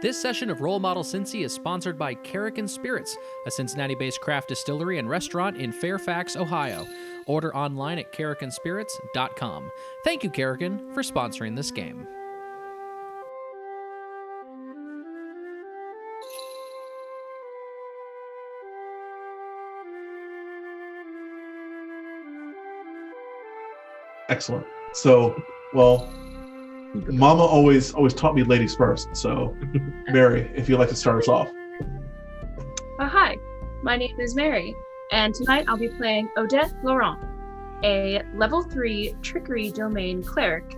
This session of Role Model Cincy is sponsored by Karrikin Spirits, a Cincinnati-based craft distillery and restaurant in Fairfax, Ohio. Order online at karrikinspirits.com. Thank you, Karrikin, for sponsoring this game. Excellent. So, well, Mama always taught me ladies first. So, Mary, if you'd like to start us off. Hi, my name is Mary, and tonight I'll be playing Odette Laurent, a level 3 trickery domain cleric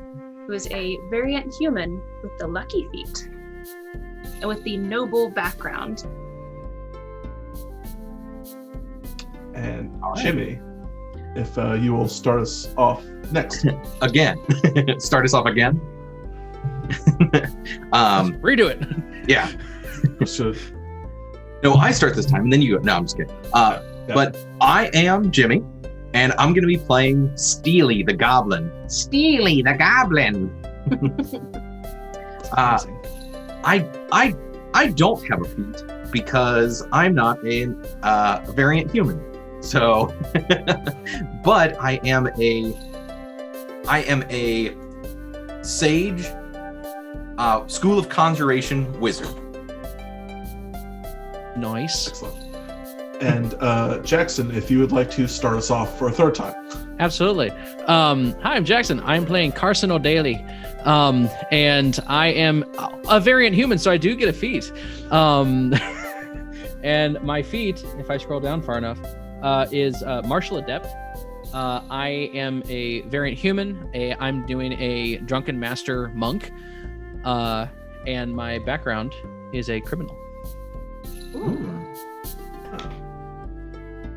who is a variant human with the lucky feet and with the noble background. And Jimmy, if you will start us off next. Again. Start us off again. Redo it. Yeah. Should. No, I start this time, and then you go. No, I'm just kidding. But I am Jimmy, and I'm going to be playing Steely the Goblin. Steely the Goblin. I don't have a feat because I'm not a variant human. So, but I am a sage, School of Conjuration wizard. Nice. Excellent. And Jackson, if you would like to start us off for a third time. Absolutely. Hi, I'm Jackson. I'm playing Carson O'Daly, and I am a variant human, so I do get a feat. And my feat, if I scroll down far enough, is Martial Adept. I am a variant human. I'm doing a Drunken Master Monk, and my background is a criminal. Ooh.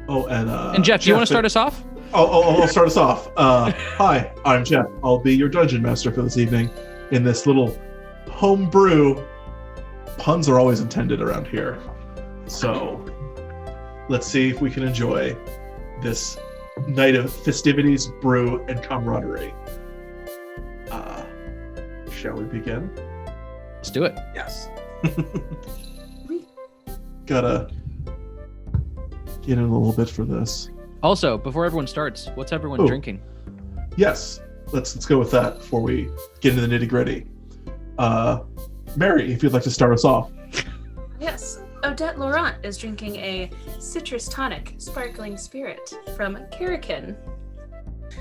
Oh, and Jeff, do you want to start us off? I'll start us off. Hi, I'm Jeff. I'll be your dungeon master for this evening in this little homebrew. Puns are always intended around here. So let's see if we can enjoy this night of festivities, brew, and camaraderie. Shall we begin? Let's do it. Yes. Gotta get in a little bit for this. Also, before everyone starts, what's everyone drinking? Yes, let's go with that before we get into the nitty-gritty. Mary, if you'd like to start us off. Yes, Odette Laurent is drinking a citrus tonic sparkling spirit from Karrikin.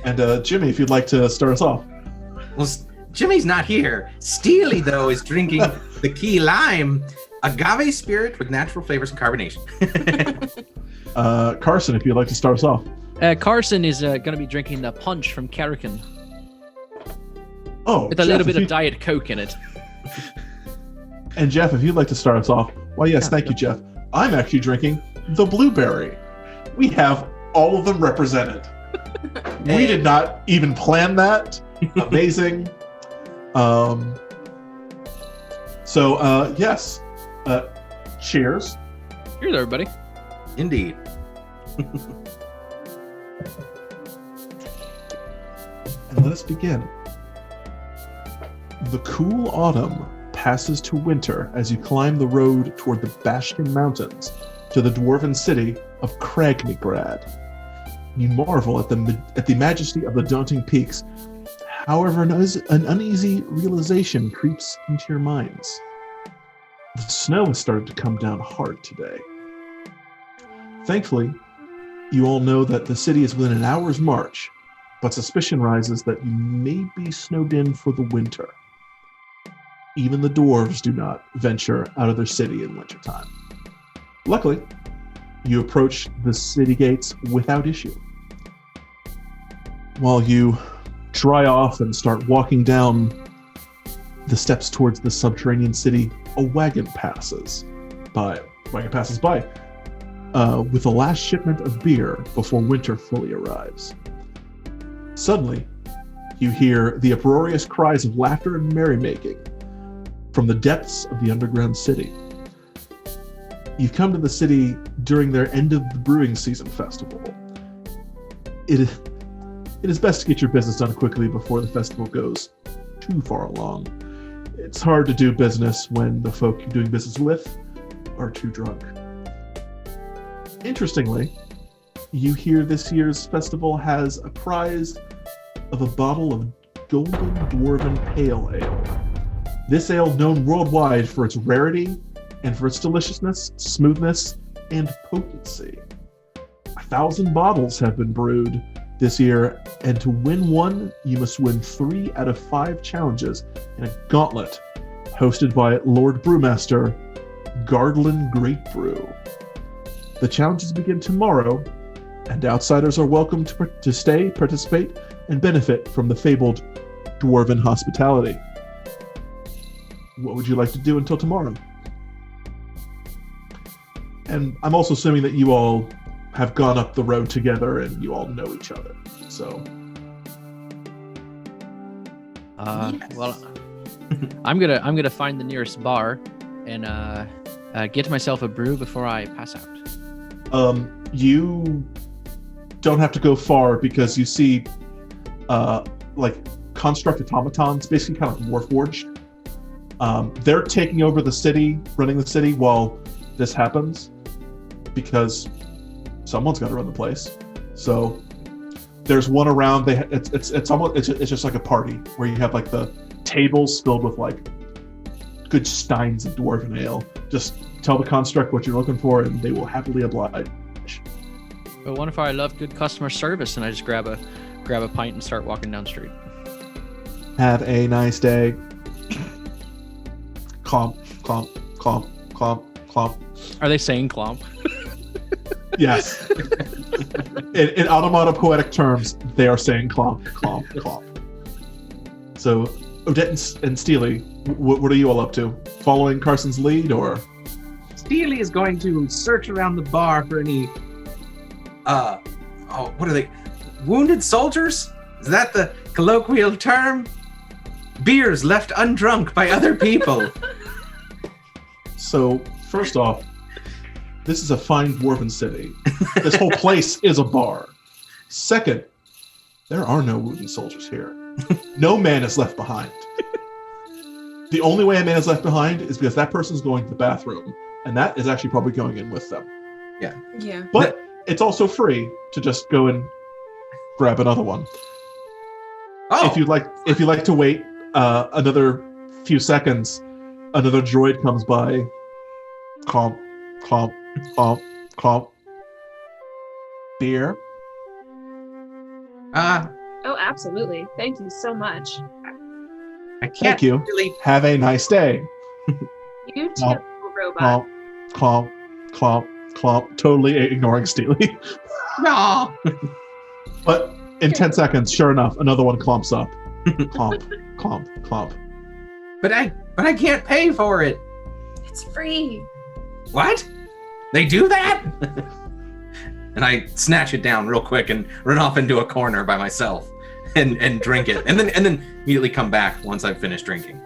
And Jimmy, if you'd like to start us off. Well, Jimmy's not here. Steely, though, is drinking the Keylime agave spirit with natural flavors and carbonation. Carson, if you'd like to start us off. Carson is going to be drinking the punch from Karrikin. Oh, with a little bit of Diet Coke in it. And Jeff, if you'd like to start us off. Well, yes, thank you, Jeff. I'm actually drinking the blueberry. We have all of them represented. We did not even plan that. Amazing. Yes. Cheers. Cheers, everybody. Indeed. And let us begin. The cool autumn passes to winter as you climb the road toward the Bastion Mountains to the dwarven city of Kragnigrad. You marvel at the majesty of the daunting peaks. However, an uneasy realization creeps into your minds. The snow has started to come down hard today. Thankfully, you all know that the city is within an hour's march, but suspicion rises that you may be snowed in for the winter. Even the dwarves do not venture out of their city in wintertime. Luckily, you approach the city gates without issue. While you dry off and start walking down the steps towards the subterranean city, a wagon passes by with the last shipment of beer before winter fully arrives. Suddenly, you hear the uproarious cries of laughter and merrymaking from the depths of the underground city. You've come to the city during their end of the brewing season festival. It is best to get your business done quickly before the festival goes too far along. It's hard to do business when the folk you're doing business with are too drunk. Interestingly, you hear this year's festival has a prize of a bottle of Golden Dwarven Pale Ale. This ale, known worldwide for its rarity and for its deliciousness, smoothness, and potency. 1,000 bottles have been brewed this year, and to win one, you must win 3 out of 5 challenges in a gauntlet hosted by Lord Brewmaster Gardlin Great Brew. The challenges begin tomorrow, and outsiders are welcome to stay, participate, and benefit from the fabled dwarven hospitality. What would you like to do until tomorrow? And I'm also assuming that you all have gone up the road together and you all know each other. So, well, I'm gonna find the nearest bar and get myself a brew before I pass out. You don't have to go far because you see, like construct automatons, basically kind of Warforged. They're taking over the city, running the city while this happens, because someone's got to run the place. So there's one around. It's just like a party where you have like the tables filled with like good steins of dwarven ale. Just tell the construct what you're looking for, and they will happily oblige. But what if I love good customer service and I just grab a pint and start walking down the street? Have a nice day. Clomp, clomp, clomp, clomp, clomp. Are they saying clomp? Yes. In onomatopoetic terms, they are saying clomp, clomp, clomp. So, Odette and Steely, what are you all up to? Following Carson's lead, or? Steely is going to search around the bar for any, what are they? Wounded soldiers? Is that the colloquial term? Beers left undrunk by other people. So, first off, this is a fine dwarven city. This whole place is a bar. Second, there are no wounded soldiers here. No man is left behind. The only way a man is left behind is because that person's going to the bathroom, and that is actually probably going in with them. Yeah. But it's also free to just go and grab another one. Oh, If you'd like to wait another few seconds, another droid comes by. Clomp, clomp, clomp, clomp. Beer. Oh, absolutely. Thank you so much. I can't Thank you. really. Have a nice day. You too, Clomp, robot. Clomp, clomp, clomp, clomp. Totally ignoring Steely. No. But in 10 seconds, sure enough, another one clomps up. Clomp, clomp, clomp. But I can't pay for it. It's free. What? They do that? And I snatch it down real quick and run off into a corner by myself and drink it. And then immediately come back once I've finished drinking.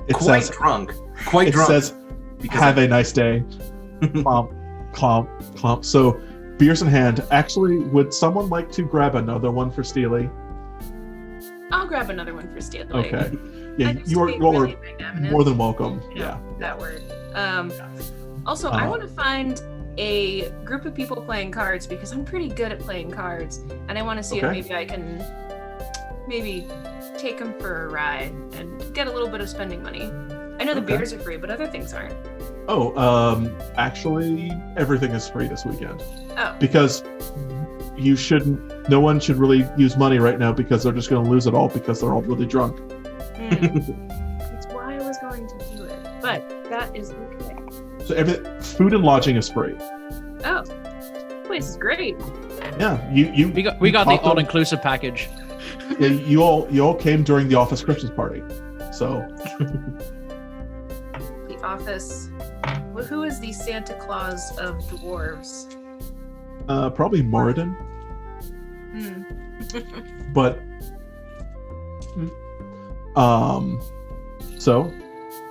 It Quite says, drunk. it says, have a nice day. Clomp, clomp, clomp. So, beers in hand. Actually, would someone like to grab another one for Steely? I'll grab another one for Stanley. Okay. I Yeah, just you are speak you all really are magnanimous. more than welcome. You know, Yeah. that word. Also, I want to find a group of people playing cards because I'm pretty good at playing cards, and I want to see if Okay. maybe I can take them for a ride and get a little bit of spending money. I know the Okay. beers are free, but other things aren't. Oh, actually, everything is free this weekend. Oh. Because no one should really use money right now because they're just going to lose it all because they're all really drunk. That's why I was going to do it, but that is okay. So food and lodging is free. Oh, this place is great. Yeah, We got the talked them- all-inclusive package. Yeah, you all came during the office Christmas party. So The office. Well, who is the Santa Claus of dwarves? probably Moradin, but so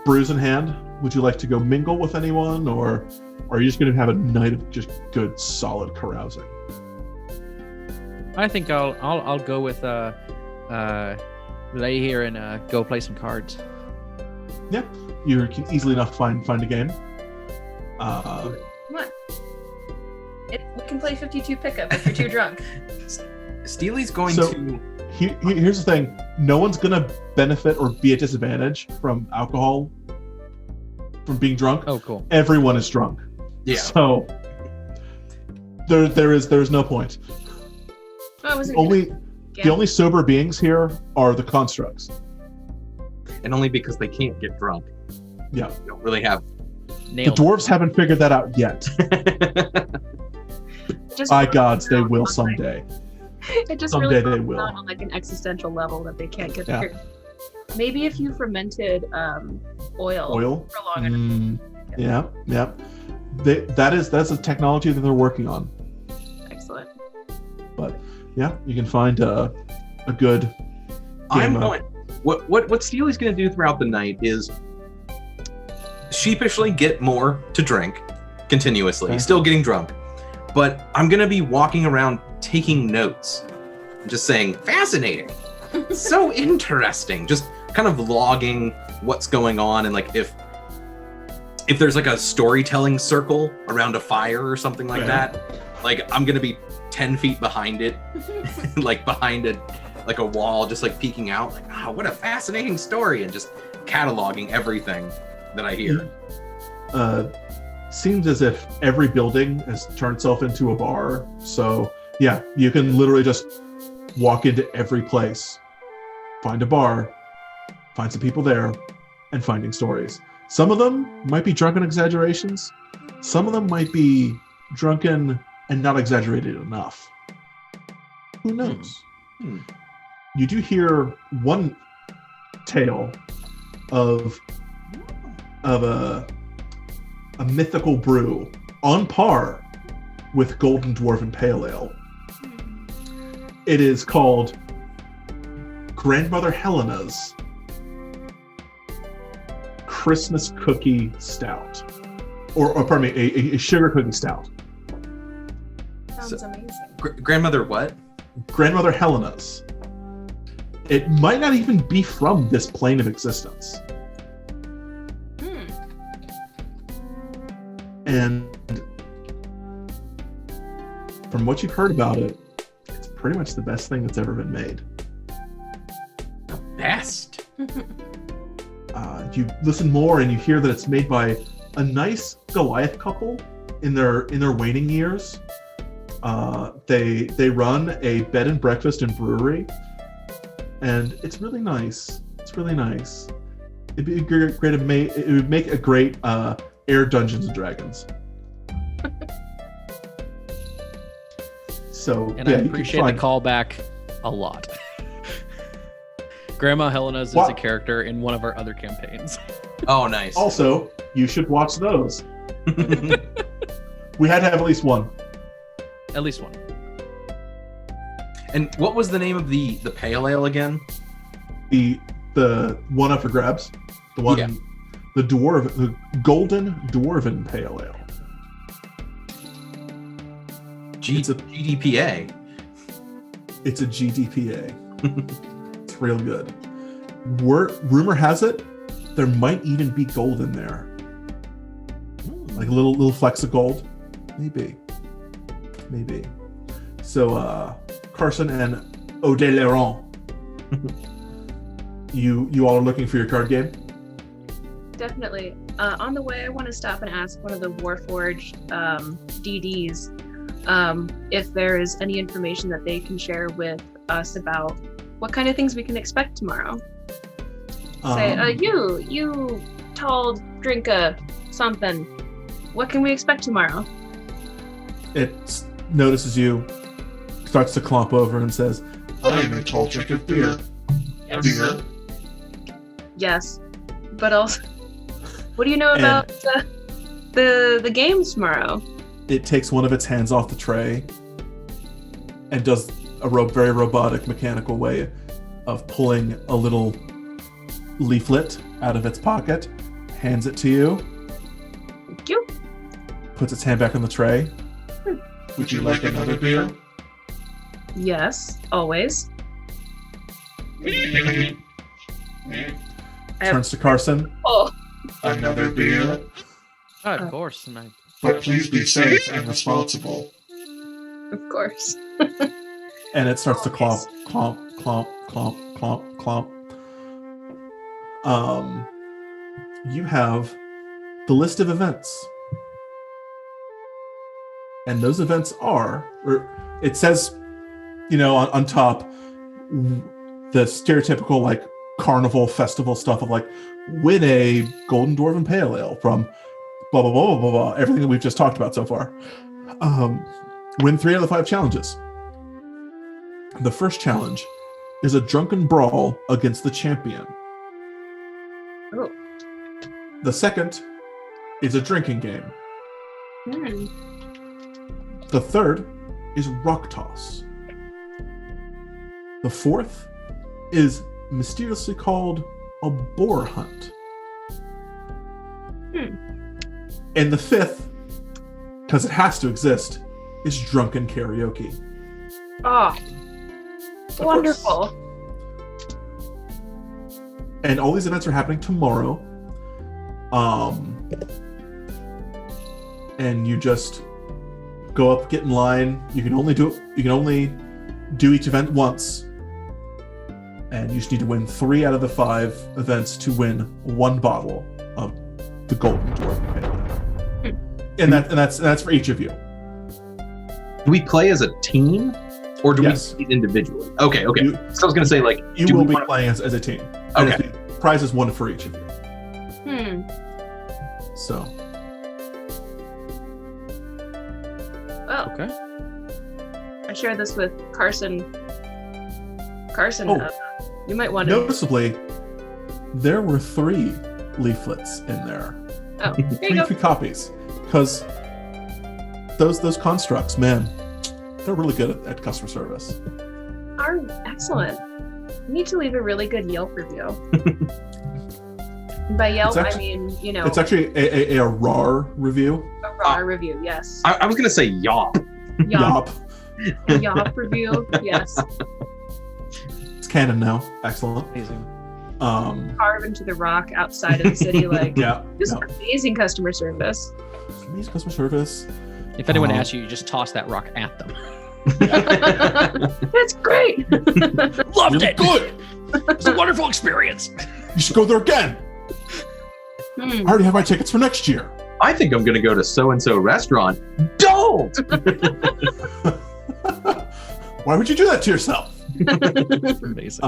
brews in hand, Would you like to go mingle with anyone, or are you just going to have a night of just good, solid carousing? I think I'll go with lay here and go play some cards. Yeah, you can easily enough find a game. Come on. We can play 52 pickup if you're too drunk. Steely's going So- to. Here's the thing: no one's going to benefit or be at disadvantage from alcohol, from being drunk. Oh, cool. Everyone is drunk. Yeah. So there's no point. Oh, was it The only sober beings here are the constructs. And only because they can't get drunk. Yeah. They don't really have. Nailed The dwarves haven't figured that out yet. Just By gods, they on, will like, someday. It just Someday really they will. on like an existential level that they can't get Yeah. through. Maybe if you fermented oil Oil? for long enough. Yeah. That's a technology that they're working on. Excellent. But yeah, you can find a good I'm game. going. What Steely's going to do throughout the night is sheepishly get more to drink continuously. Okay. He's still getting drunk, but I'm going to be walking around taking notes, just saying fascinating, so interesting, just kind of logging what's going on, and like if there's like a storytelling circle around a fire or something like that, like I'm going to be 10 feet behind it, like behind it. Like a wall, just like peeking out, like, what a fascinating story, and just cataloging everything that I hear. Seems as if every building has turned itself into a bar. So yeah, you can literally just walk into every place, find a bar, find some people there, and finding stories. Some of them might be drunken exaggerations. Some of them might be drunken and not exaggerated enough. Who knows? You do hear one tale of a mythical brew on par with Golden Dwarven Pale Ale. It is called Grandmother Helena's Christmas Cookie Stout, or pardon me, a sugar cookie stout. Sounds amazing. Grandmother what? Grandmother Helena's. It might not even be from this plane of existence. And from what you've heard about it, it's pretty much the best thing that's ever been made. The best. You listen more and you hear that it's made by a nice Goliath couple in their waning years. They run a bed and breakfast and brewery. And it's really nice. It would make a great Air Dungeons and Dragons. So And yeah, I you can appreciate find- the callback a lot. Grandma Helena's is What? a character in one of our other campaigns. Oh, nice. Also, you should watch those. We had to have at least one. At least one. And what was the name of the pale ale again? The one up for grabs. The one, Yeah. the Golden Dwarven Pale Ale. It's a- GDPA. It's a GDPA. It's real good. Rumor has it, there might even be gold in there, like a little flecks of gold, maybe. So, Carson and Odeleron, you all are looking for your card game. Definitely. On the way, I want to stop and ask one of the Warforged DDs if there is any information that they can share with us about what kind of things we can expect tomorrow. Say, you tall drinker something. What can we expect tomorrow? It notices you, starts to clomp over and says, "I am a tall drink of beer." Beer. Yes, but also, what do you know about the games tomorrow? It takes one of its hands off the tray and does a very robotic, mechanical way of pulling a little leaflet out of its pocket, hands it to you. Thank you. Puts its hand back on the tray. Would you like another beer? Yes, always. Turns to Carson. Oh, Another beer, Of course. And but please be safe and responsible. of course. And it starts to clomp, clomp, clomp, clomp, clomp, clomp. You have the list of events. And those events are, or it says, on top, the stereotypical like carnival festival stuff of like win a Golden Dwarven Pale Ale from blah blah blah blah blah blah. Everything that we've just talked about so far. Win 3 out of the 5 challenges. The first challenge is a drunken brawl against the champion. Oh. The second is a drinking game. Hmm. The third is rock toss. The fourth is mysteriously called a boar hunt. And the fifth, because it has to exist, is drunken karaoke. Oh, Of wonderful. course. And all these events are happening tomorrow. And you just go up, get in line. You can only do each event once. And you just need to win 3 out of the 5 events to win 1 bottle of the Golden Dwarven Pale Ale. And that's for each of you. Do we play as a team, or do Yes. we play individually? Okay. You- So I was gonna say like You do will we be wanna- playing as a team. And Okay. the prize is 1 for each of you. So Well, Okay. I share this with Carson. Carson, Oh. you might want to. noticeably, there were 3 leaflets in there. Oh, there you 3 go. free copies. Because those constructs, man, they're really good at customer service. Are excellent. You need to leave a really good Yelp review. By Yelp, It's I mean, It's actually a RAR review. a raw review. Yes. I was gonna say yop. Yelp. Yop. Yelp review. Yes. It's canon now. Excellent. Amazing. Carve into the rock outside of the city. Like, Yeah. just amazing customer service. Amazing customer service. If anyone asks you, you just toss that rock at them. That's great. Loved Really it. good. It's a wonderful experience. You should go there again. I already have my tickets for next year. I think I'm gonna go to so and so restaurant. Don't. Why would you do that to yourself? Amazing.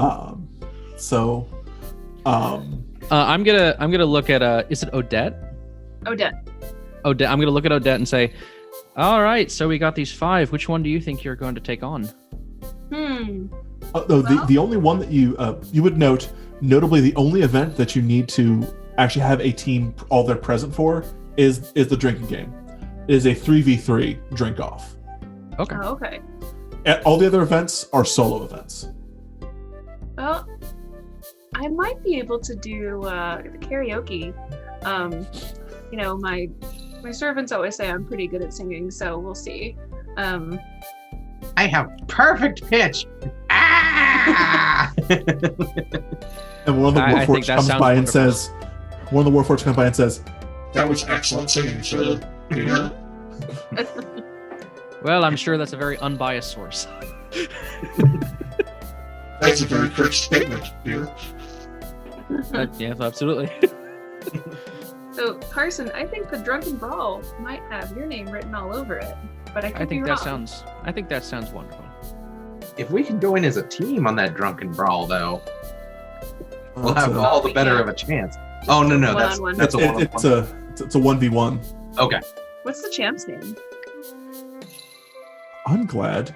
I'm gonna look at is it Odette? Odette. Odette. I'm gonna look at Odette and say, all right, so we got these 5. Which one do you think you're going to take on? No, the only one that you would note, notably the only event that you need to actually have a team all there present for is the drinking game. It is a 3v3 drink off. Okay. Oh, okay. All the other events are solo events. Well, I might be able to do the karaoke. My servants always say I'm pretty good at singing, so we'll see. I have perfect pitch. Ah! And one of the I think Warforged that comes sounds by and wonderful. says, one of the Warforged comes by and says, That was excellent singing, sir. Beer? Well, I'm sure that's a very unbiased source. That's a very quick statement, beer. Yes, absolutely. So, Carson, I think the Drunken Brawl might have your name written all over it, but I could be wrong. I think that sounds wonderful. If we can go in as a team on that drunken brawl, though, we'll It's have a- all the better of a chance. Oh no, One-on-one. that's a one. it's a 1v1. Okay. What's the champ's name? I'm glad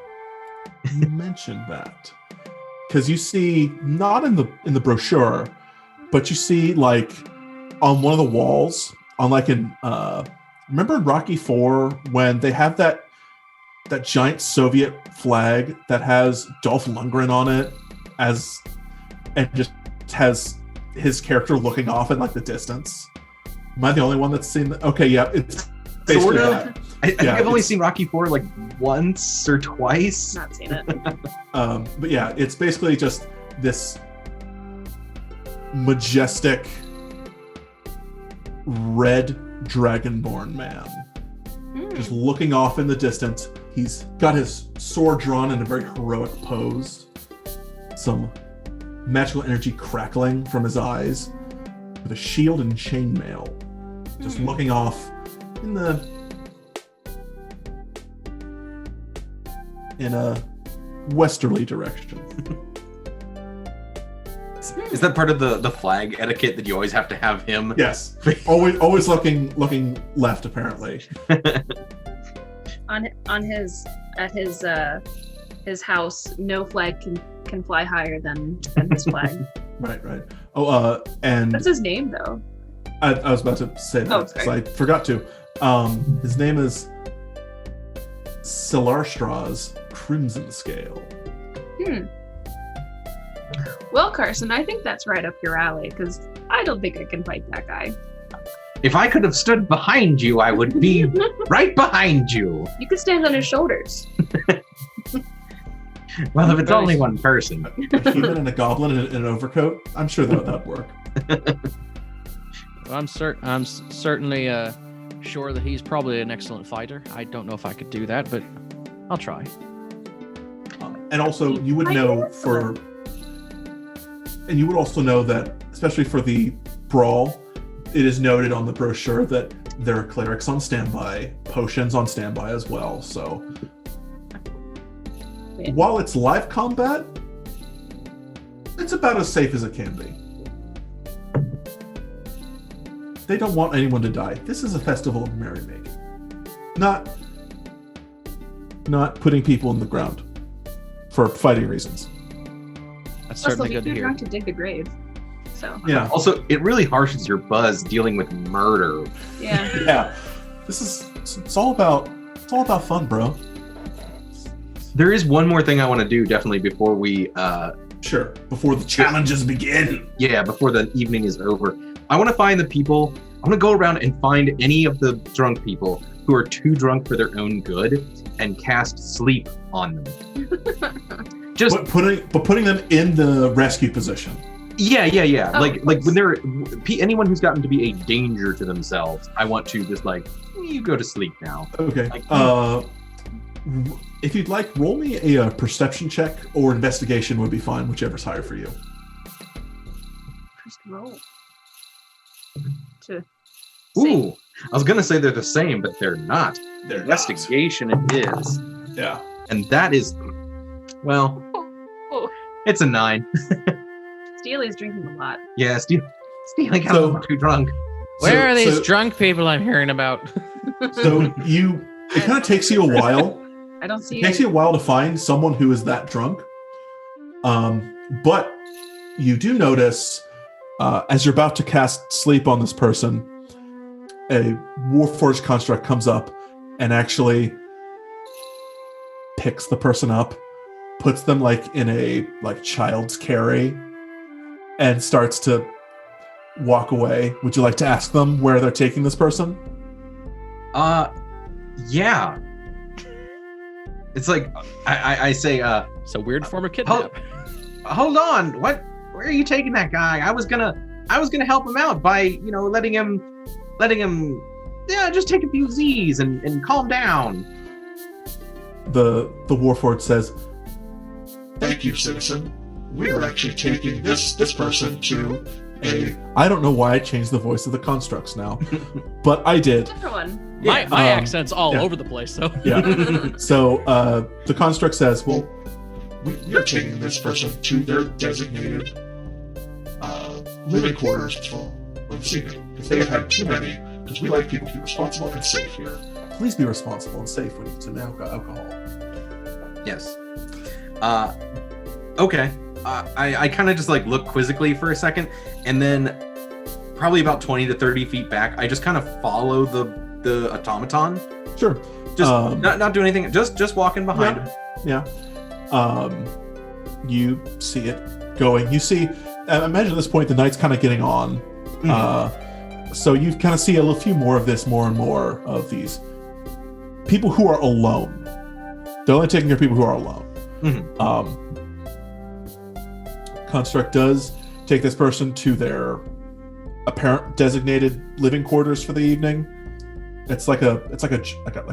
you mentioned that, because you see, not in the brochure, but you see like on one of the walls, on like in remember in Rocky IV when they have that giant Soviet flag that has Dolph Lundgren on it, and just has his character looking off in like the distance. Am I the only one that's seen that? Okay, yeah, it's basically Sort of. that. I think I've only seen Rocky 4 like once or twice. Not seen it. But yeah, it's basically just this majestic red dragonborn man. Just looking off in the distance. He's got his sword drawn in a very heroic pose. Some magical energy crackling from his eyes. With a shield and chainmail. Just looking off in a westerly direction. Is that part of the flag etiquette that you always have to have him? Yes. Always looking left, apparently. On his house, no flag can fly higher than his flag. Right. Oh, and That's his name, though. I was about to say that because I forgot to. His name is Silarstra's Crimson Scale. Well, Carson, I think that's right up your alley, because I don't think I can fight that guy. If I could have stood behind you, I would be right behind you. You could stand on his shoulders. Well, if it's only one person. A human and a goblin in an overcoat, I'm sure that'd work. Well, I'm certainly sure that he's probably an excellent fighter. I don't know if I could do that, but I'll try. And also, you would also know that, especially for the brawl, it is noted on the brochure that there are clerics on standby, potions on standby as well. So, while it's live combat, it's about as safe as it can be. They don't want anyone to die. This is a festival of merrymaking, not putting people in the ground for fighting reasons. That's certainly good to You're hear. trying to dig the grave. So Yeah. Also, it really harshes your buzz dealing with murder. yeah. Yeah. It's all about fun, bro. There is one more thing I want to do definitely before we Sure. Before the challenges begin. before the evening is over. I want to find the people. I want to go around and find any of the drunk people who are too drunk for their own good and cast sleep on them. Just putting them in the rescue position. yeah. Oh, like when they're anyone who's gotten to be a danger to themselves, I want to just you go to sleep now. Okay. Like- If you'd like, roll me a perception check or investigation would be fine, whichever's higher for you. First roll. To Ooh, I was gonna say they're the same, but they're not. They're Investigation it is, Yeah. and that is, well, Oh. it's a 9. Steely's drinking a lot. Yeah, stealing got a So- little too drunk. Where are these So, drunk people I'm hearing about? it kind of takes you a while. I don't see It takes you a while to find someone who is that drunk. But you do notice, as you're about to cast sleep on this person, a Warforged construct comes up and actually picks the person up, puts them in a child's carry, and starts to walk away. Would you like to ask them where they're taking this person? Yeah. It's like I say, It's a weird form of kidnap. hold on, what? Where are you taking that guy? I was gonna help him out by letting him just take a few Z's and calm down. The Warforged says, Thank you, citizen. We're actually taking this person to a... I don't know why I changed the voice of the constructs now, but I did. Different one. My accent's all over the place, so. Yeah. So the construct says, well, We're taking this person to their designated living quarters for this evening, because they have had too many, because we like people to be responsible and safe here. please be responsible and safe when you consume alcohol. Yes. Okay. I kind of just look quizzically for a second, and then probably about 20 to 30 feet back, I just kind of follow the automaton. Sure. Just not do anything. Just walking behind him. Yeah. You see it going. You see, imagine at this point the night's kind of getting on. So you kind of see a few more of this, more and more of these people who are alone. They're only taking care of people who are alone. Construct does take this person to their apparent designated living quarters for the evening. It's like a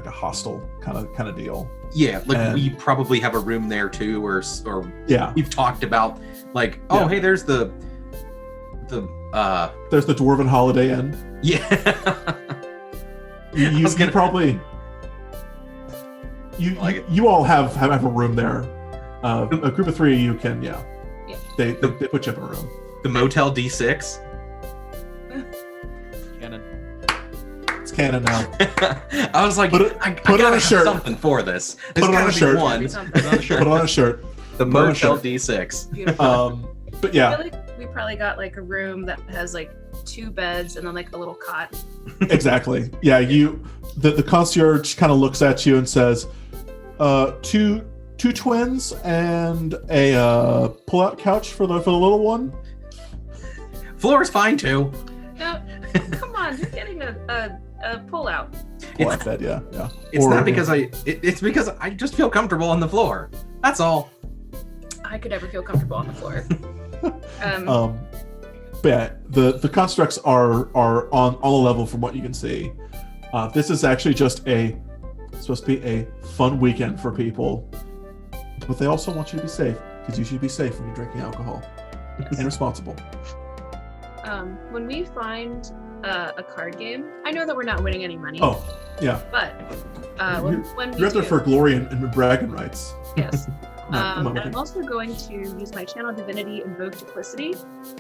hostel kind of deal. Yeah, like we probably have a room there too, or yeah, we've talked about like, hey, there's the Dwarven Holiday Inn. Yeah, you all have a room there. A group of 3 of you can they put you up in a room. The Motel D6. Canon. It's canon now. I was like, I put on a shirt. Something for this. Put on a shirt. Put on a shirt. The Motel D6. But yeah. I feel like we probably got like a room that has like 2 beds and then like a little cot. Exactly. Yeah. The concierge kind of looks at you and says, two twins and a pull-out couch for the little one. Floor's fine too. No, come on, you're getting a pull-out. Pull-out bed, yeah. It's not because it's because I just feel comfortable on the floor. That's all. I could never feel comfortable on the floor. But yeah, the constructs are on a level from what you can see. This is actually just supposed to be a fun weekend for people, but they also want you to be safe, because you should be safe when you're drinking alcohol and responsible. When we find a card game, I know that we're not winning any money. Oh, yeah. But when we you're there for glory and bragging rights. Yes. I'm and I'm also going to use my channel divinity invoke duplicity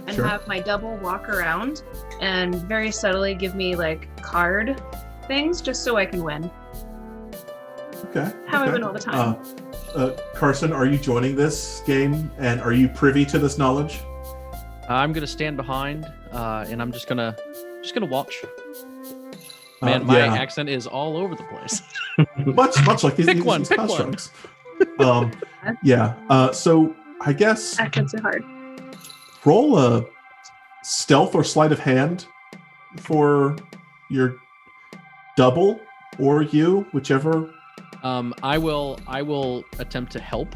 and Sure. have my double walk around and very subtly give me like card things just so I can win. Okay. How I win all the time. Carson, are you joining this game, and are you privy to this knowledge? I'm gonna stand behind, and I'm just gonna watch. Man, my accent is all over the place. much like these constructs. So I guess Accents are hard. roll a stealth or sleight of hand for your double or you, whichever. I will attempt to help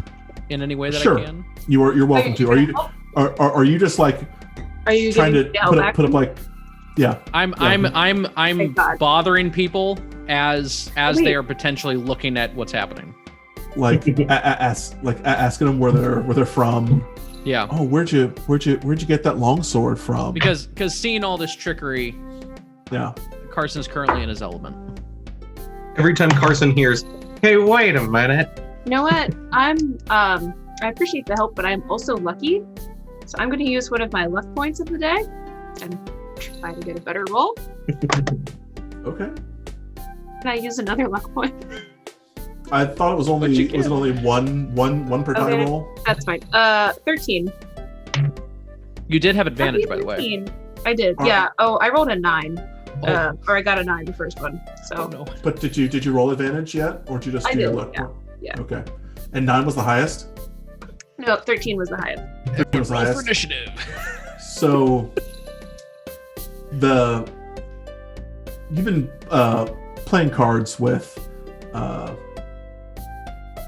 in any way that Sure. I can. You're welcome to. Are you just like Are you trying to getting put up like I'm Thank God. bothering people as they are potentially looking at what's happening. like asking them where they're from. Yeah. Oh, where'd you get that longsword from? Because seeing all this trickery, Yeah. Carson's currently in his element. Every time Carson hears, "Hey, wait a minute." You know what? I appreciate the help, but I'm also lucky. So I'm going to use one of my luck points of the day and try to get a better roll. Okay. Can I use another luck point? I thought it was only one per die Okay. roll. That's fine. 13. You did have advantage, by the way. 13. I did. All Yeah. Oh, I rolled a 9. Oh. Or I got a 9 the first one. So Oh no. But did you roll advantage yet, or did you just I do your did, luck yeah. point? Yeah. Okay. And 9 was the highest. no, 13 was the highest. 13 was the Roll for highest. initiative. So you've been playing cards with a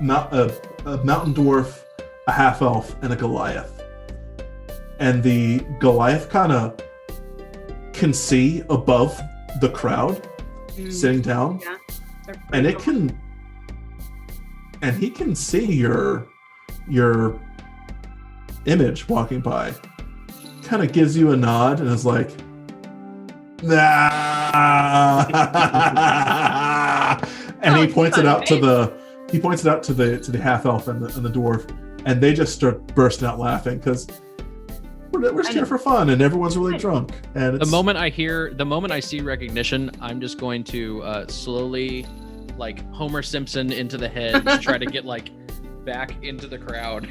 mountain dwarf, a half elf, and a Goliath. And the Goliath kind of can see above the crowd sitting down, Yeah. They're and pretty cool. he can see your image walking by. Kind of gives you a nod and is like, nah. And he points it out to the half elf and the dwarf, and they just start bursting out laughing because we're just here for fun, and everyone's really drunk. And The moment I see recognition, I'm just going to slowly, like Homer Simpson into the hedge, try to get like back into the crowd.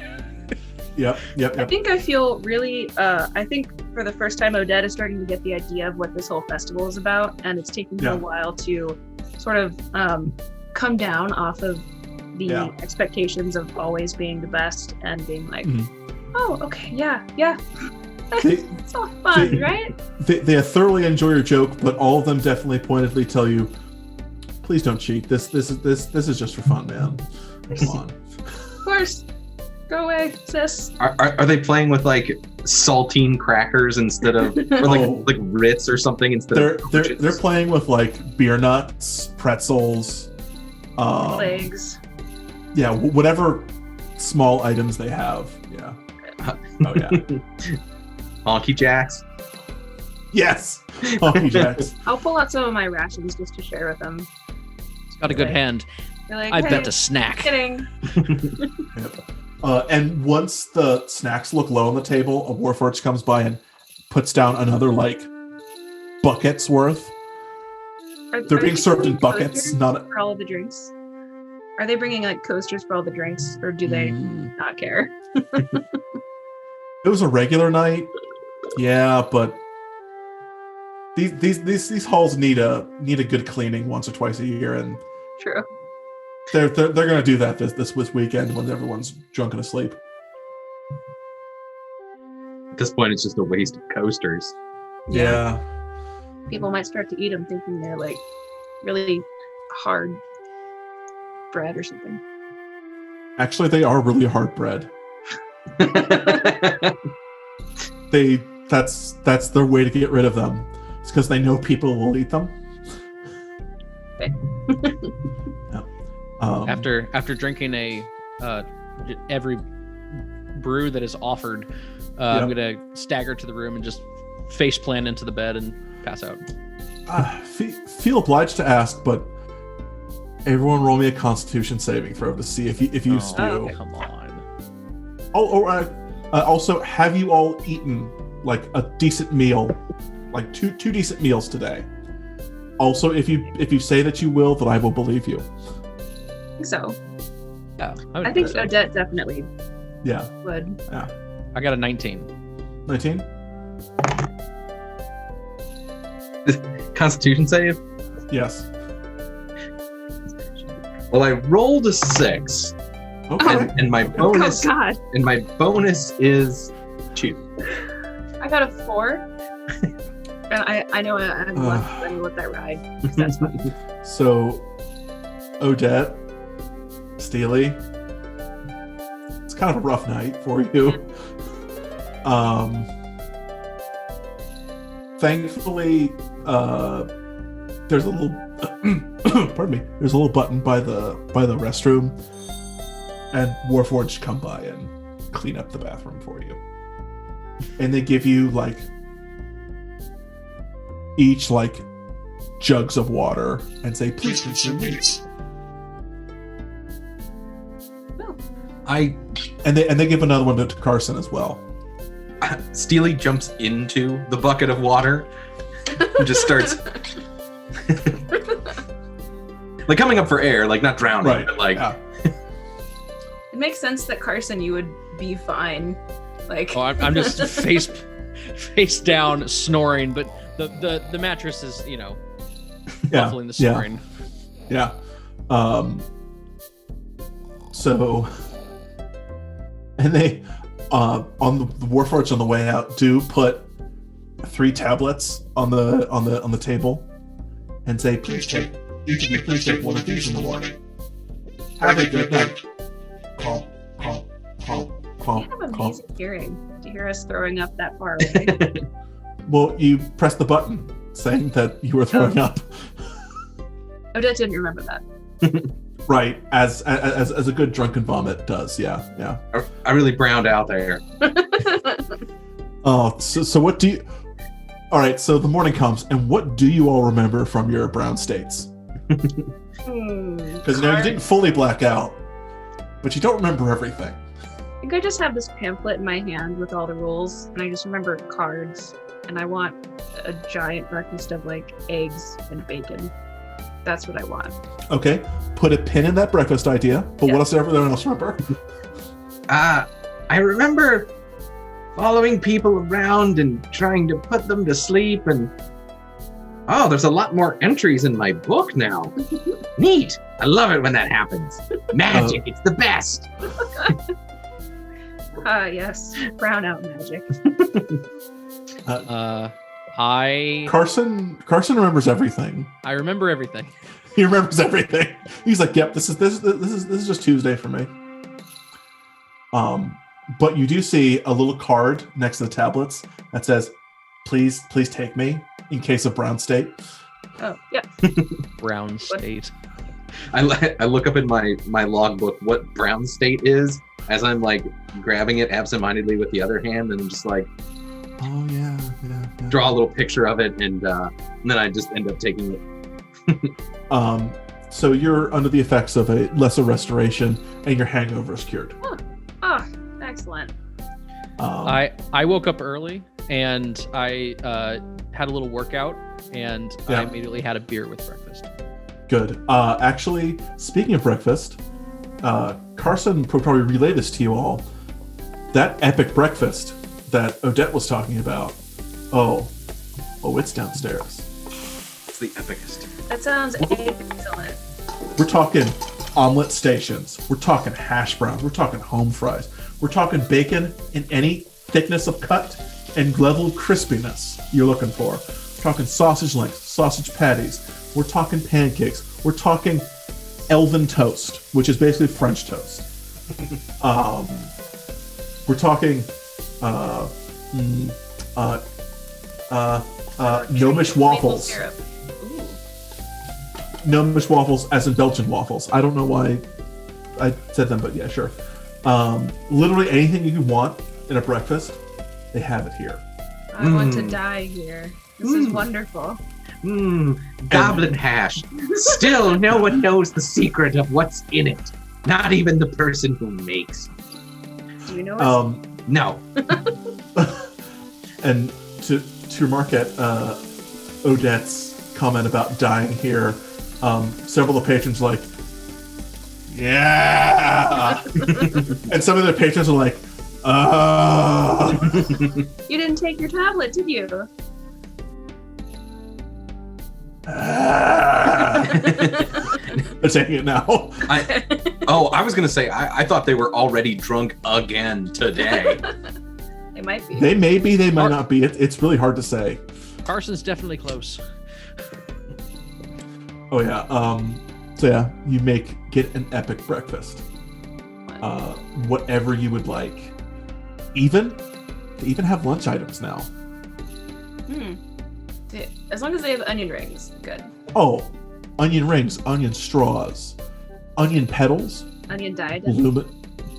Yep. I think I feel really, I think for the first time, Odette is starting to get the idea of what this whole festival is about, and it's taking her a while to sort of come down off of the expectations of always being the best and being like, oh, okay, yeah. It's all fun, right? They thoroughly enjoy your joke, but all of them definitely pointedly tell you, please don't cheat. This is just for fun, man. Come on. Of course. Go away, sis. Are they playing with like saltine crackers instead of or like Ritz or something instead of they're playing with like beer nuts, pretzels, Legs. yeah, whatever small items they have. Yeah. Oh yeah. Honky Jacks. Yes. Honky Jacks. I'll pull out some of my rations just to share with them. It's got a good hand. They're like, I hey, bet a snack. kidding. And once the snacks look low on the table, a Warforged comes by and puts down another like bucket's worth. They're being served in buckets, not for all of the drinks. Are they bringing like coasters for all the drinks, or do they not care? It was a regular night, yeah, but these halls need a good cleaning once or twice a year, and True. they're gonna do that this weekend when everyone's drunk and asleep. At this point, it's just a waste of coasters. Yeah. People might start to eat them thinking they're like really hard bread or something. Actually, they are really hard bread. That's their way to get rid of them. It's because they know people will eat them. Okay. Yeah. After drinking every brew that is offered, I'm gonna stagger to the room and just face plant into the bed and pass out. Feel obliged to ask, but everyone roll me a Constitution saving throw to see if you stew. Come on. Also, have you all eaten like a decent meal, like two decent meals today? Also, if you say that you will, then I will believe you. I think so. Yeah, I think Odette definitely Yeah. would. Yeah. I got a 19. 19? Constitution save? Yes. Well, I rolled a 6. Okay. And my bonus Oh God! and my bonus is 2. I got a 4. And I know I'm left to let that ride. That's fine. So, Odette, Steely, it's kind of a rough night for you. Thankfully, there's a little pardon me. There's a little button by the restroom, and Warforged come by and clean up the bathroom for you. And they give you like each like jugs of water and say, Please consume these. And they give another one to Carson as well. Steely jumps into the bucket of water and just starts like coming up for air, like not drowning, Right. but like It makes sense that Carson, you would be fine. Like, Oh, I'm just face down snoring, but the mattress is muffling the snoring. Yeah. So, and they, on the Warforged on the way out, do put 3 tablets on the table, and say, Please take one of these in the morning. Have a good night. Call. you have amazing hearing to hear us throwing up that far away. Well, you press the button saying that you were throwing up. Odette didn't remember that. Right, as a good drunken vomit does. Yeah. I really browned out there. Oh, so what do you? All right, so the morning comes, and what do you all remember from your brown states? Because you didn't fully black out, but you don't remember everything. I think I just have this pamphlet in my hand with all the rules, and I just remember cards, and I want a giant breakfast of like eggs and bacon. That's what I want. Okay, put a pin in that breakfast idea, but what else did everyone else remember? I remember following people around and trying to put them to sleep, and there's a lot more entries in my book now. Neat. I love it when that happens. Magic, it's the best. Yes. Brown out magic. Carson remembers everything. I remember everything. He remembers everything. He's like, "Yep, this is just Tuesday for me." But you do see a little card next to the tablets that says, "Please take me in case of brown state." Oh, yeah. Brown state. I look up in my logbook what brown state is as I'm like grabbing it absentmindedly with the other hand, and I'm just like, oh yeah. Draw a little picture of it, and then I just end up taking it. So you're under the effects of a lesser restoration, and your hangover is cured. Oh, excellent. I woke up early and I had a little workout, and I immediately had a beer with breakfast. Good. Actually, speaking of breakfast, Carson will probably relay this to you all. That epic breakfast that Odette was talking about. Oh, it's downstairs. It's the epicest. That sounds excellent. We're talking omelet stations. We're talking hash browns. We're talking home fries. We're talking bacon in any thickness of cut and level of crispiness you're looking for. We're talking sausage links, sausage patties. We're talking pancakes. We're talking elven toast, which is basically French toast. We're talking gnomish waffles. Gnomish waffles as in Belgian waffles. I don't know why I said them, but yeah, sure. Literally anything you want in a breakfast, they have it here. I want to die here. This is wonderful. Goblin hash. Still, no one knows the secret of what's in it. Not even the person who makes it. Do you know it? No. And to remark at Odette's comment about dying here, several of the patrons are like, yeah! And some of the patrons are like, You didn't take your tablet, did you? They're taking it now. I was going to say, I thought they were already drunk again today. They might be. They may be, they might not be. It's really hard to say. Carson's definitely close. Oh yeah. So yeah, you get an epic breakfast. Whatever you would like. They even have lunch items now. As long as they have onion rings, good. Oh, onion rings, onion straws, onion petals, Onion diadem.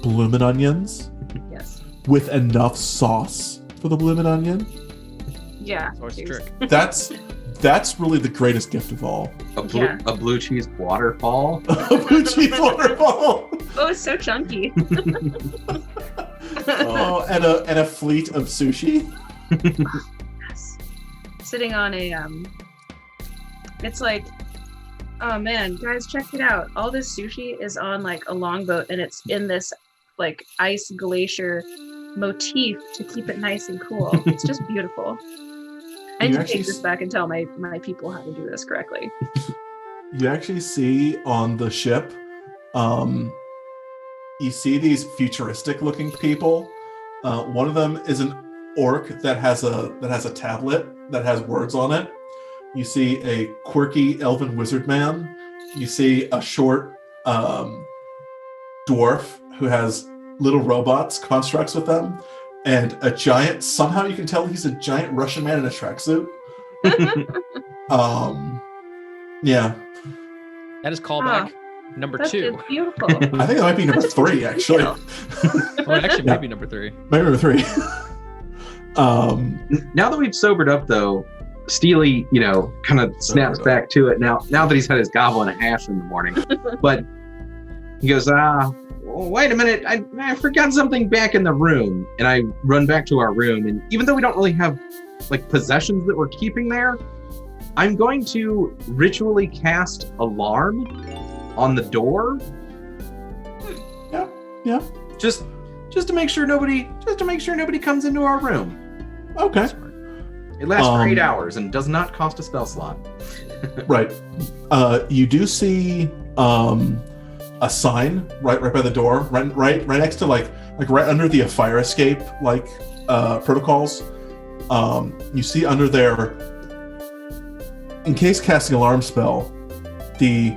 bloomin' onions. Yes. With enough sauce for the bloomin' onion. Yeah. Always a trick. That's really the greatest gift of all. A blue cheese waterfall. A blue cheese waterfall. Oh, it's so chunky. Oh, and a fleet of sushi. Yes. Sitting on a it's like, oh man, guys, check it out. All this sushi is on like a longboat, and it's in this like ice glacier motif to keep it nice and cool. It's just beautiful. I need to take this back and tell my people how to do this correctly. You actually see on the ship, you see these futuristic looking people. One of them is an orc that has a tablet that has words on it. You see a quirky elven wizard man. You see a short dwarf who has little robots, constructs with them, and a giant, somehow you can tell he's a giant Russian man in a tracksuit. Yeah. That is callback number 2. Beautiful. I think that might be number 3, actually. Oh, it actually might be number 3. Maybe number 3. Now that we've sobered up, though, Steely, kind of snaps back to it now that he's had his goblin of hash in the morning. But he goes, wait a minute, I forgot something back in the room. And I run back to our room, and even though we don't really have like possessions that we're keeping there, I'm going to ritually cast alarm on the door. Yeah. Just to make sure nobody comes into our room. Okay. It lasts for 8 hours and does not cost a spell slot. Right. You do see a sign right by the door, right next to like right under the fire escape protocols. You see under there, in case casting alarm spell, the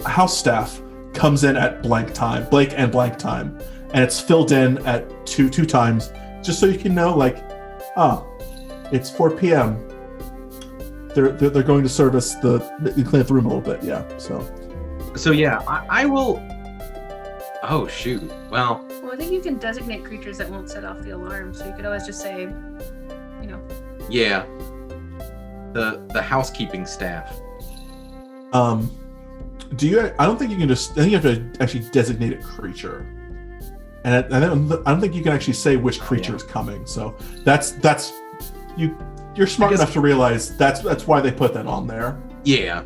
house staff comes in at blank time, and it's filled in at two times, just so you can know, like, it's 4 p.m. They're going to service clean up the room a little bit, yeah. So yeah, I will. Oh shoot! Well, I think you can designate creatures that won't set off the alarm, so you could always just say, Yeah. The housekeeping staff. Do you? I don't think you can just. I think you have to actually designate a creature, and I don't think you can actually say which creature is coming. So that's you. You're smart enough to realize that's why they put that on there. Yeah.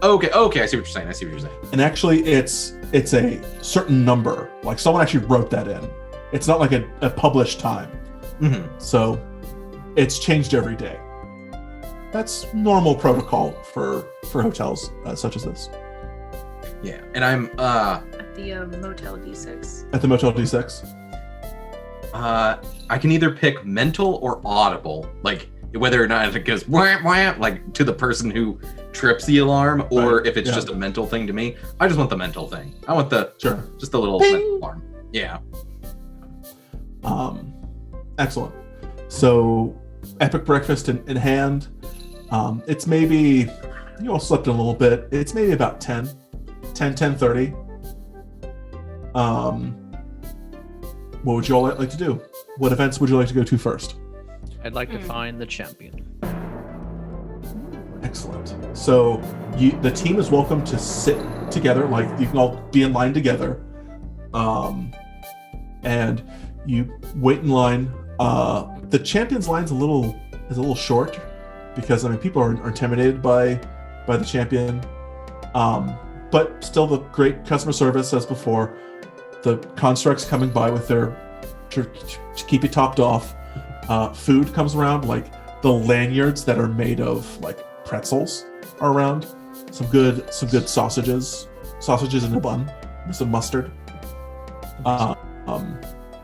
Okay. I see what you're saying. And actually, it's a certain number. Like someone actually wrote that in. It's not like a published time. Mm-hmm. So it's changed every day. That's normal protocol for hotels such as this. Yeah, and I'm at the Motel D6. At the Motel D6. I can either pick mental or audible, like whether or not it goes wham wham like to the person who trips the alarm, or if it's just a mental thing to me. I just want the mental thing. I want just the little mental alarm. Yeah. Excellent. So, epic breakfast in hand. It's maybe, you all slept in a little bit. It's maybe about 10:30. What would you all like to do? What events would you like to go to first? I'd like to find the champion. Excellent. So the team is welcome to sit together, like you can all be in line together, and you wait in line. The champion's line's a little short because people are intimidated by the champion, but still the great customer service as before. The constructs coming by with their to keep you topped off. Food comes around, like the lanyards that are made of like pretzels are around. Some good sausages in a bun with some mustard.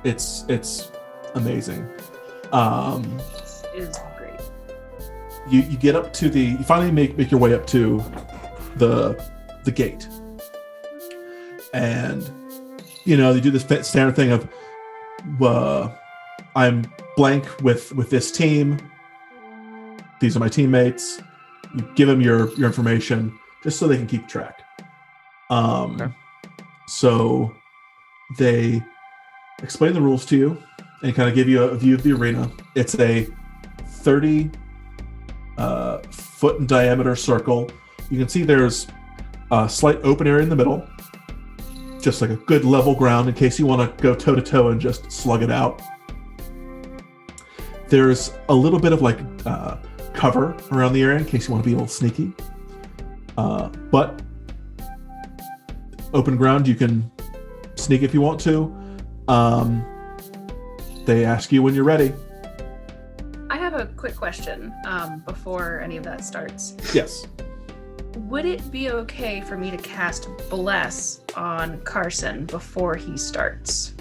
It's amazing. It is great. You get up to you finally make your way up to the gate, and you do this standard thing of I'm blank with this team. These are my teammates. You give them your information just so they can keep track. Okay. So they explain the rules to you and kind of give you a view of the arena. It's a 30 foot in diameter circle. You can see there's a slight open area in the middle, just like a good level ground in case you want to go toe to toe and just slug it out. There's a little bit of cover around the area in case you want to be a little sneaky. But open ground, you can sneak if you want to. They ask you when you're ready. I have a quick question before any of that starts. Yes. Would it be okay for me to cast Bless on Carson before he starts?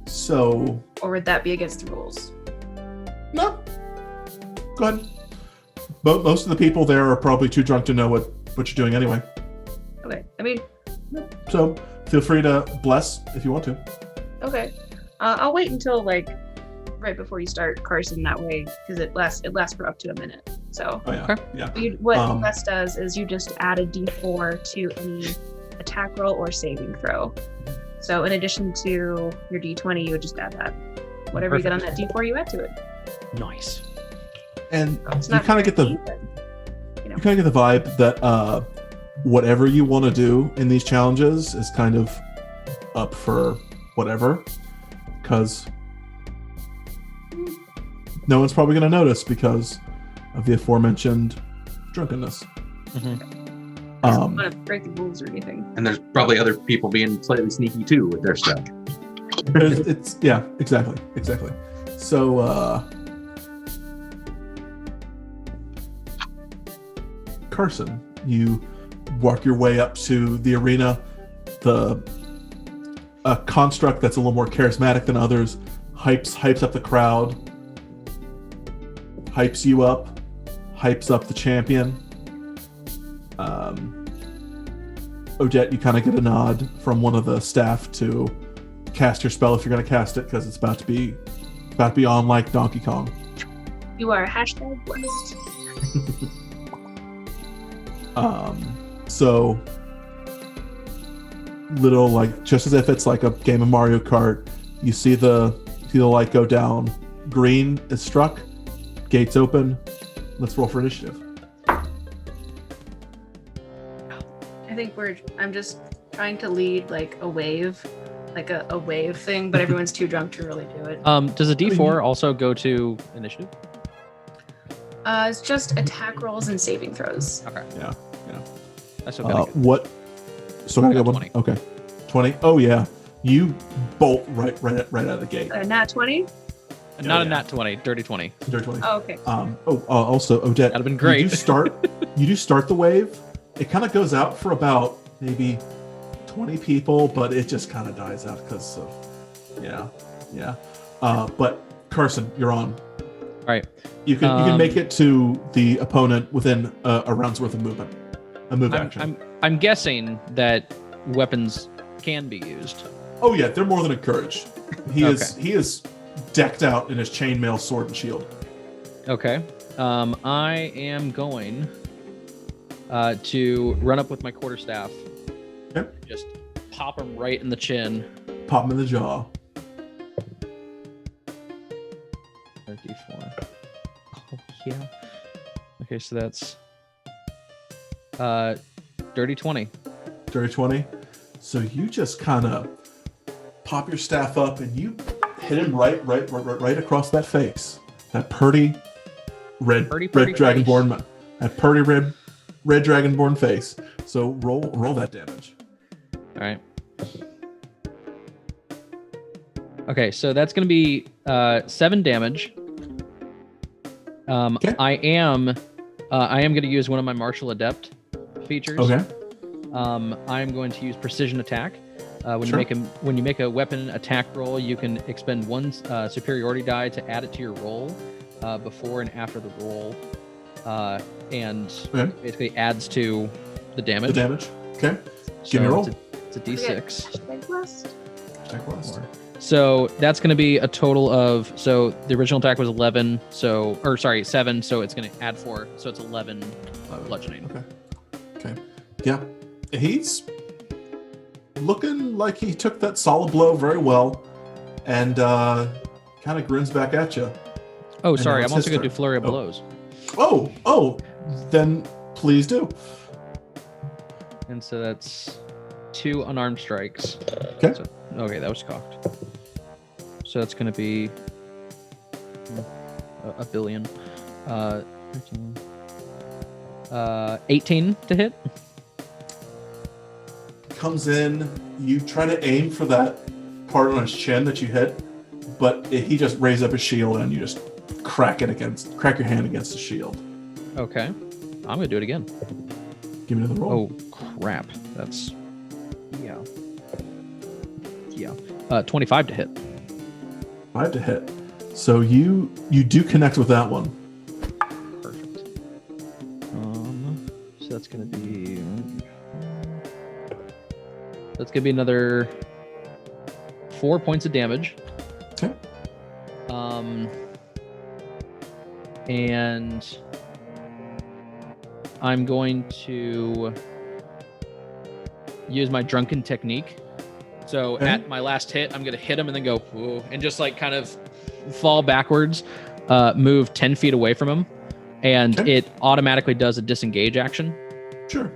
So... Or would that be against the rules? No. Go ahead. Most of the people there are probably too drunk to know what you're doing anyway. Okay. So feel free to bless if you want to. Okay. I'll wait until right before you start, Carson. That way, because it lasts for up to a minute. So. Oh yeah. Okay. Yeah. What Bless does is you just add a D4 to any attack roll or saving throw. So in addition to your D20, you would just add that. Whatever you get on that D4, you add to it. Nice. And It's you not kind of get the vibe that whatever you want to do in these challenges is kind of up for whatever, because no one's probably going to notice because of the aforementioned drunkenness. Mm-hmm. I don't want to break the rules or anything. And there's probably other people being slightly sneaky too with their stuff. It's yeah, exactly. So Carson, you walk your way up to the arena. A construct that's a little more charismatic than others hypes up the crowd, hypes you up, hypes up the champion. Odette, you kind of get a nod from one of the staff to cast your spell if you're going to cast it, because it's about to be on like Donkey Kong. You are #blessed. So little, like, just as if it's like a game of Mario Kart, you see the light go down. Green is struck. Gates open. Let's roll for initiative. I think I'm just trying to lead like a wave, like a wave thing, but everyone's too drunk to really do it. Does a D4 also go to initiative? It's just attack rolls and saving throws. Okay. Yeah. That's okay. What? So I got 20. Okay. 20. Oh yeah. You bolt right out of the gate. Nat 20? Not a nat 20, dirty 20. Dirty 20. Oh, okay. Also, Odette, That'd have been great. You do start the wave. It kind of goes out for about maybe 20 people, but it just kind of dies out because of, yeah. But Carson, you're on. All right. You can make it to the opponent within a round's worth of movement. A move action. I'm guessing that weapons can be used. Oh yeah, they're more than encouraged. He is decked out in his chainmail sword and shield. Okay. I am going to run up with my quarterstaff. Okay. Just pop him right in the chin. Pop him in the jaw. A D4. Oh yeah. Okay, so that's dirty 20. Dirty 20. So you just kind of pop your staff up and you hit him right across that face. That purty red dragonborn. That purty red dragonborn face. So roll that damage. All right. Okay, so that's going to be 7 damage. Okay. I am going to use one of my martial adept features. Okay. I'm going to use precision attack. When Sure. you make a weapon attack roll, you can expend 1 superiority die to add it to your roll before and after the roll, and Okay. basically adds to the damage. The damage. Okay. Give me a roll. It's a D6. Attack blast. So that's going to be a total of, so the original attack was 7, so it's going to add 4, so it's 11 bludgeoning. Okay. Yeah. He's looking like he took that solid blow very well, and kind of grins back at you. Oh, sorry, now I'm it's also his going to do turn. flurry of blows. Oh, then please do. And so that's 2 unarmed strikes. Okay. So, okay, that was cocked. So that's going to be a billion. 18 to hit. Comes in, you try to aim for that part on his chin that you hit, but he just raised up his shield and you just crack your hand against the shield. Okay. I'm going to do it again. Give me another roll. Oh, crap. That's... Yeah. 25 to hit. 5 to hit. So you do connect with that one. Perfect. So that's going to be... That's going to be another 4 points of damage. Okay. And I'm going to use my drunken technique. So Okay. at my last hit, I'm going to hit him and then go, whoa, and just like kind of fall backwards, move 10 feet away from him. And Okay. it automatically does a disengage action. Sure.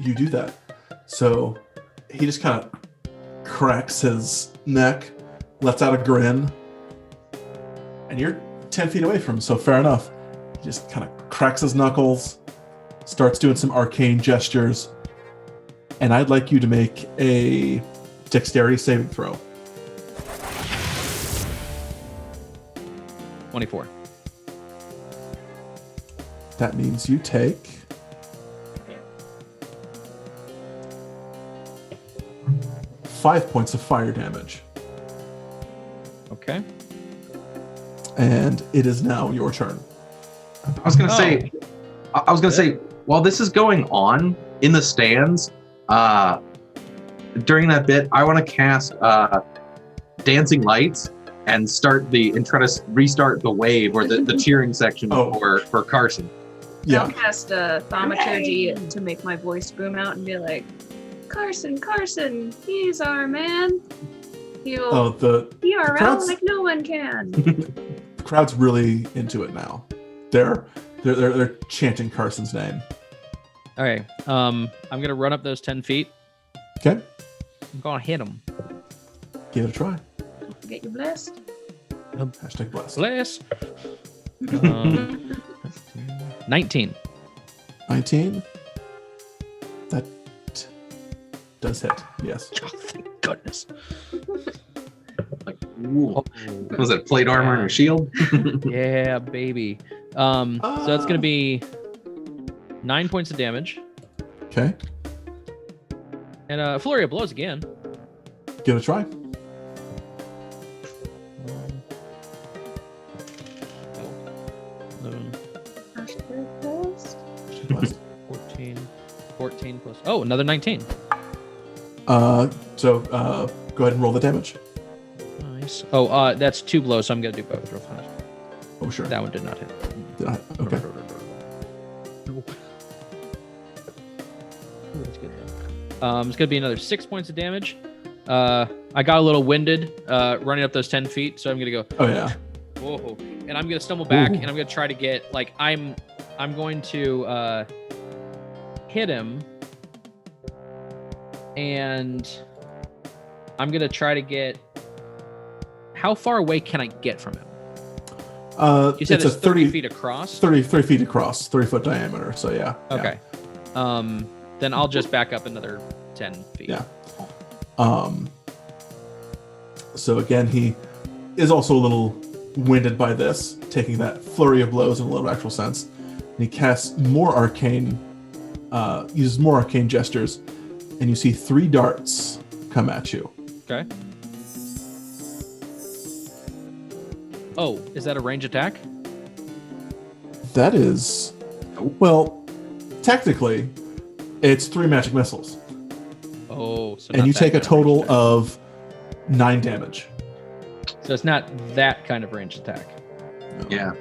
You do that. So he just kind of cracks his neck, lets out a grin, and you're 10 feet away from him, so fair enough. He just kind of cracks his knuckles, starts doing some arcane gestures, and I'd like you to make a dexterity saving throw. 24. That means you take 5 points of fire damage. Okay. And it is now your turn. I was gonna say, while this is going on in the stands, during that bit, I want to cast dancing lights and try to restart the wave or the cheering section for Carson. Yeah. I'll cast thaumaturgy to make my voice boom out and be like, Carson, he's our man. He'll be around like no one can. The crowd's really into it now. They're chanting Carson's name. Okay. I'm gonna run up those 10 feet. Okay. I'm gonna hit him. Give it a try. Don't forget you're blessed. Hashtag blessed. Bless. 19. 19. That does hit. Yes. Oh, thank goodness. Ooh. Was it plate armor and a shield? Yeah, baby. So that's gonna be 9 points of damage. Okay. And a flurry of blows again. Give it a try. 11, Blessed. 14 plus. Oh, another 19. So go ahead and roll the damage. Nice. Oh, that's 2 blows, so I'm gonna do both real fast. Oh, sure. That one did not hit. Okay. Ooh, that's good. It's gonna be another 6 points of damage. I got a little winded running up those 10 feet, so I'm gonna go. Oh yeah. Whoa! And I'm gonna stumble back, Ooh. and I'm gonna try to get like I'm going to hit him, and I'm gonna try to get. How far away can I get from him? You said it's 30 feet across. 30 feet across, 3-foot diameter. So yeah. Okay. Then I'll just back up another 10 feet. Yeah. So again, he is also a little winded by this, taking that flurry of blows in a little actual sense. And he casts more arcane, uses more arcane gestures, and you see 3 darts come at you. Okay. Oh, is that a range attack? That is, well, technically, it's 3 magic missiles. Oh, so And not you that take a kind of range total attack. of 9 damage. So it's not that kind of range attack. Yeah.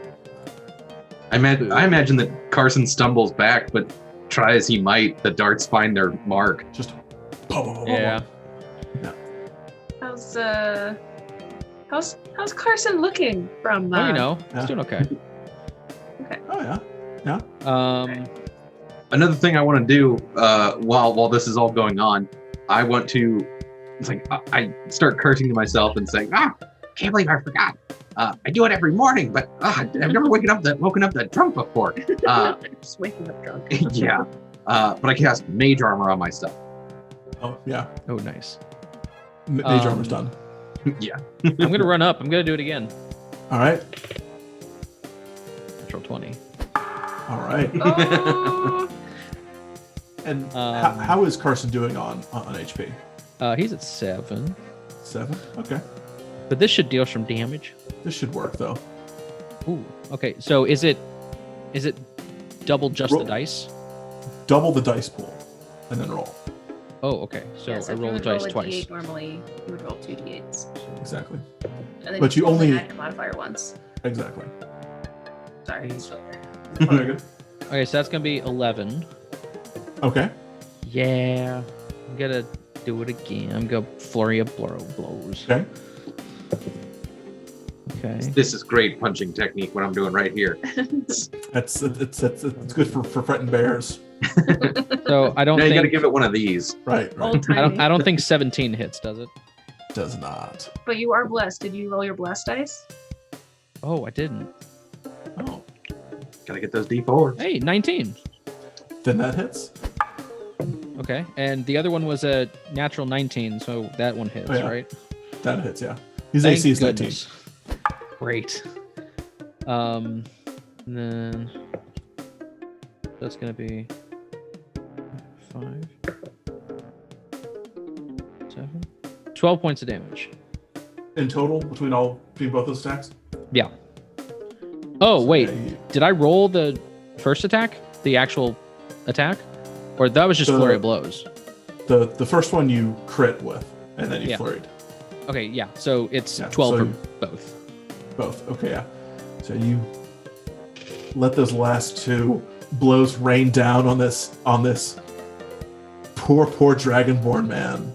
I imagine that Carson stumbles back, but try as he might, the darts find their mark. Just Yeah. How's Carson looking from? Oh, Yeah. he's doing okay. Oh yeah. Yeah. Another thing I want to do while this is all going on, I want to. It's like I start cursing to myself and saying, can't believe I forgot. I do it every morning, but I've never woken up that drunk before. Just waking up drunk. Yeah. But I cast mage armor on my stuff. Oh yeah. Oh, nice. Mage armor's done. Yeah. I'm gonna run up. I'm gonna do it again. All right. Natural 20. All right. Oh, And how is Carson doing on HP? He's at 7. 7. Okay. But this should deal some damage. This should work though. Ooh. Okay. So is it double just Roll. the dice? Double the dice pool, and then roll. Oh, okay. So yes, I if you roll the would roll dice a twice. D8 normally, you would roll 2 D8s. Exactly. And then But you only- add your modifier once. Exactly. Sorry, it's still there. Okay. Okay, so that's gonna be 11. Okay. Yeah. I'm gonna do it again. I'm gonna flurry of blows. Okay. Okay. This is great punching technique. What I'm doing right here. It's good for fretting bears. So I don't Now you got to think give it one of these. Right. Old timey. I don't think 17 hits, does it? Does not. But you are blessed. Did you roll your blessed dice? Oh, I didn't. Oh. Gotta get those D4s. Hey, 19. Then that hits. Okay, and the other one was a natural 19, so that one hits, Oh, yeah. right? That hits. Yeah. His Thank AC is 19. goodness. Great. And then that's gonna be 5, 7. 12 points of damage. In total, between both those attacks? Yeah. Oh, wait. Okay. Did I roll the first attack? The actual attack? Or that was just flurry of blows? The first one you crit with, and then you flurried. Okay, yeah. So it's 12 for both. Both. Okay, yeah. So you let those last two blows rain down on this poor dragonborn man.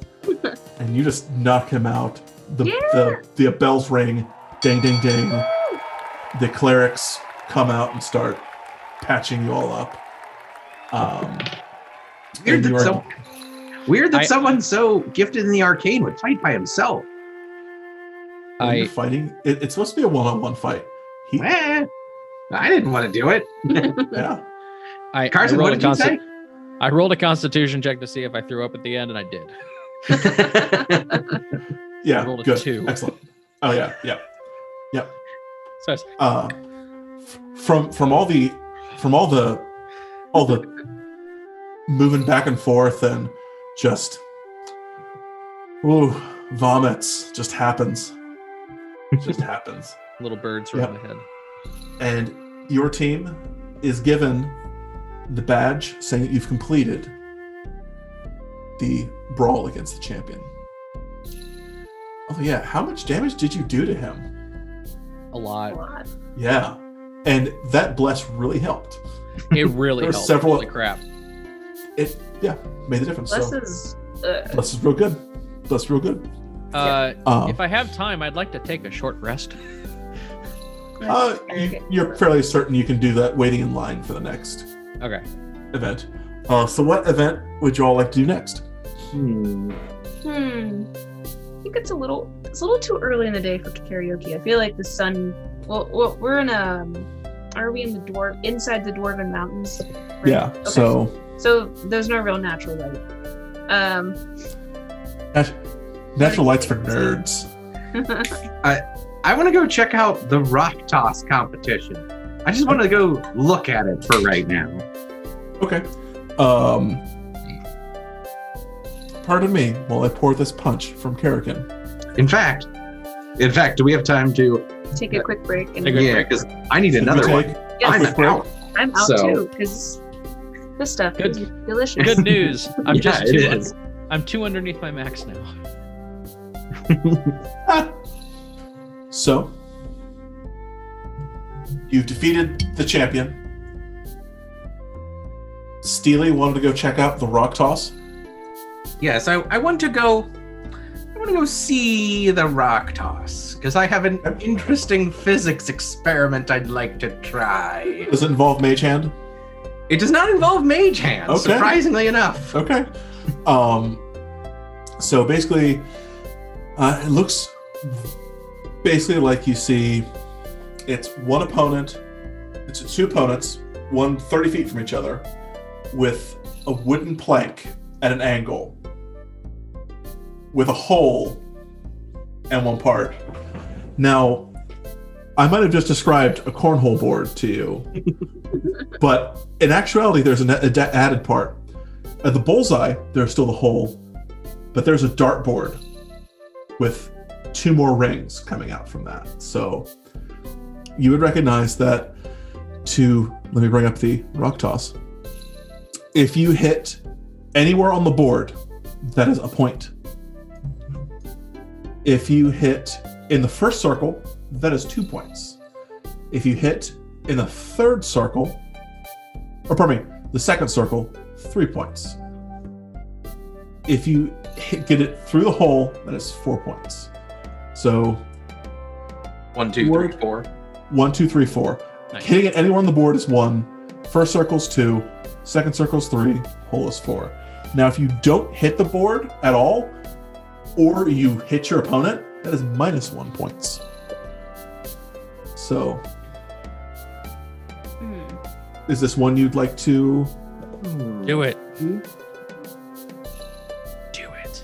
And you just knock him out. The bells ring, ding ding ding. The clerics come out and start patching you all up. Weird that someone so gifted in the arcane would fight by himself. You're fighting. It's supposed to be a one-on-one fight. I didn't want to do it. Yeah. Carson, what did you say? I rolled a Constitution check to see if I threw up at the end, and I did. Yeah, I rolled a good. 2. Excellent. Oh yeah. So from all the moving back and forth and just vomits just happens. It just happens. Little birds around the head. And your team is given the badge saying that you've completed the brawl against the champion. Oh yeah, how much damage did you do to him? A lot. Yeah, and that bless really helped. It really helped. Several. Holy crap! It made the difference. Bless is real good. Bless real good. If I have time, I'd like to take a short rest. You're fairly certain you can do that waiting in line for the next event. So what event would you all like to do next? I think it's a little too early in the day for karaoke. I feel like the sun. Well, we're in a. Are we in the inside the Dwarven Mountains? Right? Yeah. Okay. So there's no real natural light. Natural light's for nerds. I want to go check out the rock toss competition. I just want to go look at it for right now. Okay. Pardon me while I pour this punch from Karrikin. In fact, do we have time to take a quick break? Because I need another one. Yes. I'm out So- too because this stuff is delicious. Good news. I'm just it two. is. I'm 2 underneath my max now. So, you've defeated the champion. Steely wanted to go check out the rock toss. Yes, I want to go see the rock toss because I have an interesting physics experiment I'd like to try. Does it involve Mage Hand? It does not involve Mage Hand, Okay. surprisingly enough. Okay. So basically, it looks basically like you see it's one opponent, it's two opponents, one 30 feet from each other, with a wooden plank at an angle, with a hole and one part. Now, I might have just described a cornhole board to you, but in actuality, there's an added part. At the bullseye, there's still the hole, but there's a dartboard with 2 more rings coming out from that. So you would recognize that let me bring up the rock toss. If you hit anywhere on the board, that is a point. If you hit in the first circle, that is 2 points. If you hit in the third circle, the second circle, 3 points. If you get it through the hole, that is 4 points. So 1, 2, 3, 4. 1, 2, 3, 4. Nice. Hitting it anywhere on the board is 1. First circle's 2. Second circle's 3. Hole is 4. Now, if you don't hit the board at all, or you hit your opponent, that is -1 points. So, is this one you'd like to Do it. Do it.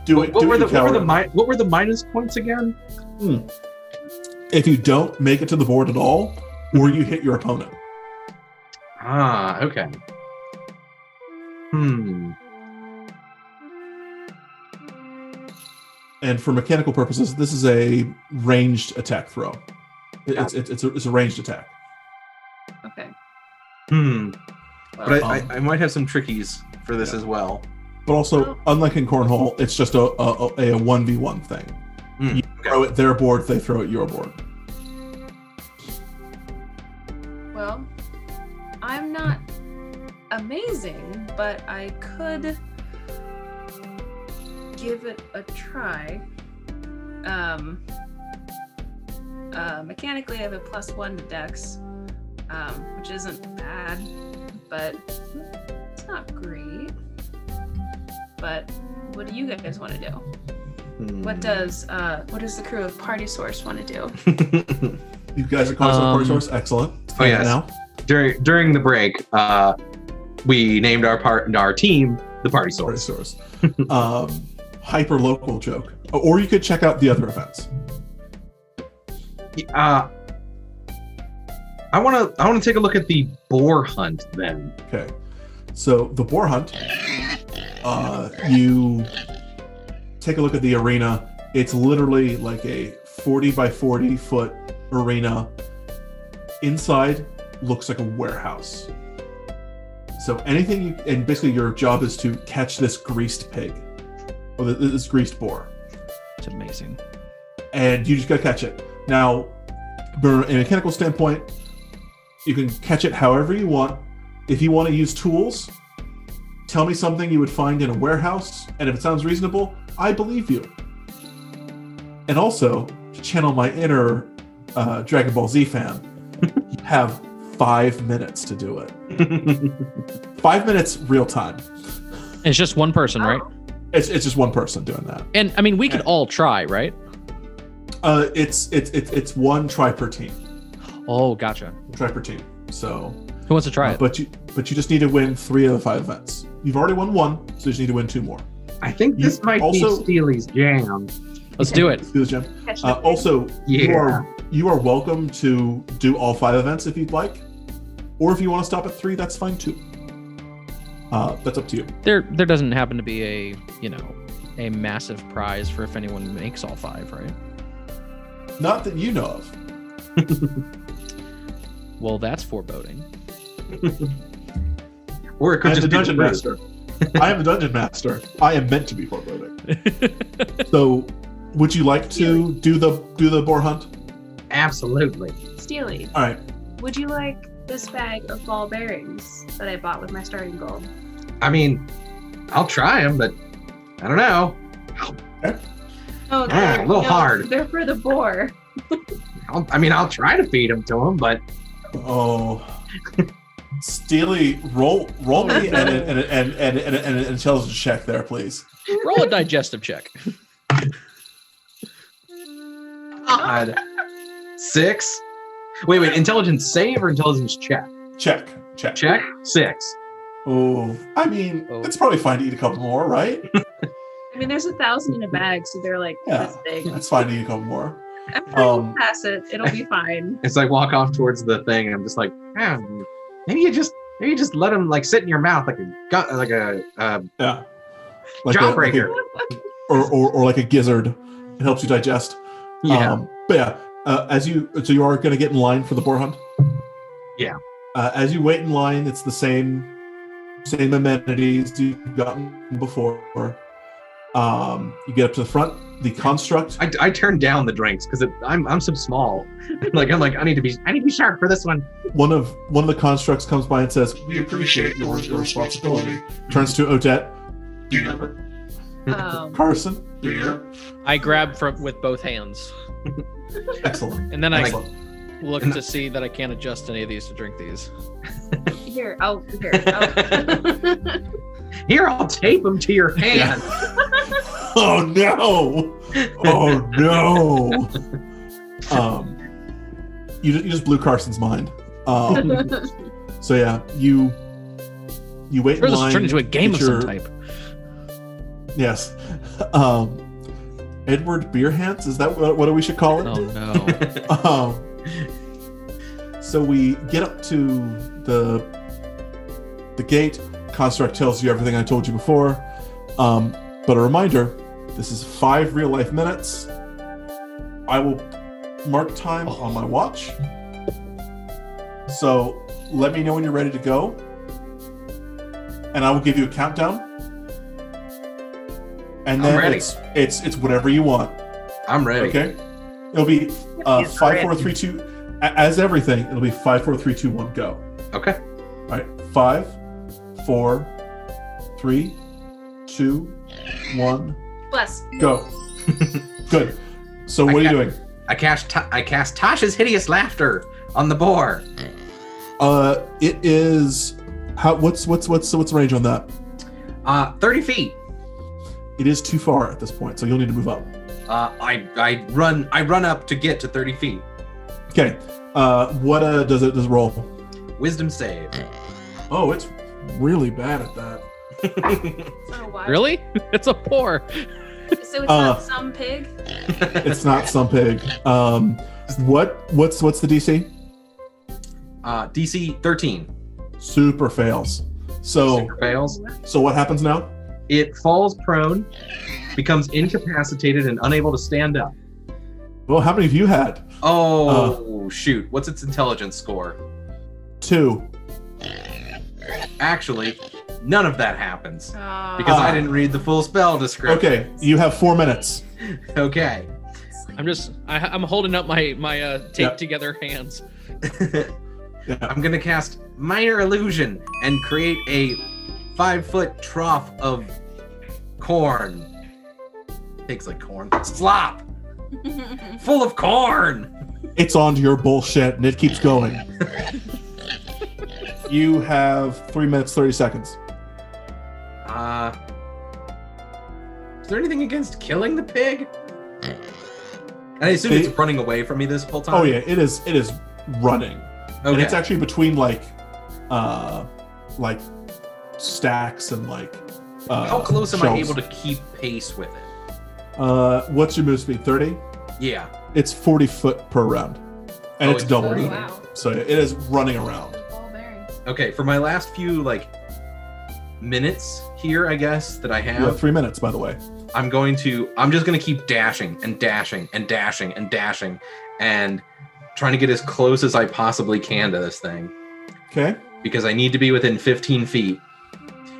do? It. What Do were it, you coward. what were the minus points again? If you don't make it to the board at all, or you hit your opponent. Ah, okay. And for mechanical purposes, this is a ranged attack throw. It's a ranged attack. Okay. Well, but Um, I might have some trickies for this as well. But also, unlike in Cornhole, it's just a 1v1 thing. You throw it their board, they throw it your board. Well, I'm not amazing, but I could give it a try. Mechanically, I have a +1 to Dex, which isn't bad, but it's not great. But what do you guys want to do? What does the crew of Party Source want to do? You guys are calling Party Source? Excellent. Oh yes. Now? During the break, we named our team the Party Party Source. Source. Hyper local joke. Or you could check out the other events. I want to take a look at the boar hunt then. Okay. So the boar hunt, you take a look at the arena. It's literally like a 40 by 40 foot arena. Inside looks like a warehouse. So anything and basically your job is to catch this greased pig or this greased boar. It's amazing. And you just gotta catch it. Now, from a mechanical standpoint, you can catch it however you want. If you want to use tools, tell me something you would find in a warehouse, and if it sounds reasonable, I believe you. And also, to channel my inner Dragon Ball Z fan, you have 5 minutes to do it. 5 minutes real time. It's just one person, right? It's just one person doing that. And I mean, we could all try, right? It's one try per team. Oh, gotcha. Try per team. So Who wants to try it? But you just need to win 3 of the 5 events. You've already won 1, so you just need to win 2 more. I think this might also- be Steely's jam. Let's do it. Let's do this, Jim. Also, you are welcome to do all 5 events if you'd like, or if you want to stop at 3, that's fine too. That's up to you. There doesn't happen to be a massive prize for if anyone makes all 5, right? Not that you know of. Well, that's foreboding. Or it could I am just the be dungeon the master. I am the dungeon master. I am meant to be foreboding. So, would you like to do the boar hunt? Absolutely. Steely, All right. would you like this bag of ball bearings that I bought with my starting gold? I mean, I'll try them, but I don't know. Oh, A little hard. They're for the boar. I'll try to feed them to him, but Oh, Steely, roll me an intelligence check there, please. Roll a digestive check. God. 6. Wait. Intelligence save or intelligence check? Check. Check. 6. Oh, I mean, it's probably fine to eat a couple more, right? I mean, there's 1,000 in a bag, so they're like Yeah. this big. It's fine to eat a couple more. I'm trying to pass it. It'll be fine. It's like walk off towards the thing, and I'm just like, maybe you just let them like sit in your mouth like a Yeah. Like jawbreaker. or like a gizzard. It helps you digest. Yeah. But yeah, so you are going to get in line for the boar hunt. Yeah. As you wait in line, it's the same amenities you've gotten before. You get up to the front. The construct. I turned down the drinks because I'm so small. I'm like I need to be sharp for this one. One of the constructs comes by and says, We appreciate your responsibility. turns to Odette, Beer. Carson. Beer. I grab with both hands, Excellent. and then I Excellent. look to see that I can't adjust any of these to drink these. Here. Here, I'll tape them to your hand. Oh no! Oh no! You just blew Carson's mind. So yeah, you wait Sure, in this line. turned into a game of get some your- type. Yes. Edward Beerhands, is that what we should call it? Oh no! So we get up to the gate. Construct tells you everything I told you before. But a reminder, This is 5 real life minutes. I will mark time on my watch. So let me know when you're ready to go. And I will give you a countdown. And then ready. it's whatever you want. I'm ready. Okay? It'll be 5, 4, 3, 2. As everything, it'll be 5, 4, 3, 2, 1, go. Okay. All right. 5, 4, 3, 2, 1, Bless. go. Good. So what are you doing? I cast Tasha's Hideous Laughter on the boar. It is what's the range on that? 30 feet. It is too far at this point, so you'll need to move up. I run up to get to 30 feet. Okay. What does it roll? Wisdom save. Oh, it's really bad at that. Oh, wow. Really? It's a boar. So it's not some pig? It's not some pig. What's the DC? DC 13. Super fails. So Super fails. So what happens now? It falls prone, becomes incapacitated and unable to stand up. Well, how many have you had? Oh, shoot. What's its intelligence score? 2. Actually, none of that happens. Oh. Because I didn't read the full spell description. Okay, you have 4 minutes. Okay. I'm holding up my taped Yep. together hands. Yeah. I'm gonna cast Minor Illusion and create a 5-foot trough of corn. Pigs like corn. Slop! Full of corn! It's on to your bullshit, and it keeps going. You have 3 minutes, 30 seconds. Is there anything against killing the pig? And I assume it's running away from me this whole time? Oh yeah, it is running. Okay. And it's actually between like stacks and like How close am I shelves. able to keep pace with it? What's your move speed? 30? Yeah. It's 40 foot per round. And it's double. Oh, wow. So it is running around. Ball bearing. Okay, for my last few minutes here, I guess, that I You have 3 minutes, by the way. I'm just gonna keep dashing and dashing and dashing and dashing and trying to get as close as I possibly can to this thing. Okay. Because I need to be within 15 feet.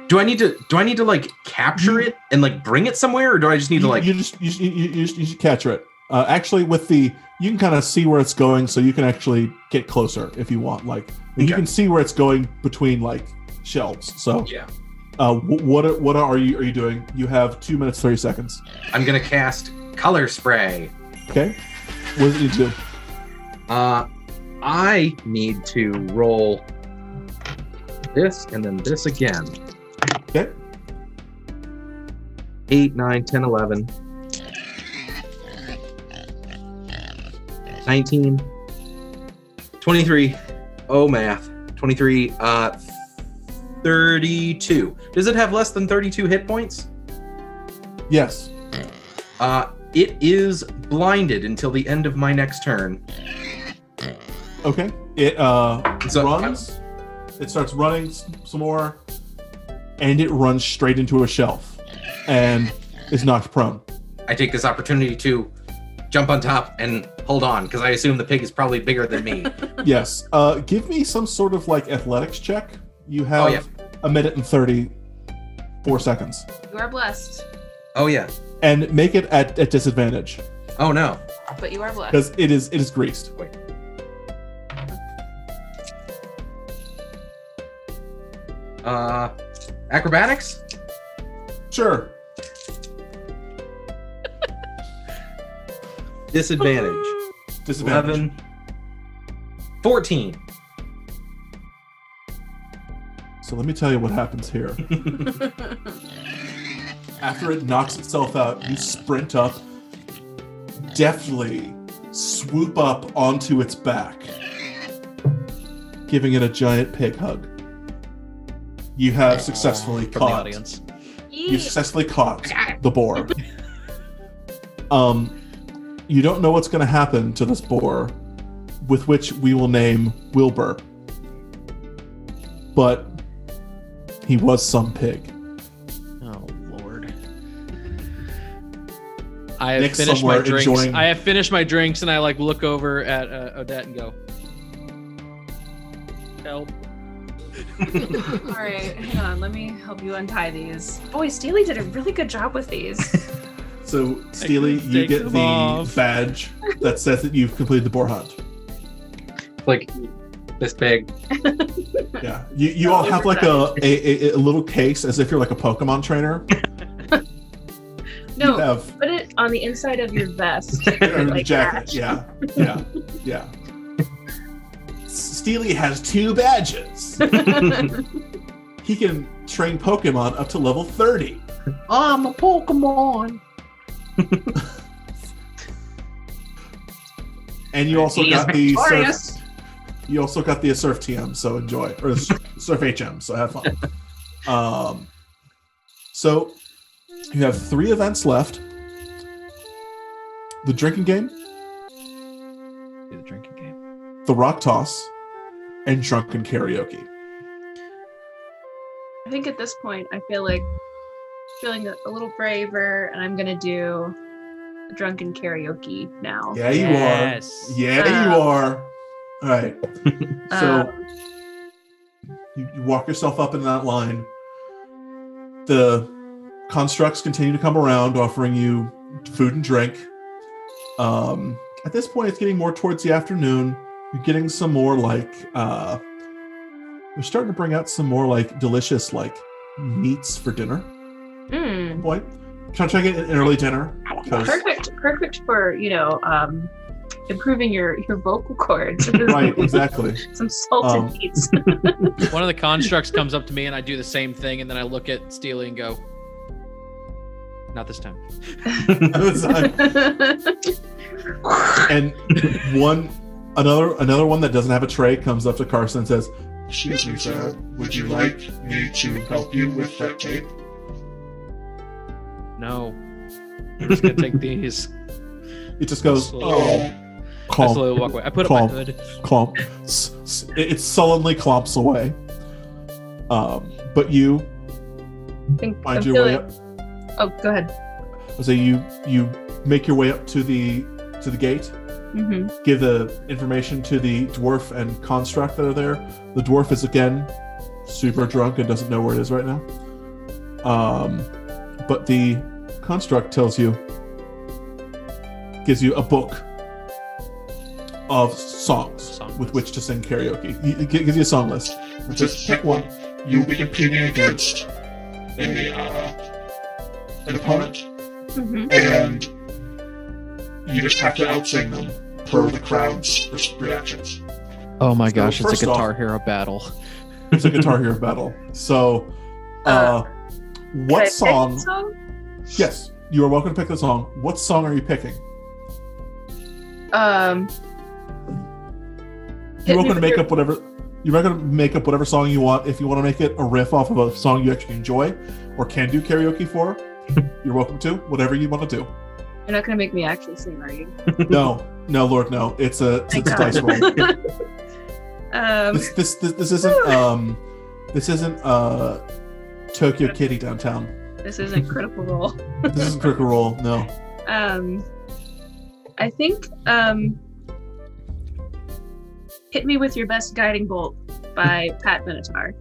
Do I need to like capture it and like bring it somewhere, or do I just need to like you just capture it. Actually, you can kind of see where it's going, so you can actually get closer if you want. Like you can see where it's going between like shelves. So yeah. What are you doing? You have 2 minutes 30 seconds. I'm gonna cast Color Spray. Okay. What does it need to do? I need to roll this and then this again. Okay. 8, 9, 10, 11. 19. 23. Oh, math. 23. 32. Does it have less than 32 hit points? Yes. It is blinded until the end of my next turn. Okay. It So- runs. It starts running some more, and it runs straight into a shelf, and is knocked prone. I take this opportunity to jump on top and hold on, because I assume the pig is probably bigger than me. Yes. Give me some sort of like athletics check. You have Oh, yeah. 1 minute and 34 seconds, You are blessed, Oh, yeah. and make it at disadvantage Oh, no. but you are blessed. because it is greased. Wait. Acrobatics? Sure. Disadvantage. Disadvantage. 11. 14. So let me tell you what happens here. After it knocks itself out, you sprint up, deftly swoop up onto its back, giving it a giant pig hug. You have successfully From the caught. audience. You successfully caught the boar. You don't know what's going to happen to this boar, with which we will name Wilbur. But he was some pig. Oh Lord. I have Nick's finished my somewhere drinks. enjoying- I have finished my drinks, and I like look over at Odette and go, "Help!" All right, hang on. Let me help you untie these. Boy, Steely did a really good job with these. So, Steely, can you take get them the off. badge that says that you've completed the boar hunt. Like this big. Yeah, you all have like a little case as if you're like a Pokemon trainer. No, You have put it on the inside of your vest. or like jacket. that. Yeah. Steely has 2 badges. He can train Pokemon up to level 30. I'm a Pokemon. And you also He is got the victorious. surf. You also got the Surf TM, so enjoy, or Surf HM, so have fun. So you have 3 events left: the drinking game, Do the drinking game. the rock toss, and drunken karaoke. I think at this point, I feel like feeling a little braver, and I'm gonna do a drunken karaoke now. Yeah, you Yes. are. Yeah, you are. All right. So you walk yourself up in that line. The constructs continue to come around, offering you food and drink. At this point, it's getting more towards the afternoon. You're getting some more like we're starting to bring out some more like delicious like meats for dinner. Mm, Boy, trying to get an early dinner. 'cause- perfect for improving your vocal cords. Right, exactly. Some salted meats. One of the constructs comes up to me, and I do the same thing, and then I look at Steely and go, "Not this time." And another one that doesn't have a tray comes up to Carson and says, Excuse me, sir. Would you like me to help you with that tape? No. I'm just gonna take these. it just goes, Slowly. Oh, I calm, slowly walk away. I put up my Calm. hood. clomp. It sullenly clomps away. But you find your way up. Oh, go ahead. So you make your way up to the gate. Mm-hmm. Give the information to the dwarf and construct that are there. The dwarf is again super drunk and doesn't know where it is right now. But the construct gives you a book of songs with which to sing karaoke. It gives you a song list. just pick one. You'll be competing against an opponent, Mm-hmm. and you just have to outsing them per the crowd's reactions. Oh my So gosh, it's first a Guitar off- Hero battle. It's a Guitar Hero battle. So, what song? Yes, you are welcome to pick the song. What song are you picking? You're welcome to make up whatever. You're welcome to make up whatever song you want. If you want to make it a riff off of a song you actually enjoy or can do karaoke for, you're welcome to. Whatever you want to do. You're not gonna make me actually sing, are you? No, Lord, no. It's a Thank dice roll. Um, This isn't Tokyo Kitty downtown. this isn't Critical Role. This isn't Critical Role. No. I think "Hit Me with Your Best Guiding Bolt" by Pat Benatar.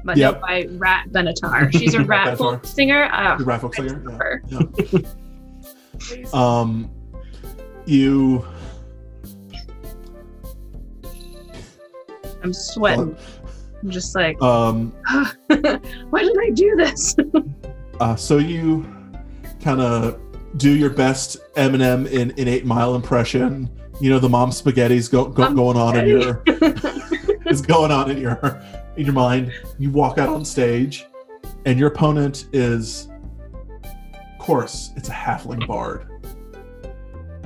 But Yep. no, by Rat Benatar. She's a rat Benatar. folk singer. The rap folk I singer. love her. Yeah. You. I'm sweating. I'm just like, Why why did I do this? So you kind of do your best Eminem in 8 Mile impression. You know, the mom spaghetti's going on in your is going on in your mind. You walk out on stage, and your opponent is, of course, it's a halfling bard.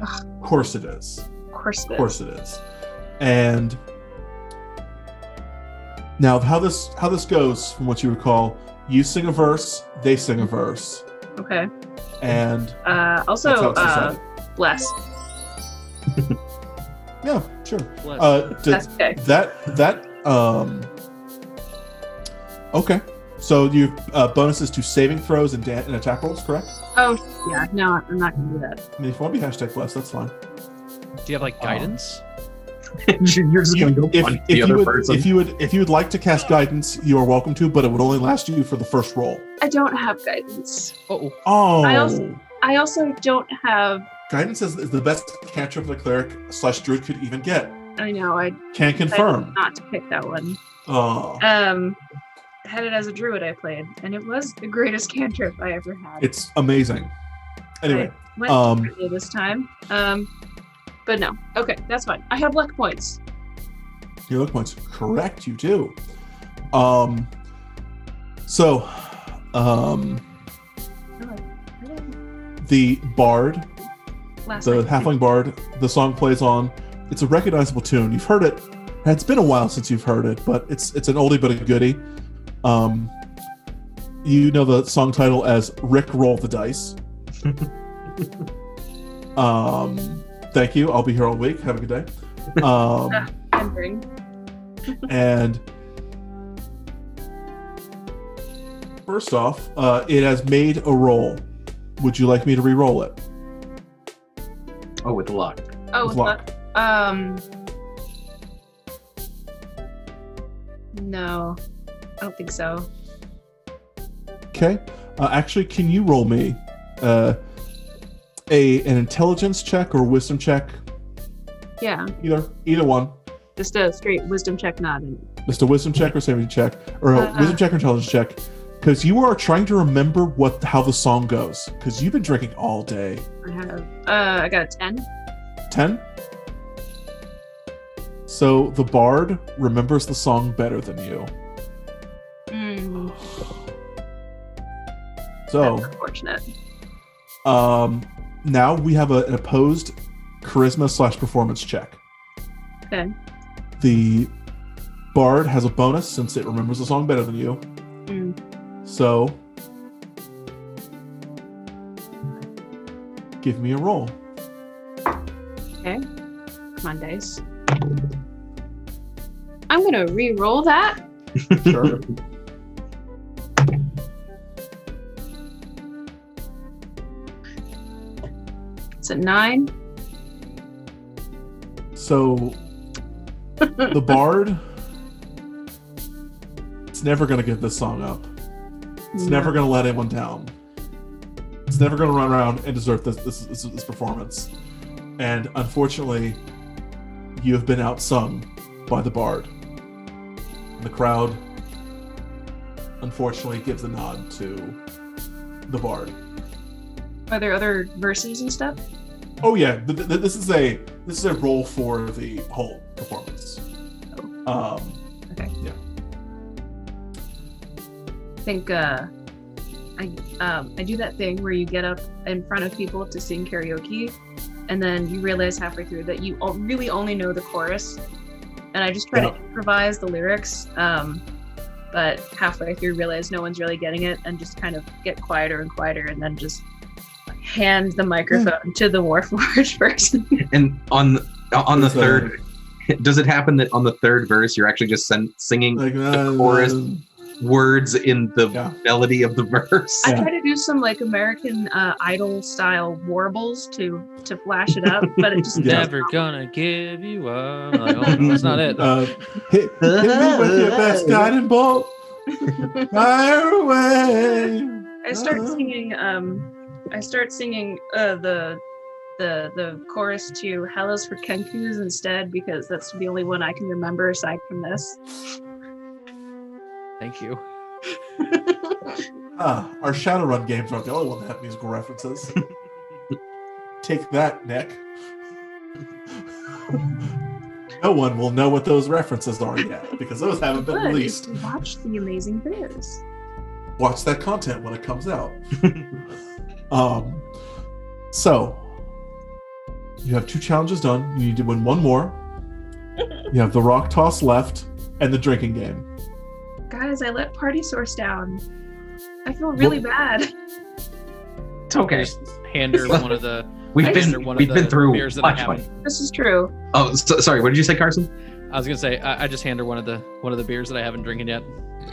Of course it is. Of course, Of course it is. And now, how this goes, from what you recall, you sing a verse, they sing a verse, Okay. and Also, that's how it's decided. bless. Yeah, sure. Bless. That's okay. Okay. So you bonuses to saving throws and attack rolls, correct? Oh, yeah. No, I'm not going to do that. I mean, if you want to be hashtag blessed, that's fine. Do you have like guidance? You're just going to go punch the other person. If you would like to cast guidance, you are welcome to, but it would only last you for the first roll. I don't have guidance. Oh. I also don't have... Guidance is the best cantrip the cleric / druid could even get. I know. I Can't confirm. not to pick that one. Oh. Had it as a druid I played, and it was the greatest cantrip I ever had. It's amazing. Anyway. I went differently this time. But no. Okay, that's fine. I have luck points. Your luck points. Correct, you do. The bard, the halfling bard, the song plays on. It's a recognizable tune. You've heard it. It's been a while since you've heard it, but it's an oldie but a goodie. You know the song title as Rick Roll the Dice. Thank you. I'll be here all week. Have a good day. And first off, it has made a roll. Would you like me to re-roll it? Oh, with luck. Oh, with luck. No, I don't think so. Okay. Actually, can you roll me an intelligence check or wisdom check? Yeah. Either one. Just a straight wisdom check, not Just a wisdom check or saving check, or a wisdom check or intelligence check, because you are trying to remember how the song goes, because you've been drinking all day. I have. I got a 10. 10. So the bard remembers the song better than you. So that's unfortunate. Now we have an opposed charisma / performance check. Okay. The bard has a bonus since it remembers the song better than you. So give me a roll. Okay. Come on, dice. I'm gonna re-roll that. Sure. It's a 9. So the bard, it's never going to give this song up. It's never going to let anyone down. It's never going to run around and desert this performance. And unfortunately, you have been outsung by the bard. And the crowd, unfortunately, gives a nod to the bard. Are there other verses and stuff? Oh yeah, this is a role for the whole performance. Okay. Yeah. I think I do that thing where you get up in front of people to sing karaoke, and then you realize halfway through that you really only know the chorus, and I just try to improvise the lyrics, but halfway through realize no one's really getting it, and just kind of get quieter and quieter, and then just hand the microphone to the Warforged person. And on the third, does it happen that on the third verse you're actually just singing the chorus words in the melody of the verse? I try to do some like American Idol style warbles to flash it up, but it just never gonna give you up. Like, oh, that's not it. Hit me with your best guiding bolt. Fire away. I start singing the chorus to Hellos for Kenkus instead, because that's the only one I can remember aside from this. Thank you. Our Shadowrun games aren't the only one that have musical references. Take that, Nick. No one will know what those references are yet, because those haven't been released. Watch the amazing videos. Watch that content when it comes out. So you have 2 challenges done. You need to win 1 more. You have the rock toss left and the drinking game. Guys, I let Party Source down. I feel really bad. It's okay. Just hand her one of the. We've been through beers that much. I haven't. This is true. Oh, sorry. What did you say, Carson? I was gonna say I just hand her one of the beers that I haven't drinking yet.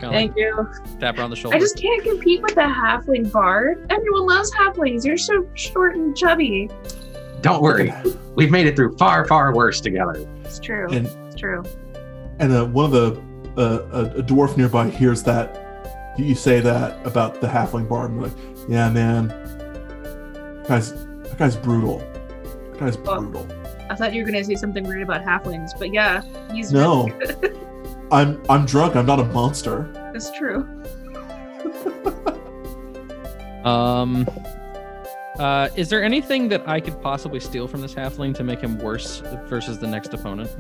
Thank you. Tap her on the shoulder. I just can't compete with a halfling bard. Everyone loves halflings. You're so short and chubby. Don't worry. We've made it through far, far worse together. It's true. It's true. And one of a dwarf nearby hears that you say that about the halfling bard, and like, yeah, man, that guy's brutal. That guy's brutal. I thought you were gonna say something weird about halflings, but yeah, he's no. really good. I'm drunk. I'm not a monster. That's true. Is there anything that I could possibly steal from this halfling to make him worse versus the next opponent?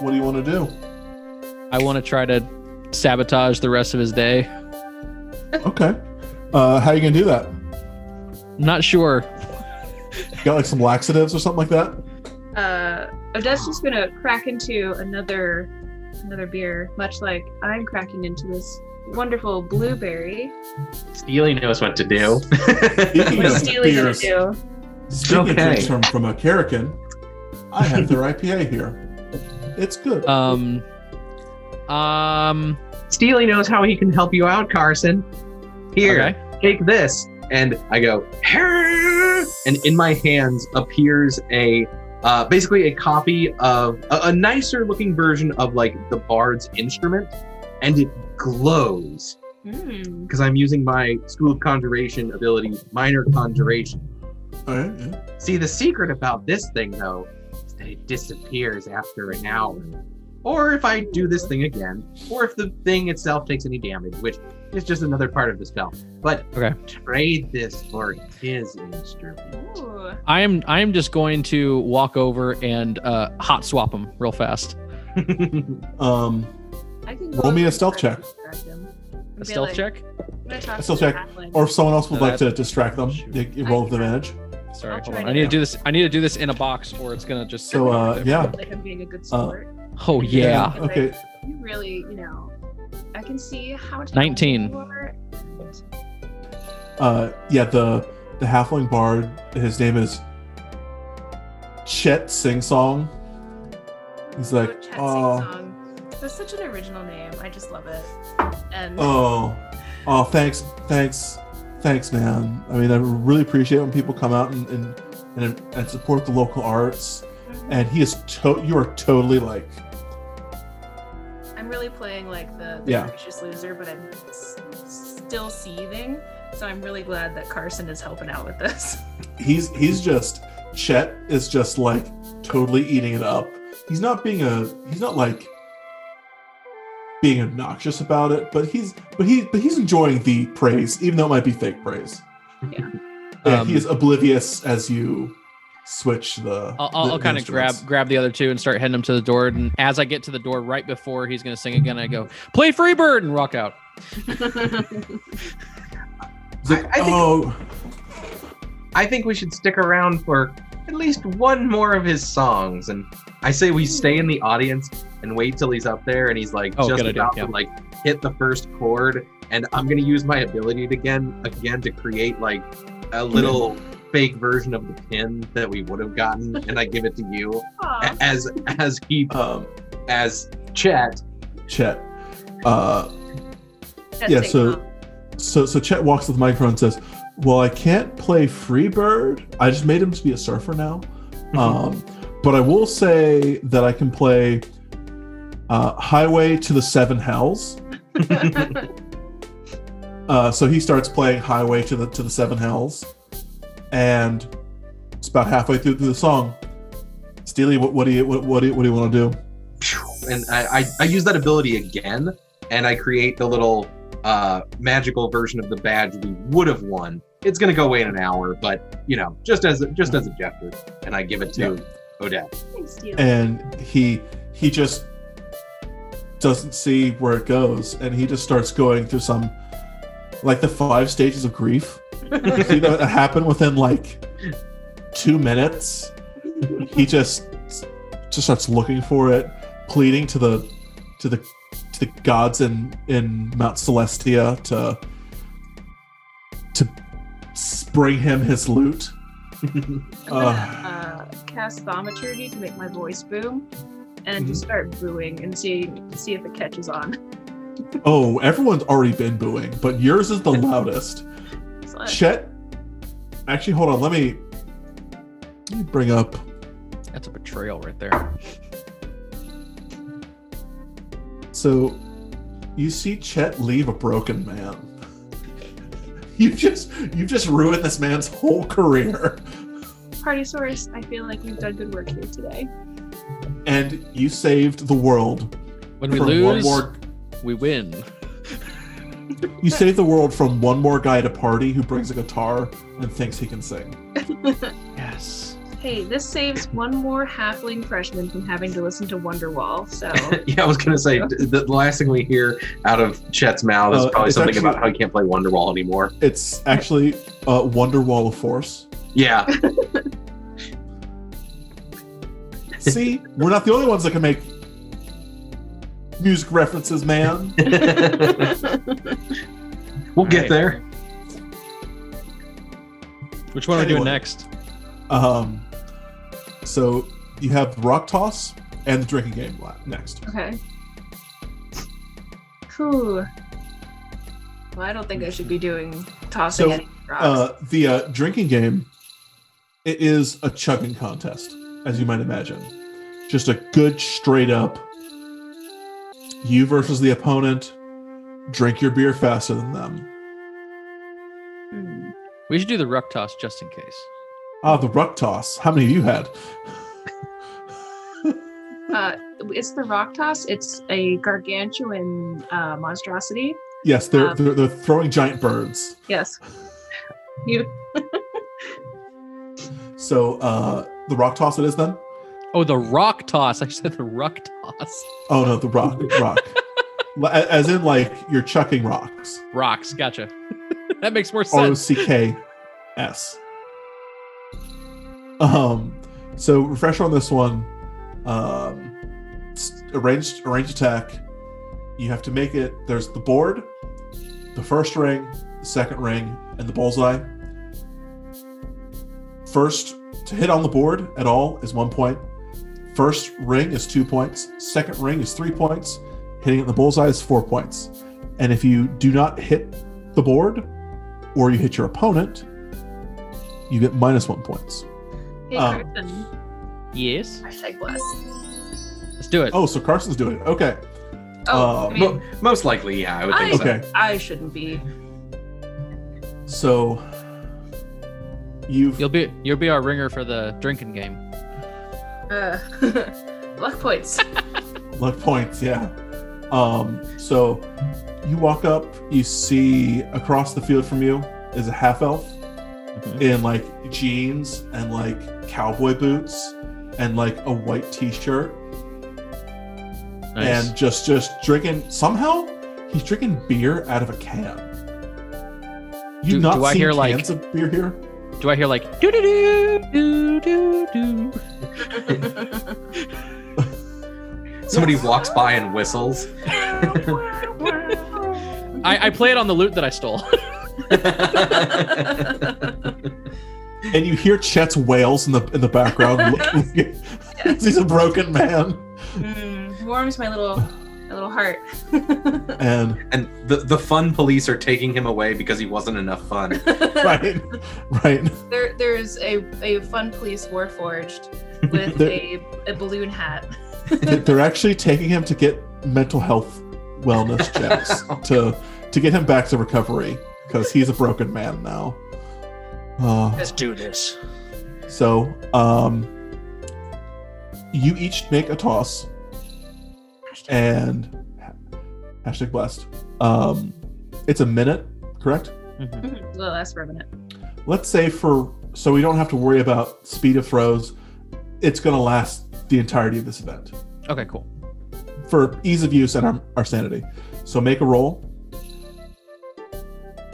What do you want to do? I want to try to sabotage the rest of his day. Okay. How you gonna do that? Not sure. Got like some laxatives or something like that? Odette's just gonna crack into another beer, much like I'm cracking into this wonderful blueberry. Steely knows what to do. What's Steely gonna do? Speaking of things from a Karrikin, I have their IPA here. It's good. Steely knows how he can help you out, Carson. Here, take this. And I go, and in my hands appears basically a copy of a nicer looking version of like the bard's instrument, and it glows because I'm using my School of Conjuration ability, Minor Conjuration. All right. Yeah. See, the secret about this thing though is that it disappears after an hour, or if I do this thing again, or if the thing itself takes any damage, which is just another part of the spell. But trade this for his instrument. Ooh. I am just going to walk over and hot swap him real fast. I can roll me a stealth check. A stealth check? A stealth check. Or if someone else would like to distract them, you roll with advantage. Sorry, hold on. I need to do this. I need to do this in a box, or it's gonna just. So yeah. Like I'm being a good sport. Oh yeah. Okay. You really, I can see how much 19. you are. Yeah, the halfling bard, his name is Chet Singsong. He's like, Chet Singsong. That's such an original name. I just love it. And thanks, man. I mean, I really appreciate when people come out and support the local arts. And he is you are totally like. I'm really playing like the vicious loser, but I'm still seething. So I'm really glad that Carson is helping out with this. Chet is just like totally eating it up. He's not like being obnoxious about it, but he's enjoying the praise, even though it might be fake praise. Yeah. And he is oblivious as you switch the. I'll kind of grab the other two and start heading them to the door. And as I get to the door, right before he's going to sing again, I go, "Play Freebird," and walk out. I think we should stick around for at least one more of his songs, and I say we stay in the audience and wait till he's up there and he's like to like hit the first chord, and I'm gonna use my ability again to create like a little fake version of the pin that we would have gotten, and I give it to you as Chet. Yeah. So Chet walks to the microphone and says, "Well, I can't play Freebird. I just made him to be a surfer now. But I will say that I can play Highway to the Seven Hells." So he starts playing Highway to the Seven Hells, and it's about halfway through the song. Steely, what do you want to do? And I use that ability again, and I create the little magical version of the badge we would have won. It's gonna go away in an hour, but just as a gesture, and I give it to Odette. Thanks, Steely. And he just doesn't see where it goes, and he just starts going through some like the 5 stages of grief. See that happen within like 2 minutes. He just starts looking for it, pleading to the gods in Mount Celestia to bring him his loot. I'm gonna cast thaumaturgy to make my voice boom, and just start booing and see if it catches on. Oh, everyone's already been booing, but yours is the loudest. Chet, actually, hold on. Let me bring up. That's a betrayal right there. So, you see Chet leave a broken man. You've just ruined this man's whole career. Party Source, I feel like we've done good work here today. And you saved the world. When we lose, we win. You saved the world from one more guy at a party who brings a guitar and thinks he can sing. Yes. Hey, this saves one more halfling freshman from having to listen to Wonderwall, so... Yeah, I was going to say, the last thing we hear out of Chet's mouth is probably something about how he can't play Wonderwall anymore. It's actually Wonderwall of Force. Yeah. See? We're not the only ones that can make music references, man. We'll get there. Which one are we doing next? So you have the rock toss and the drinking game next. Okay. Cool. Well, I don't think I should be doing tossing any rocks. The drinking game, it is a chugging contest, as you might imagine. Just a good straight up, you versus the opponent, drink your beer faster than them. We should do the ruck toss just in case. The ruck toss. How many of you had? It's the rock toss. It's a gargantuan monstrosity. Yes, they're throwing giant birds. Yes. You. So the rock toss it is then? Oh, the rock toss. I said the ruck toss. Oh no, the rock. As in like you're chucking rocks. Rocks, gotcha. That makes more sense. ROCKS. So refresher on this one. Arranged attack. You have to make it. There's the board, the first ring, the second ring, and the bullseye. First to hit on the board at all is 1 point. First ring is 2 points. Second ring is 3 points. Hitting at the bullseye is 4 points. And if you do not hit the board, or you hit your opponent, you get -1 points. Hey, Carson. Yes. #bless. Let's do it. Oh, so Carson's doing it. Okay. I mean, Most likely, yeah, I would think so. Okay. I shouldn't be. So you'll be our ringer for the drinking game. Luck points. Luck points, yeah. So you walk up, you see across the field from you is a half elf in like jeans and like cowboy boots and like a white t-shirt. Nice. And just drinking. Somehow he's drinking beer out of a can. You've not seen cans of beer here? Do I hear like do do do do do do? Somebody walks by and whistles. I play it on the lute that I stole. And you hear Chet's wails in the background. He's a broken man. Warms my little heart. and the fun police are taking him away because he wasn't enough fun. right. There's a fun police warforged with a balloon hat. They're actually taking him to get mental health wellness checks to get him back to recovery because he's a broken man now. Let's do this. So, you each make a toss, and #blessed. It's a minute, correct? Mm-hmm. Well, that's for a minute. Let's say so we don't have to worry about speed of throws. It's going to last the entirety of this event. Okay, cool. For ease of use and our sanity. So make a roll.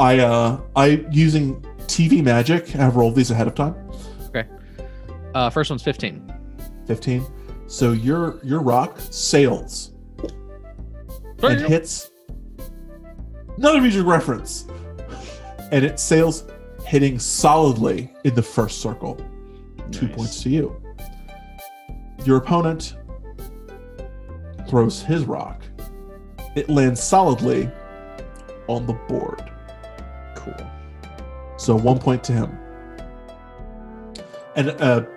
I using TV magic, have rolled these ahead of time. Okay. First one's 15. 15. So your rock sails and hits. Another music reference. And it sails, hitting solidly in the first circle. 2 points to you. Your opponent throws his rock. It lands solidly on the board. Cool. So 1 point to him. And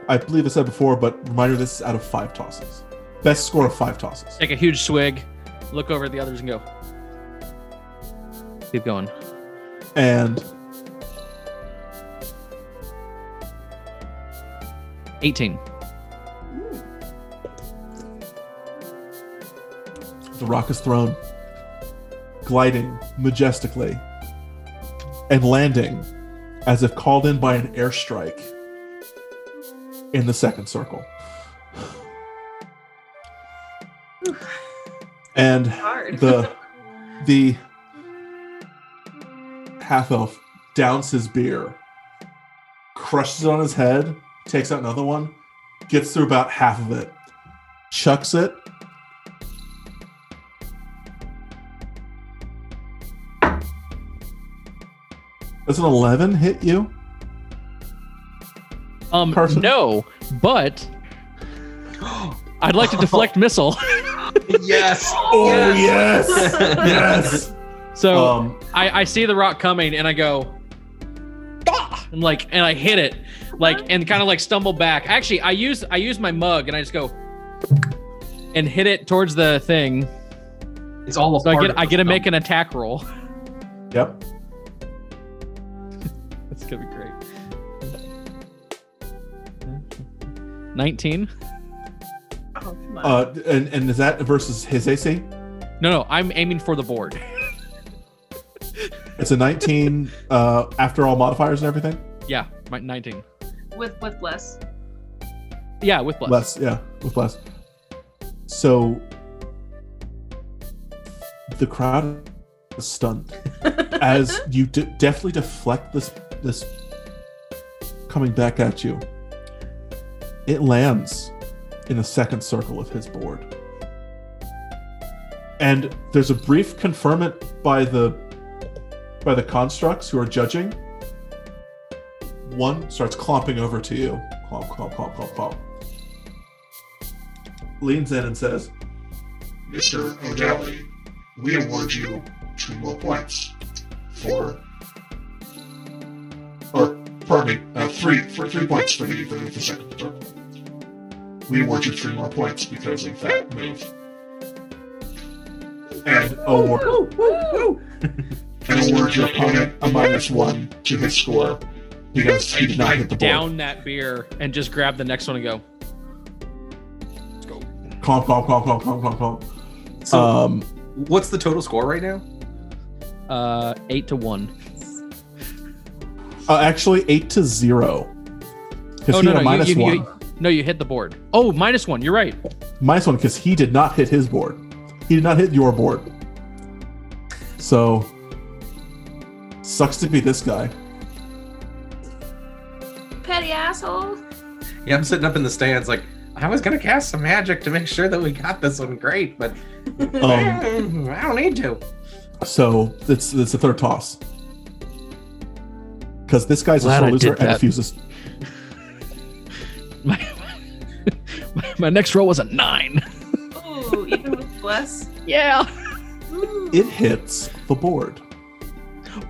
I believe I said before, but reminder, this is out of 5 tosses. Best score of 5 tosses. Take a huge swig, look over at the others, and go. Keep going. And 18. the rock is thrown, gliding majestically, and landing as if called in by an airstrike in the second circle. And the half elf downs his beer, crushes it on his head, takes out another one, gets through about half of it, chucks it. Does an 11 hit you? Carson? No, but I'd like to deflect missile. Yes. Oh yes, yes. So I see the rock coming and I go, "Ah!" and I hit it, and kind of stumble back. Actually, I use my mug and I just go and hit it towards the thing. It's all a So part I get to make an attack roll. Yep. That's gonna be great. 19. Oh, come on. And is that versus his AC? No, I'm aiming for the board. It's a 19 after all modifiers and everything? Yeah, 19. With bless. Yeah, with bless. Less, yeah, with less. So the crowd is stunned as you deftly deflect this coming back at you. It lands in the second circle of his board. And there's a brief conferment by the constructs who are judging. One starts clomping over to you. Clomp, clomp, clomp, clomp, clomp. Leans in and says, Mr. O'Dowdy, we award you 2 more points for, or pardon me, 3 points for the second circle. We award you 3 more points because of that move. And award your opponent a -1 to his score because he did not hit the board. Down that beer and just grab the next one and go. Let's go. clomp, clomp, clomp, clomp, clomp, clomp, clomp. So, what's the total score right now? 8-1. Actually, 8-0. Because he had a -1. No, you hit the board. Oh, -1. You're right. -1 because he did not hit his board. He did not hit your board. So, sucks to be this guy. Petty asshole. Yeah, I'm sitting up in the stands I was gonna cast some magic to make sure that we got this one great, but I don't need to. So it's the third toss. Because this guy's a sore loser and refuses. My next roll was a 9. Ooh, even with bless. Yeah. Ooh. It hits the board.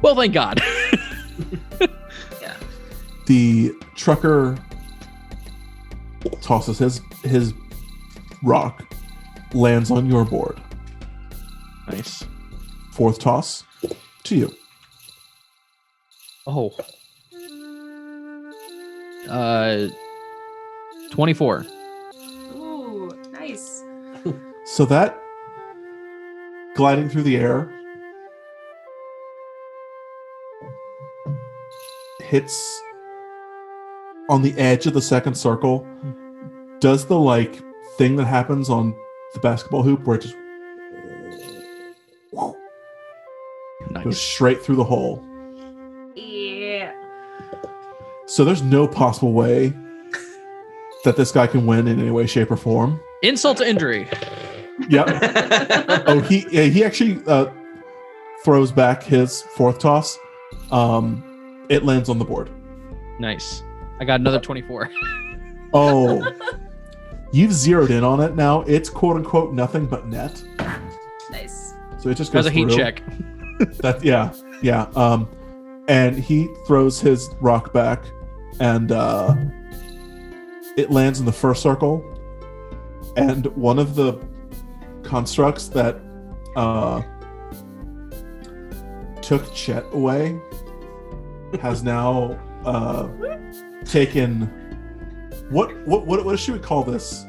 Well, thank God. Yeah. The trucker tosses his rock, lands on your board. Nice. Fourth toss to you. Oh. 24. Ooh, nice. So that gliding through the air hits on the edge of the second circle, does the thing that happens on the basketball hoop where it just Nice. goes straight through the hole. Yeah. So there's no possible way that this guy can win in any way, shape, or form. Insult to injury. Yep. Oh, he actually throws back his fourth toss. It lands on the board. Nice. I got another 24. Oh. You've zeroed in on it now. It's quote unquote nothing but net. Nice. So it just goes As a heat through. check. Yeah. And he throws his rock back, and it lands in the first circle. And one of the constructs that took Chet away has now taken what should we call this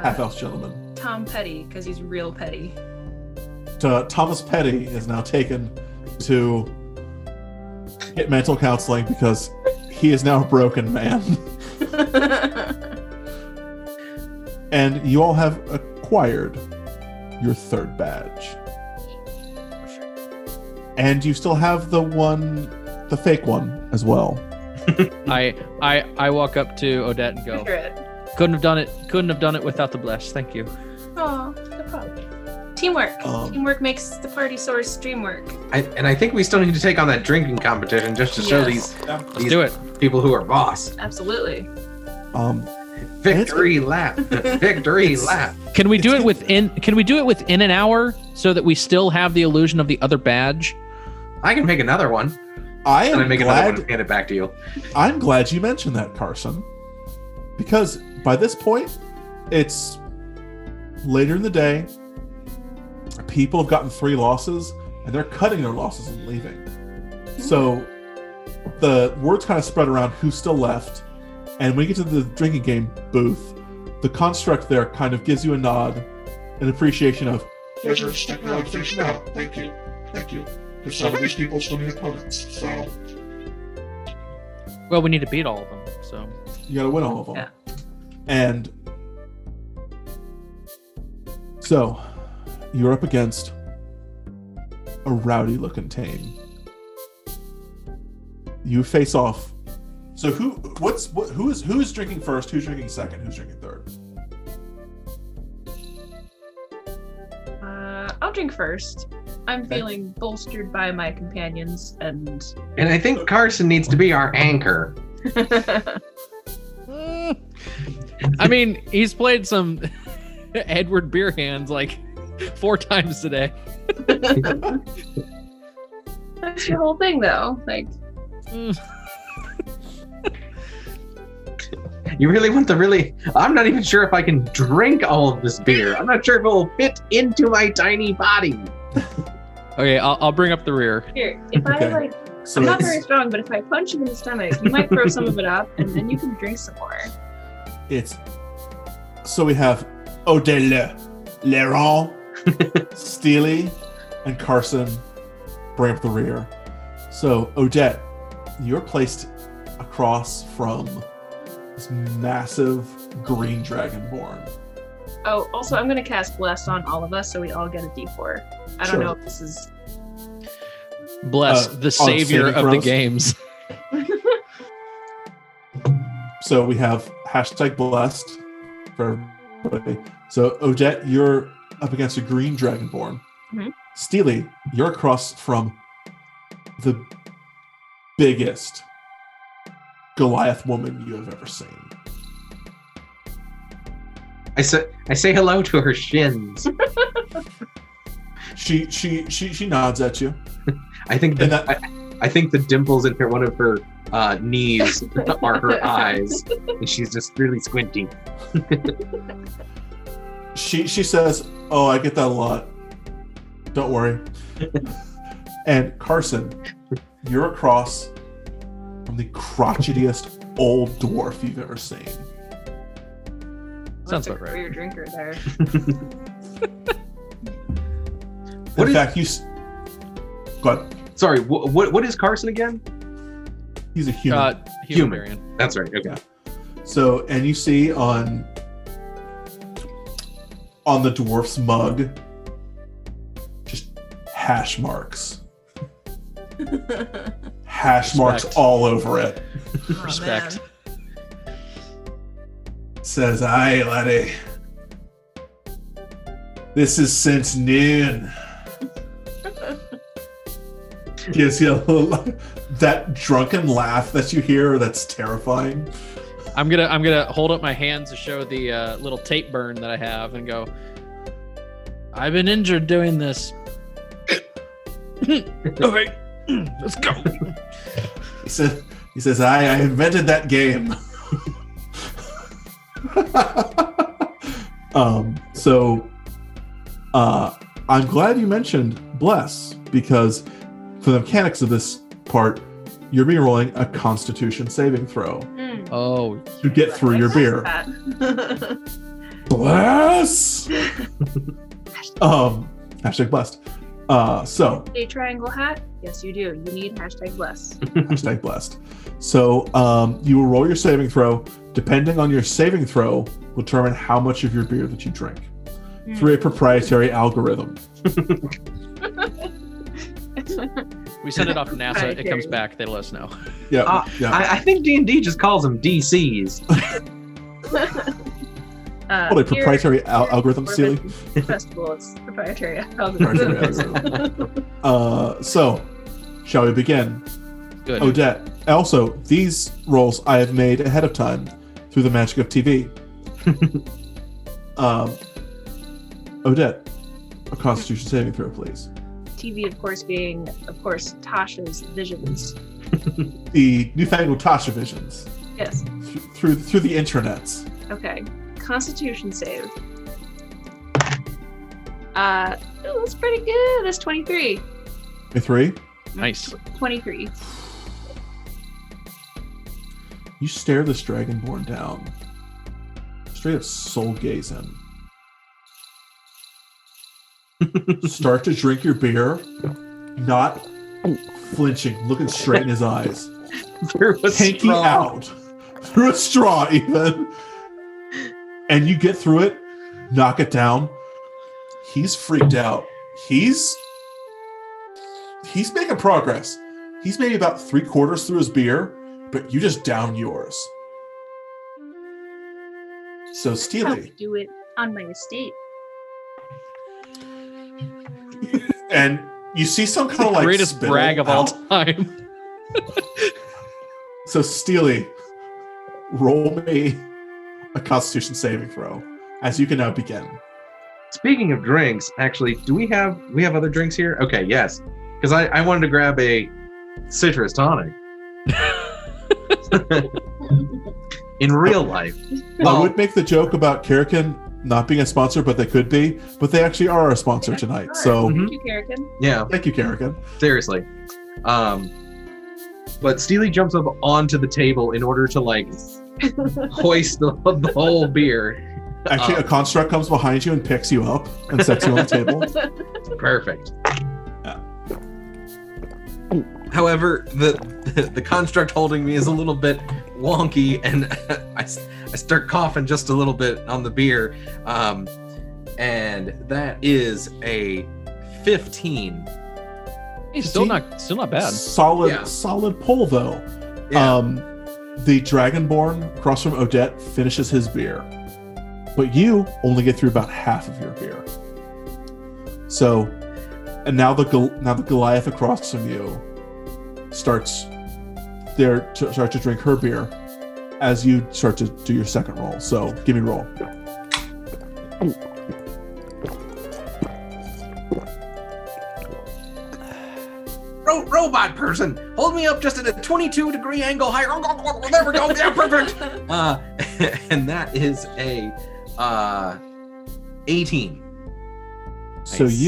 half elf gentleman? Tom Petty, because he's real petty. Thomas Petty is now taken to get mental counseling because he is now a broken man. And you all have acquired your third badge. And you still have the fake one as well. I walk up to Odette and go, couldn't have done it without the bless. Thank you. Oh, no problem. Teamwork. Teamwork makes the party source dream work. I think we still need to take on that drinking competition just to show these do it. people who are boss. Absolutely. Victory lap. Victory lap. Can we do it within an hour so that we still have the illusion of the other badge? I can make another one. Another one and hand it back to you. I'm glad you mentioned that, Carson. Because by this point, it's later in the day. People have gotten 3 losses, and they're cutting their losses and leaving. So the word's kind of spread around who's still left. And when you get to the drinking game booth, the construct there kind of gives you a nod, an appreciation of, Pleasure sticking around finishing out. Thank you. Because some of these people still need opponents, so... Well, we need to beat all of them, so... You gotta win all of them. Yeah. And so, you're up against a rowdy-looking tame. You face off. So who's drinking first? Who's drinking second? Who's drinking third? I'll drink first. I'm feeling bolstered by my companions, and I think Carson needs to be our anchor. I mean, he's played some Edward beer hands like 4 times today. That's your whole thing, though. Like, you really want I'm not even sure if I can drink all of this beer. I'm not sure if it will fit into my tiny body. Okay, I'll bring up the rear. here, if I So I'm not it's- very strong, but if I punch you in the stomach, you might throw some of it up, and then you can drink some more. So we have Odelle, Laurent, Steely, and Carson bring up the rear. So Odette, you're placed across from this massive green dragonborn. Oh, also, I'm going to cast Bless on all of us, so we all get a D4. I don't Sure. know if this is... Bless the savior saving of the throws? games. So we have #blessed for everybody. So Odette, you're up against a green dragonborn. Mhm. Steely, you're across from the biggest Goliath woman you have ever seen. I say hello to her shins. She nods at you. I think I think the dimples in one of her knees are her eyes, and she's just really squinting. She says, "Oh, I get that a lot. Don't worry." And Carson, you're across from the crotchetiest old dwarf you've ever seen. Sounds That's a about right. career drinker there. In fact, go ahead. Sorry, what is Carson again? He's a human. Human variant. That's right. Okay. So, and you see on the dwarf's mug, just hash marks. Hash marks Respect. all over it. Respect. It says, "Aye, laddie. This is since noon." Gives you a little, that drunken laugh that you hear that's terrifying. I'm gonna hold up my hands to show the little tape burn that I have and go, I've been injured doing this. Okay, let's go. He says, I invented that game. I'm glad you mentioned Bless, because for the mechanics of this part, you're being rolling a Constitution saving throw. Oh, to get through your beer. Bless. Hashtag blessed. So a triangle hat? Yes, you do. You need hashtag bless. Hashtag blessed. So you will roll your saving throw. Depending on your saving throw, will determine how much of your beer that you drink through a proprietary algorithm. we send it off to NASA. It comes back. They let us know. Yeah. I think D&D just calls them DCs. What, a proprietary algorithm, Steely? Festival, it's proprietary algorithm. So, shall we begin? Good. Odette. Also, these rolls I have made ahead of time through the magic of TV. Odette, a Constitution saving throw, please. TV, of course, being, Tasha's visions. The newfangled Tasha visions. Yes. Through the intranets. Okay. Constitution save. That's pretty good. That's 23. 23? Nice. 23. You stare this dragonborn down. Straight up soul gaze him. Start to drink your beer, not flinching, looking straight in his eyes. Through a Pinky straw. out. Through a straw, even. And you get through it, knock it down. He's freaked out. He's making progress. He's maybe about 3/4 through his beer, but you just down yours. So Steely. Do it on my estate. And you see some kind of like greatest spittle brag of all out. time. So Steely, roll me a Constitution saving throw, as you can now begin. Speaking of drinks, actually, do we have other drinks here? Okay, yes. Because I wanted to grab a citrus tonic. In real life. I would make the joke about Karrikin not being a sponsor, but they could be. But they actually are our sponsor tonight. Right. So Thank you, Karrikin. Yeah, thank you, Karrikin. seriously. But Steely jumps up onto the table in order to like hoist the whole beer. Actually, a construct comes behind you and picks you up and sets you on the table. Perfect. Yeah. However, the construct holding me is a little bit wonky, and I start coughing just a little bit on the beer, and that is a 15. Hey, still not bad. Solid pull though. Yeah. The dragonborn across from Odette finishes his beer, but you only get through about half of your beer. So, and now the Goliath across from you starts to drink her beer as you start to do your second roll. So, give me a roll. Robot person, hold me up just at a 22-degree angle higher. There we go. Yeah, perfect. And that is a 18. So Nice.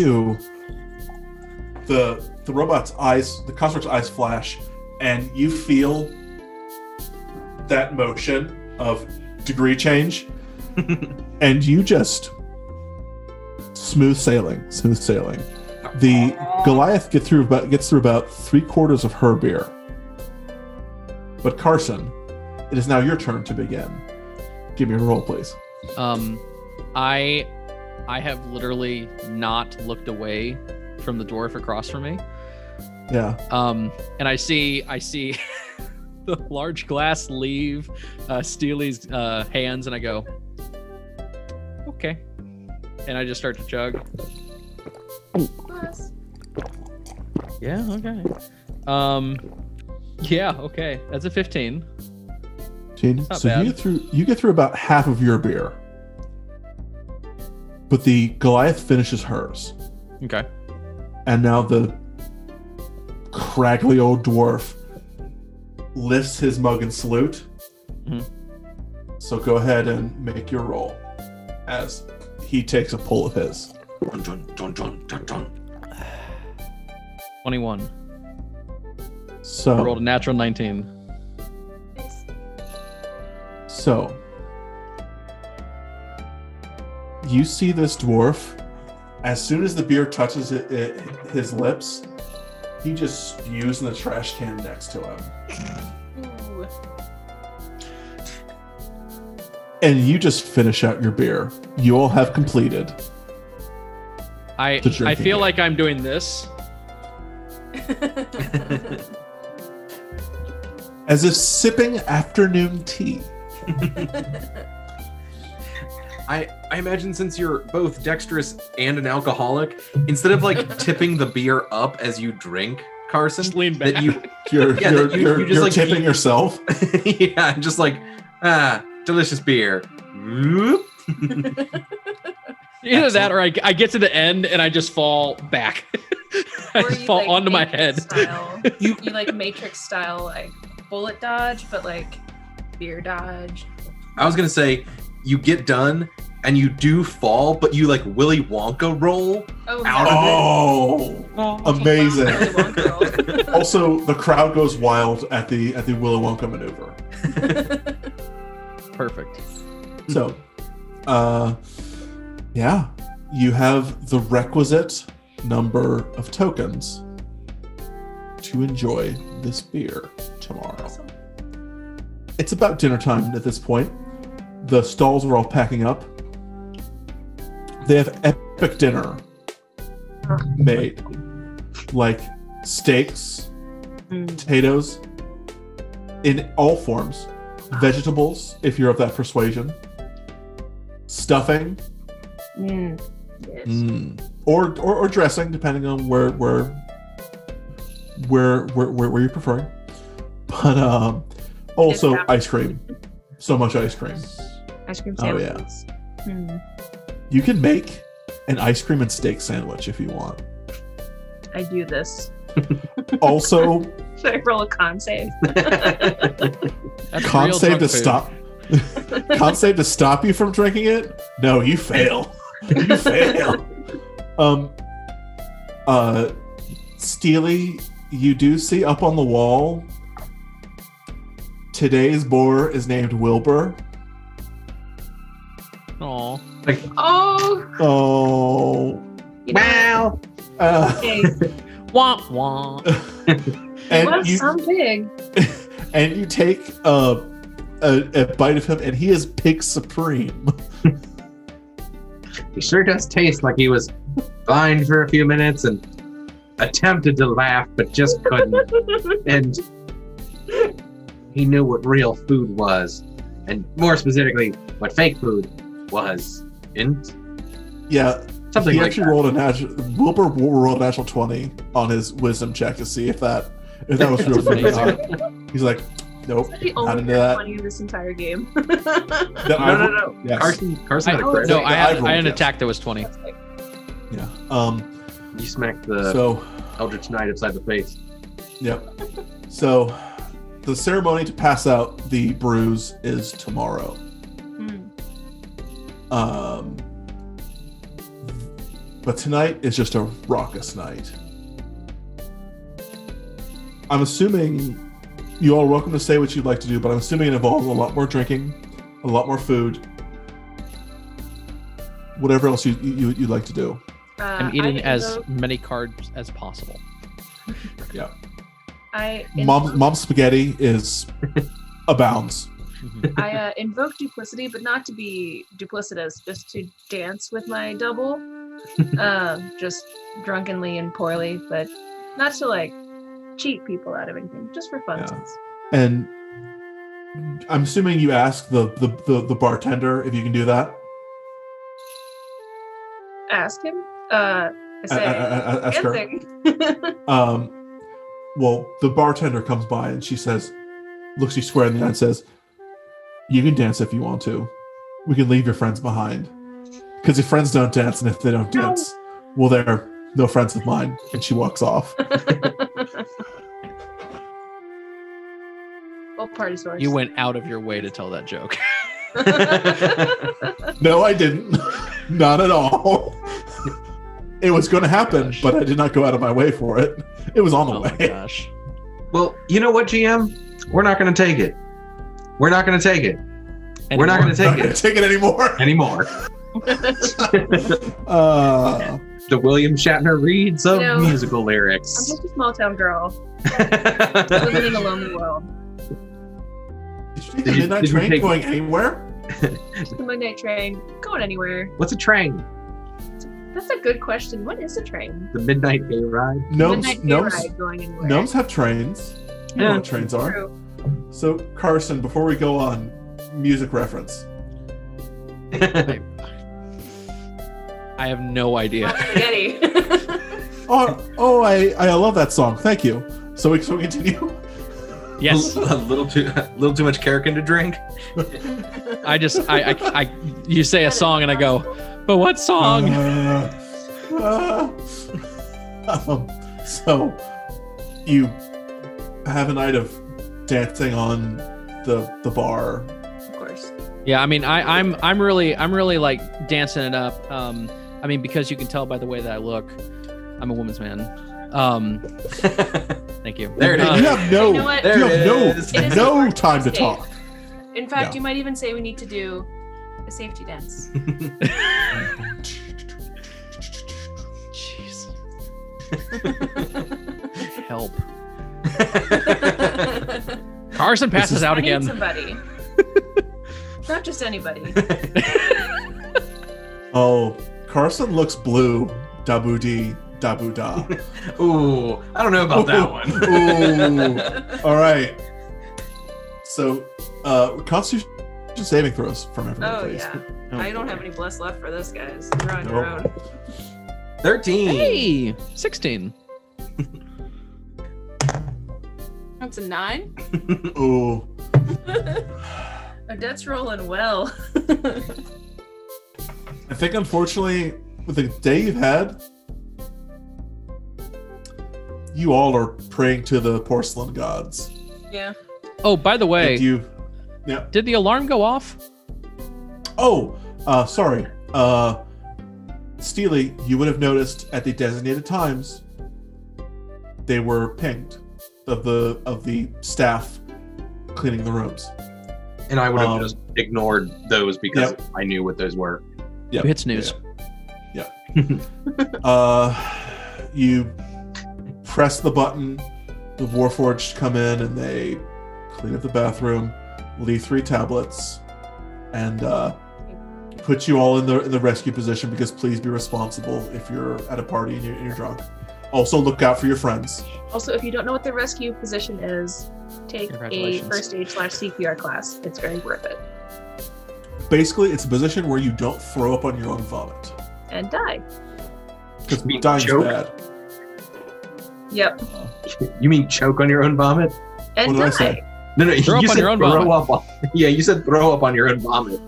the robot's eyes, the construct's eyes flash, and you feel that motion of degree change, and you just smooth sailing. The Goliath gets through about 3/4 of her beer. But Carson, it is now your turn to begin. Give me a roll, please. I have literally not looked away from the dwarf across from me. Yeah. And I see the large glass leave Steely's hands, and I go, okay. And I just start to chug. Bless. Yeah, okay. Yeah, okay. That's a 15. Not So bad. you get through about half of your beer, but the Goliath finishes hers, Okay. and now the craggly old dwarf lifts his mug and salute. Mhm. So go ahead and make your roll as he takes a pull of his. Dun, dun, dun, dun, dun, dun. 21. I So rolled a natural 19. So, you see this dwarf, as soon as the beer touches his lips, he just spews in the trash can next to him. Ooh. And you just finish out your beer. You all have completed. I The drinking feel game. like I'm doing this. As if sipping afternoon tea. I imagine since you're both dexterous and an alcoholic, instead of like tipping the beer up as you drink, Carson, Just lean back. that you You're, Yeah, you're, that you you're, just, you're like, tipping eat- yourself. yeah, just like delicious beer. Whoop. Either that or I get to the end and I just fall back. I Or just you, fall like, onto my Matrix head. Style. you like Matrix style, like bullet dodge, but like beer dodge. I was gonna say you get done and you do fall, but you like Willy Wonka roll Oh, out of Oh, amazing. Willy Wonka roll. Also, the crowd goes wild at the Willy Wonka maneuver. Perfect. So, yeah, you have the requisite number of tokens to enjoy this beer tomorrow. Awesome. It's about dinner time at this point. The stalls are all packing up. They have epic dinner made, like steaks, potatoes in all forms, vegetables if you're of that persuasion, stuffing, Yes. or dressing depending on where you're preferring. But also It's ice cream, so much ice cream. Ice cream Oh, yeah. sandwiches. You can make an ice cream and steak sandwich if you want. I do this. Also, Should I roll a con save? That's con real save drunk to food. stop. Con save to stop you from drinking it? No, you fail. You fail. Steely, you do see up on the wall. Today's boar is named Wilbur. Aw. Oh, Oh. you know, okay. Womp womp. and Was you some pig. and you take a bite of him, and he is pig supreme. He sure does taste like he was blind for a few minutes and attempted to laugh but just couldn't. And he knew what real food was, and more specifically, what fake food was. Yeah, Something he like actually that. rolled a natural. Wilbur rolled a natural 20 on his wisdom check to see if that was real food or not. He's like, nope, That's the not only into that. funny of this entire game. That I've- No. Yes. Carson had a I- crit. No, Yeah, I had I've rolled, an yes. attack that was 20. Yeah. You smacked the So, Eldritch Knight upside the face. yep. So, the ceremony to pass out the brews is tomorrow. Hmm. But tonight is just a raucous night. I'm assuming you all are welcome to say what you'd like to do, but I'm assuming it involves a lot more drinking, a lot more food, whatever else you'd like to do. I'm eating as many cards as possible. Yeah. I Mom spaghetti is abounds. I invoke duplicity, but not to be duplicitous, just to dance with my double, just drunkenly and poorly, but not to like cheat people out of anything, just for fun. Yeah. And I'm assuming you ask the bartender if you can do that. Ask him. I say, Ask her. dancing. Well, the bartender comes by and she says, looks you square in the eye and says, You can dance if you want to. We can leave your friends behind. Because if friends don't dance, and if they don't dance, well, they're no friends of mine. And she walks off. Well, party source. You went out of your way to tell that joke. No, I didn't. Not at all. It was going to happen, but I did not go out of my way for it. It was on the Oh way. my gosh. Well, you know what, GM? We're not going to take it. We're not going to take it. We're not going to Not take gonna it take it anymore. anymore. The William Shatner reads of musical I'm lyrics. just a small town girl living in a lonely world. Did you take the midnight train going anywhere? The midnight train going anywhere? What's a train? That's a good question. What is a train? The midnight day ride? Midnight ride going anywhere. Gnomes have trains. You know what trains are. True. So, Carson, before we go on, music reference. I have no idea. Spaghetti. I love that song. Thank you. So we continue. Yes. A little too much Karrikin to drink. I you say a song and I go, but what song? So you have a night of dancing on the bar. Of course. Yeah, I mean, I'm really like dancing it up. I mean, because you can tell by the way that I look, I'm a woman's man. Thank you. There it is. You have no, You know what? you have It is no important time to stay. talk. In fact, Yeah. you might even say we need to do a safety dance. Jeez. Help. Carson passes out I need again. somebody. Not just anybody. Oh, Carson looks blue. Dabu dee, dabu da. Ooh, I don't know about that one. Ooh. All right. So, Constitution saving throws from everyone, Oh please. yeah. Oh, I don't boy. have any bless left for this, guys. You're on your Nope. own. 13. Hey, 16. That's a 9. Ooh. Odette's rolling well. I think, unfortunately, with the day you've had, you all are praying to the porcelain gods. Yeah. Oh, by the way, Yeah. did the alarm go off? Oh, sorry. Steely, you would have noticed at the designated times they were pinged of the staff cleaning the rooms. And I would have just ignored those because Yep. I knew what those were. Yeah. You hit snooze. Yeah. You press the button. The Warforged come in and they clean up the bathroom, leave 3 tablets, and put you all in the rescue position because please be responsible if you're at a party and you're drunk. Also, look out for your friends. Also, if you don't know what the rescue position is, take a Congratulations. first aid / CPR class. It's very worth it. Basically, it's a position where you don't throw up on your own vomit. And die. Because Mean dying's choke? bad. Yep. You mean choke on your own vomit? And What did I die. say? No, Throw up you on said your own throw vomit. up on. Yeah, you said throw up on your own vomit.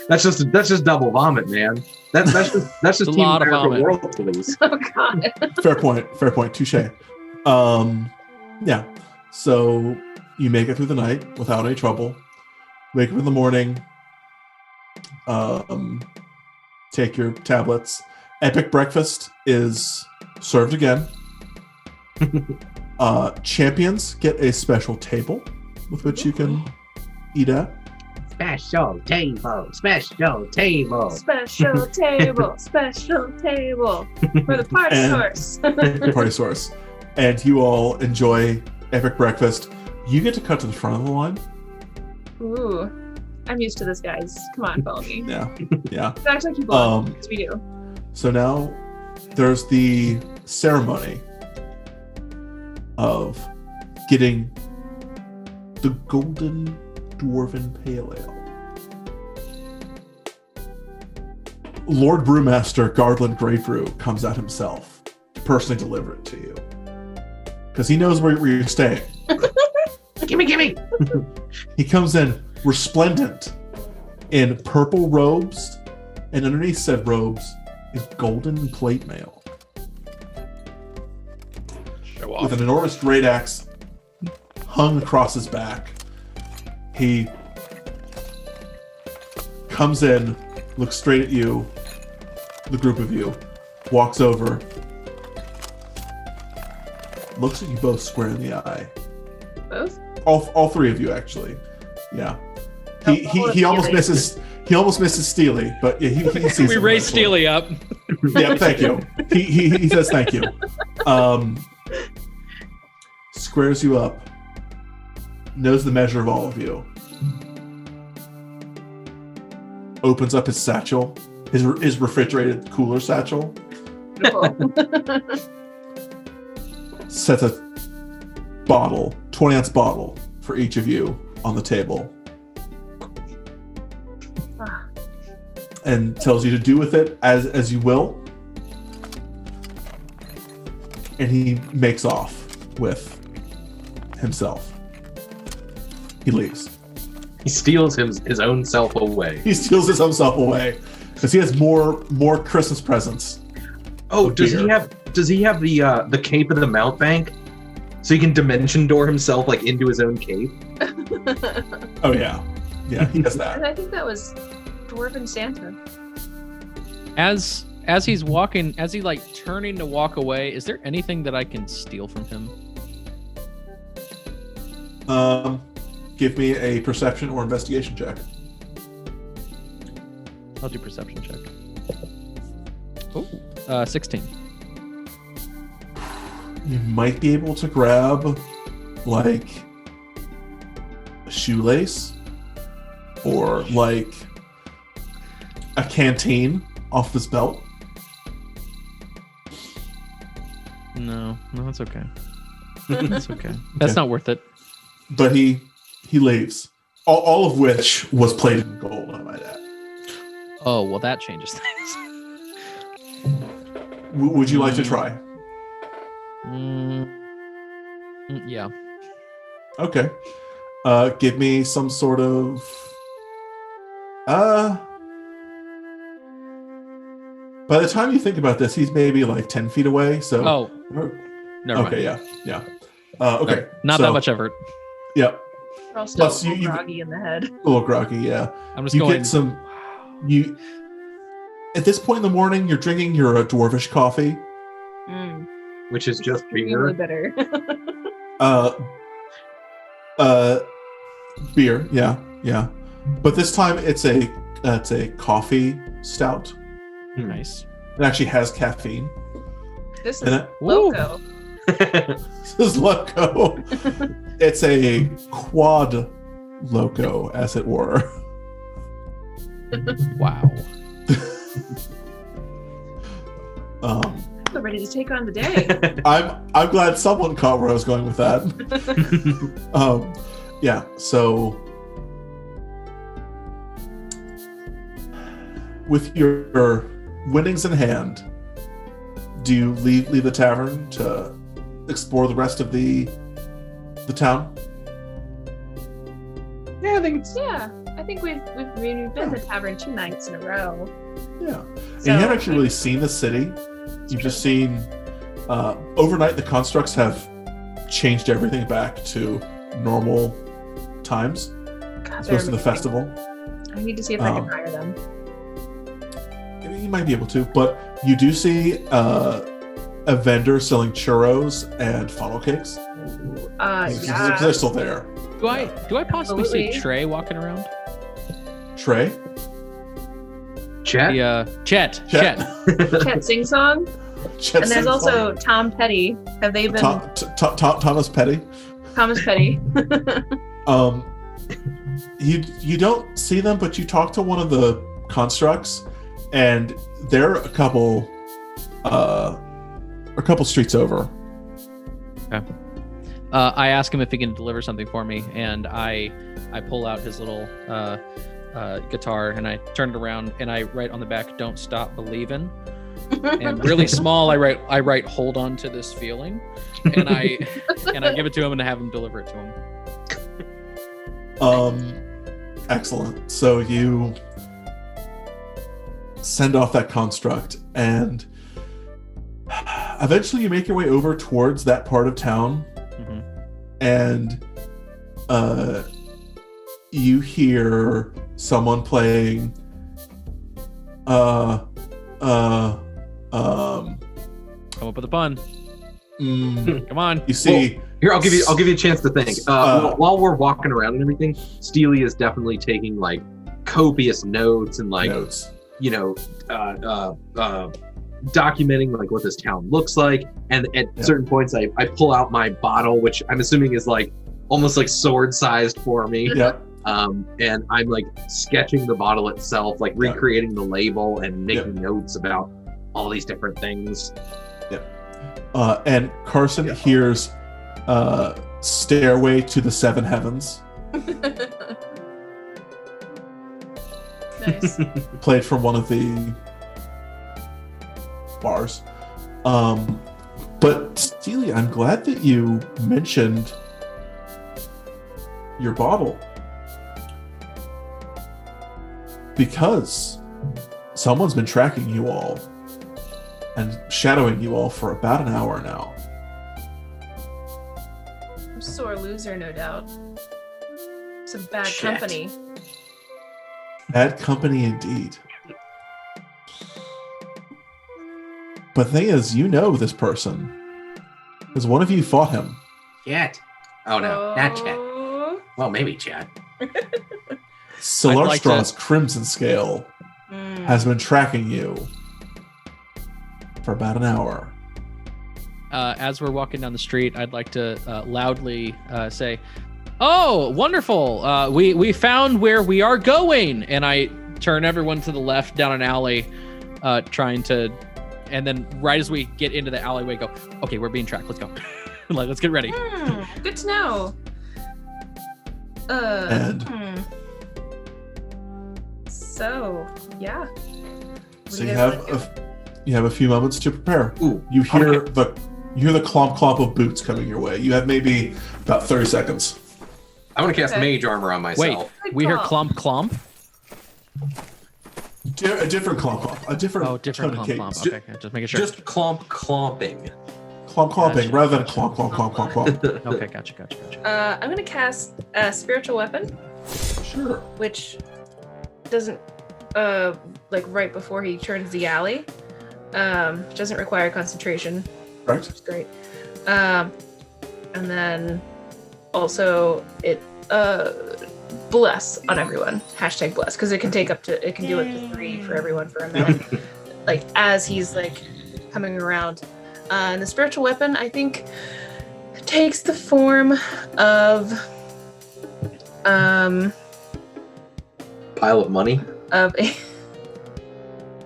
That's just double vomit, man. That's just a Team lot of America vomit. World Police. Oh god. Fair point. Touche. Yeah. So you make it through the night without any trouble. Wake up in the morning. Take your tablets. Epic breakfast is served again. Champions get a special table with which you can eat at. Special table. Special table. Special table. Special table. For the party And- source. Party source. And you all enjoy epic breakfast. You get to cut to the front of the line. Ooh. I'm used to this, guys. Come on, follow me. Yeah. Actually, keep going. Yes, we do. So now there's the ceremony of getting the Golden Dwarven Pale Ale. Lord Brewmaster Gardland Greatbrew comes out himself to personally deliver it to you. Because he knows where you're staying. Gimme. He comes in. resplendent in purple robes, and underneath said robes is golden plate mail. Show off. With an enormous great axe hung across his back, he comes in, looks straight at you, the group of you, walks over, looks at you both square in the eye. Both? All three of you, actually. Yeah. He almost misses. He almost misses Steely, but yeah, he sees. We raise Steely up. Yeah, thank you. He says thank you. Squares you up. Knows the measure of all of you. Opens up his satchel, his refrigerated cooler satchel. Sets a bottle, 20-ounce bottle, for each of you on the table. And tells you to do with it as you will. And he makes off with himself. He leaves. He steals his own self away. He steals his own self away because he has more Christmas presents. Oh, does he have the cape of the mountebank, so he can dimension door himself like into his own cape? Oh yeah, he has that. I think that was Dwarven Santa. As he's walking, as he like turning to walk away, is there anything that I can steal from him? Give me a perception or investigation check. I'll do perception check. Oh, 16. You might be able to grab like a shoelace or like a canteen off this belt. No, that's okay. That's okay. That's not worth it. But he leaves. All of which was plated in gold, I might add. Oh, well, that changes things. Would you like to try? Yeah. Okay. Give me some sort of... By the time you think about this, he's maybe like 10 feet away, so... Oh. Never mind. Okay, yeah. Okay. Not that much effort. Yeah. We're all still Plus, you groggy in the head. A little groggy, yeah. I'm just You going... get some... You... At this point in the morning, you're drinking your dwarvish coffee. Which is just Really beer. bitter. Beer, yeah. But this time it's a coffee stout. Nice. It actually has caffeine. This And is it- loco. This is loco. It's a quad loco, as it were. Wow. I'm ready to take on the day. I'm glad someone caught where I was going with that. Yeah, so with your winnings in hand, do you leave the tavern to explore the rest of the town? Yeah, I think it's... Yeah, I think we've been to the tavern 2 nights in a row. Yeah. And So, you haven't actually really seen the city. You've just seen overnight the constructs have changed everything back to normal times. God, As they're opposed to the amazing. festival. I need to see if I can hire them. You might be able to, but you do see a vendor selling churros and funnel cakes. Yeah. They're still there. Do I possibly see Absolutely. Trey walking around? Trey? Chat? The Chet. Chet Sing Song. Chet And there's Sing also Song. Tom Petty. Have they been Thomas Petty. Thomas Petty? You don't see them, but you talk to one of the constructs, and they're a couple streets over. Okay. I ask him if he can deliver something for me, and I pull out his little guitar, and I turn it around, and I write on the back, "Don't stop believing." And really small, I write, "Hold on to this feeling," and I give it to him and I have him deliver it to him. Excellent. So you send off that construct, and eventually you make your way over towards that part of town, and you hear someone playing Come up with a pun. Come on. You see, Here, I'll give you a chance to think. While we're walking around and everything, Steely is definitely taking like copious notes and like documenting like what this town looks like. And at certain points, I pull out my bottle, which I'm assuming is like almost like sword sized for me. Yeah. And I'm like sketching the bottle itself, like recreating the label and making notes about all these different things. And Carson hears Stairway to the Seven Heavens. Nice. Played from one of the bars. But Steely, I'm glad that you mentioned your bottle, because someone's been tracking you all and shadowing you all for about an hour now. I'm a sore loser, no doubt. Some bad Shit. company. Bad company indeed. But the thing is, you know this person, because one of you fought him. Chet. Oh no, not Chet. Oh. Well, maybe Chet. Solarstraw's Crimson Scale Mm. has been tracking you for about an hour. As we're walking down the street, I'd like to loudly say, "Oh, wonderful! We found where we are going!" And I turn everyone to the left down an alley, trying to, and then right as we get into the alleyway, go, "Okay, we're being tracked. Let's go. Let's get ready." Good to know. And- So, yeah. So you have a few moments to prepare. Ooh, You hear the clomp clomp of boots coming your way. You have maybe about 30 seconds. I want to cast Okay. mage armor on myself. Wait, we hear clomp clomp. A different clomp clomp. A different Oh, different tone clomp of clomp. cadence. Okay, just making sure. Just clomping. Clomp clomping Gotcha. rather than clomp clomp clomp clomp clomp. Okay, gotcha. I'm gonna cast a spiritual weapon, Sure. which doesn't, like right before he turns the alley, doesn't require concentration. Right. Which is great. And then also it bless on everyone. Hashtag bless, because it can do up to 3 for everyone for a minute. Like as he's like coming around. And the spiritual weapon, I think, takes the form of Pile of money. a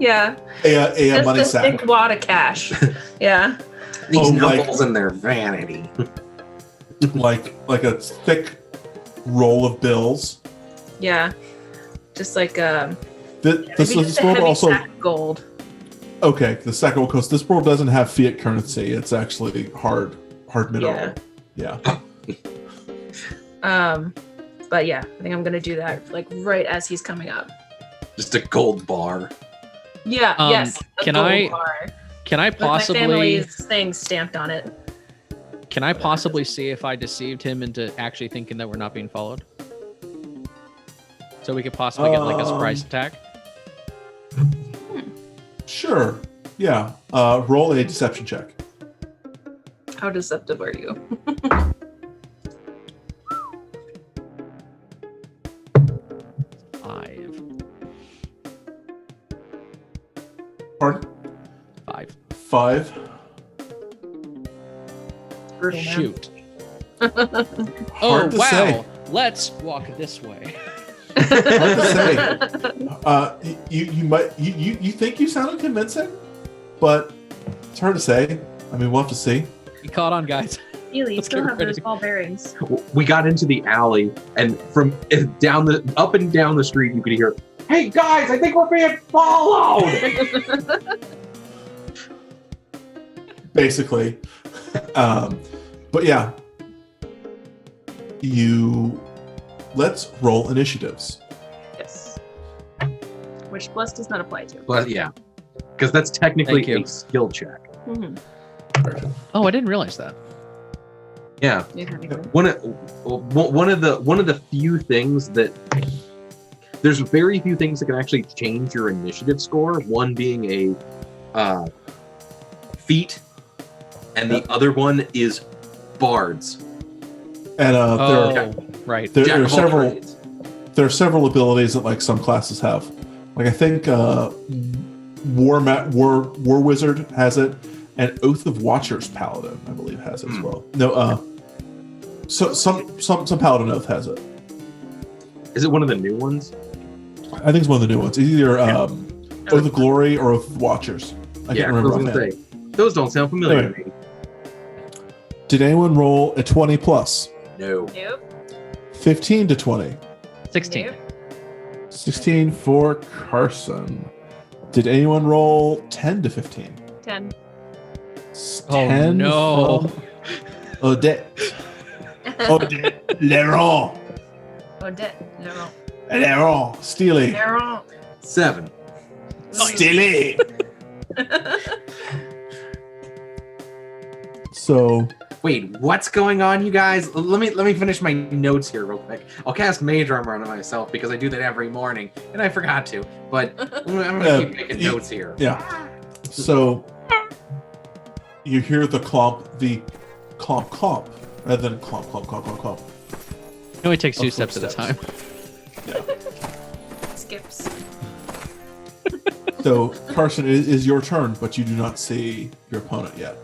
yeah. A Just money a sack. thick wad of cash. Yeah. These Oh, like- knuckles and their vanity. like a thick roll of bills. Yeah. Just like This maybe just a world heavy also sack of gold. okay. The second one, because this world doesn't have fiat currency. It's actually hard mineral. Yeah. But yeah, I think I'm gonna do that like right as he's coming up. Just a gold bar. Yeah, yes. a can gold I bar Can I with my possibly family's thing stamped on it. Can I possibly see if I deceived him into actually thinking that we're not being followed? So we could possibly get like a surprise attack. Sure. Yeah. Roll a deception check. How deceptive are you? Five. Pardon? 5. Brutal, man. Shoot. Hard Oh to wow. say. Let's walk this way. Hard to say. You think you sounded convincing, but it's hard to say. I mean, we'll have to see. You caught on, guys. Really, you Let's still get have ready. those ball bearings. We got into the alley, and from up and down the street, you could hear, "Hey guys, I think we're being followed." Basically. But yeah. Let's roll initiatives. which Bless does not apply to. But yeah, because that's technically Thank you. a skill check. Mm-hmm. Oh, I didn't realize that. Yeah. One of the few things that there's very few things that can actually change your initiative score. One being a feat, and the other one is bards. And Right. there are several. There are several abilities that like some classes have. Like I think War Wizard has it, and Oath of Watchers Paladin, I believe, has it as well. No, so some Paladin Oath has it. Is it one of the new ones? I think it's one of the new ones. It's either Oath of Glory or Oath of Watchers. I can't remember. I was gonna say, those don't sound familiar to me. Did anyone roll a 20 plus? No. Nope. 15 to 20. 16. Nope. 16 for Carson. Did anyone roll 10 to 15? 10. 10 no. from Odette. Odette Leron. Odette. Laurent. Leron. Steely. Laurent. 7. Steely. So Wait, what's going on, you guys? Let me finish my notes here real quick. I'll cast Mage Armor on myself because I do that every morning, and I forgot to. But I'm gonna keep making notes here. Yeah. So you hear the clomp, rather than clomp. It only takes 2 Of steps at a time. Yeah. Skips. So Carson, it is your turn, but you do not see your opponent yet.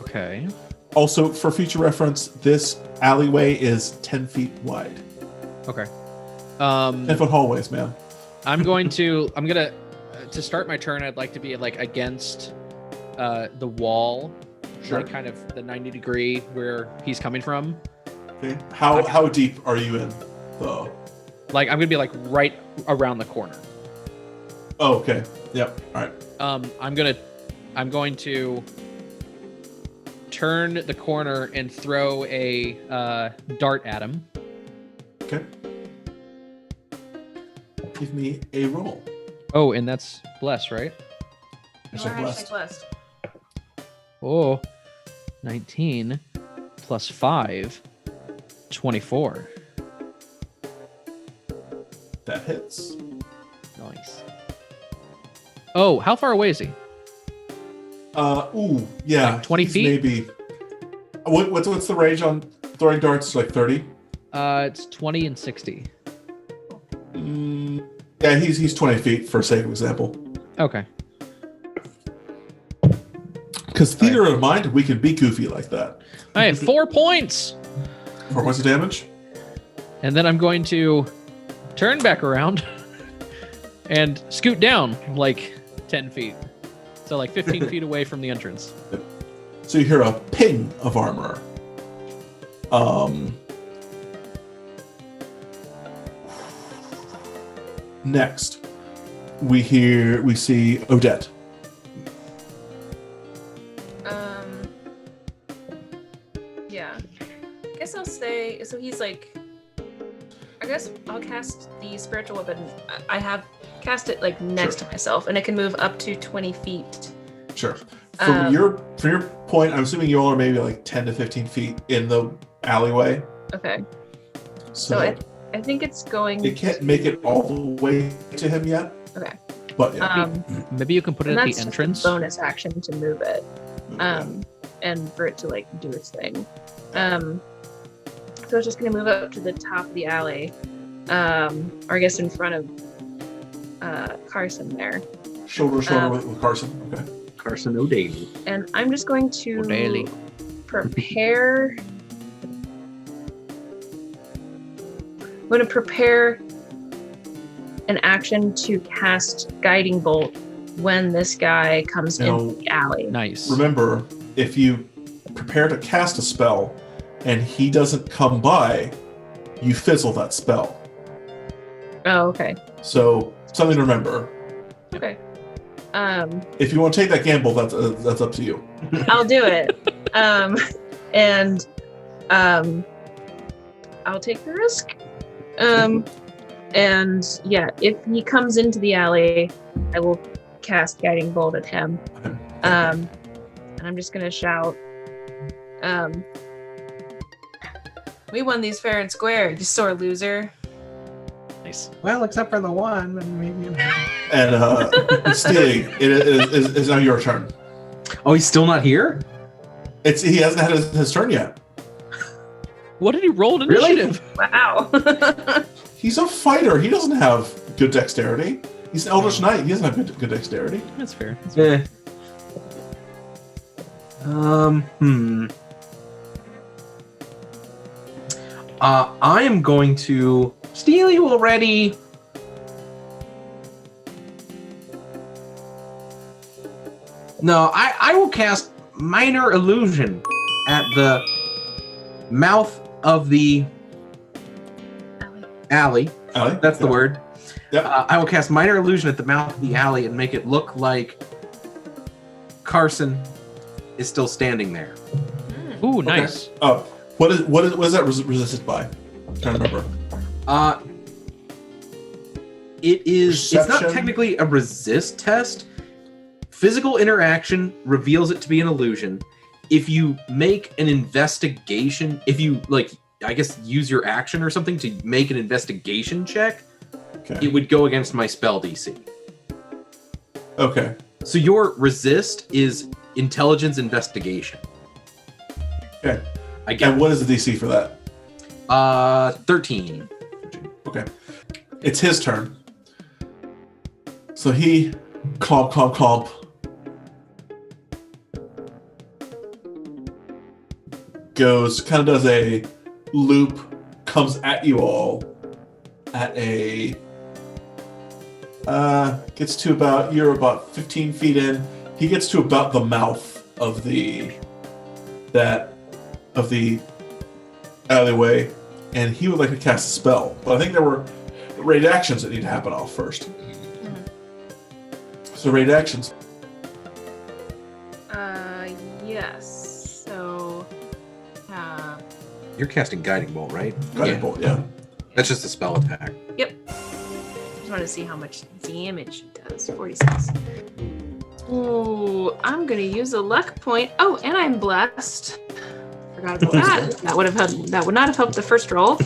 Okay. Also, for future reference, this alleyway is 10 feet wide. Okay. 10-foot hallways, man. I'm gonna to start my turn. I'd like to be like against the wall, Sure. like kind of the 90 degree where he's coming from. Okay. How deep are you in, though? Like I'm gonna be like right around the corner. Oh, okay. Yep. All right. I'm going to turn the corner and throw a dart at him. Okay. Give me a roll. Oh, and that's bless, right? Hashtag blessed. Blessed. Oh, 19 plus 5, 24. That hits. Nice. Oh, how far away is he? Yeah. Like 20 he's feet? Maybe. What's the range on throwing darts? Like 30? It's 20 and 60. Yeah, he's 20 feet for sake of example. Okay. Because theater of mind, we can be goofy like that. I have 4 points. 4 points of damage. And then I'm going to turn back around and scoot down like 10 feet. So like 15 feet away from the entrance. So you hear a ping of armor. Next, we see Odette. Yeah. I guess I'll say, so he's like, I guess I'll cast the spiritual weapon. I have cast it like next to myself, and it can move up to 20 feet. Sure. From your point, I'm assuming you all are maybe like 10 to 15 feet in the alleyway. Okay. So I think it's going. it can't make it all the way to him yet. Okay. But yeah. Maybe you can put it And at that's the just entrance. a bonus action to move it, and for it to like do its thing. So it's just gonna move up to the top of the alley, or I guess in front of Carson there. Shoulder to shoulder with Carson. Okay. Carson O'Daly. And I'm just going to O'Daly. prepare. I'm going to prepare an action to cast Guiding Bolt when this guy comes into the alley. Nice. Remember, if you prepare to cast a spell and he doesn't come by, you fizzle that spell. Oh, okay. So something to remember. Okay. If you want to take that gamble, that's up to you. I'll do it. And I'll take the risk. And yeah, if he comes into the alley, I will cast Guiding Bolt at him. And I'm just gonna shout, we won these fair and square, you sore loser. Nice. Well, except for the one. And Steely, it is now your turn. Oh, he's still not here? He hasn't had his turn yet. What did he roll in Really? initiative? Wow. He's a fighter. He doesn't have good dexterity. He's an Eldritch Knight. He doesn't have good dexterity. That's fair. I am going to steal you already. No, I will cast Minor Illusion at the mouth of the alley. That's the word. Yep. I will cast Minor Illusion at the mouth of the alley and make it look like Carson is still standing there. Ooh, nice. Okay. What is that resisted by? I'm trying to remember. It's not Perception? technically a resist test. Physical interaction reveals it to be an illusion. If you make an investigation, if you I guess use your action or something to make an investigation check, Okay. it would go against my spell DC. Okay. So your resist is intelligence investigation. Okay. I get And what is the DC for that? 13. Okay. It's his turn. So he clomp. Goes, kind of does a loop, comes at you all at a gets to you're about 15 feet in. He gets to about the mouth of the alleyway, and he would like to cast a spell. But I think there were raid actions that need to happen off first. So raid actions. Yes. So, You're casting Guiding Bolt, right? Guiding Bolt, yeah. That's just a spell attack. yep. Just want to see how much damage it does. 46. Ooh, I'm gonna use a luck point. Oh, and I'm blessed. Forgot about that. That would not have helped the first roll.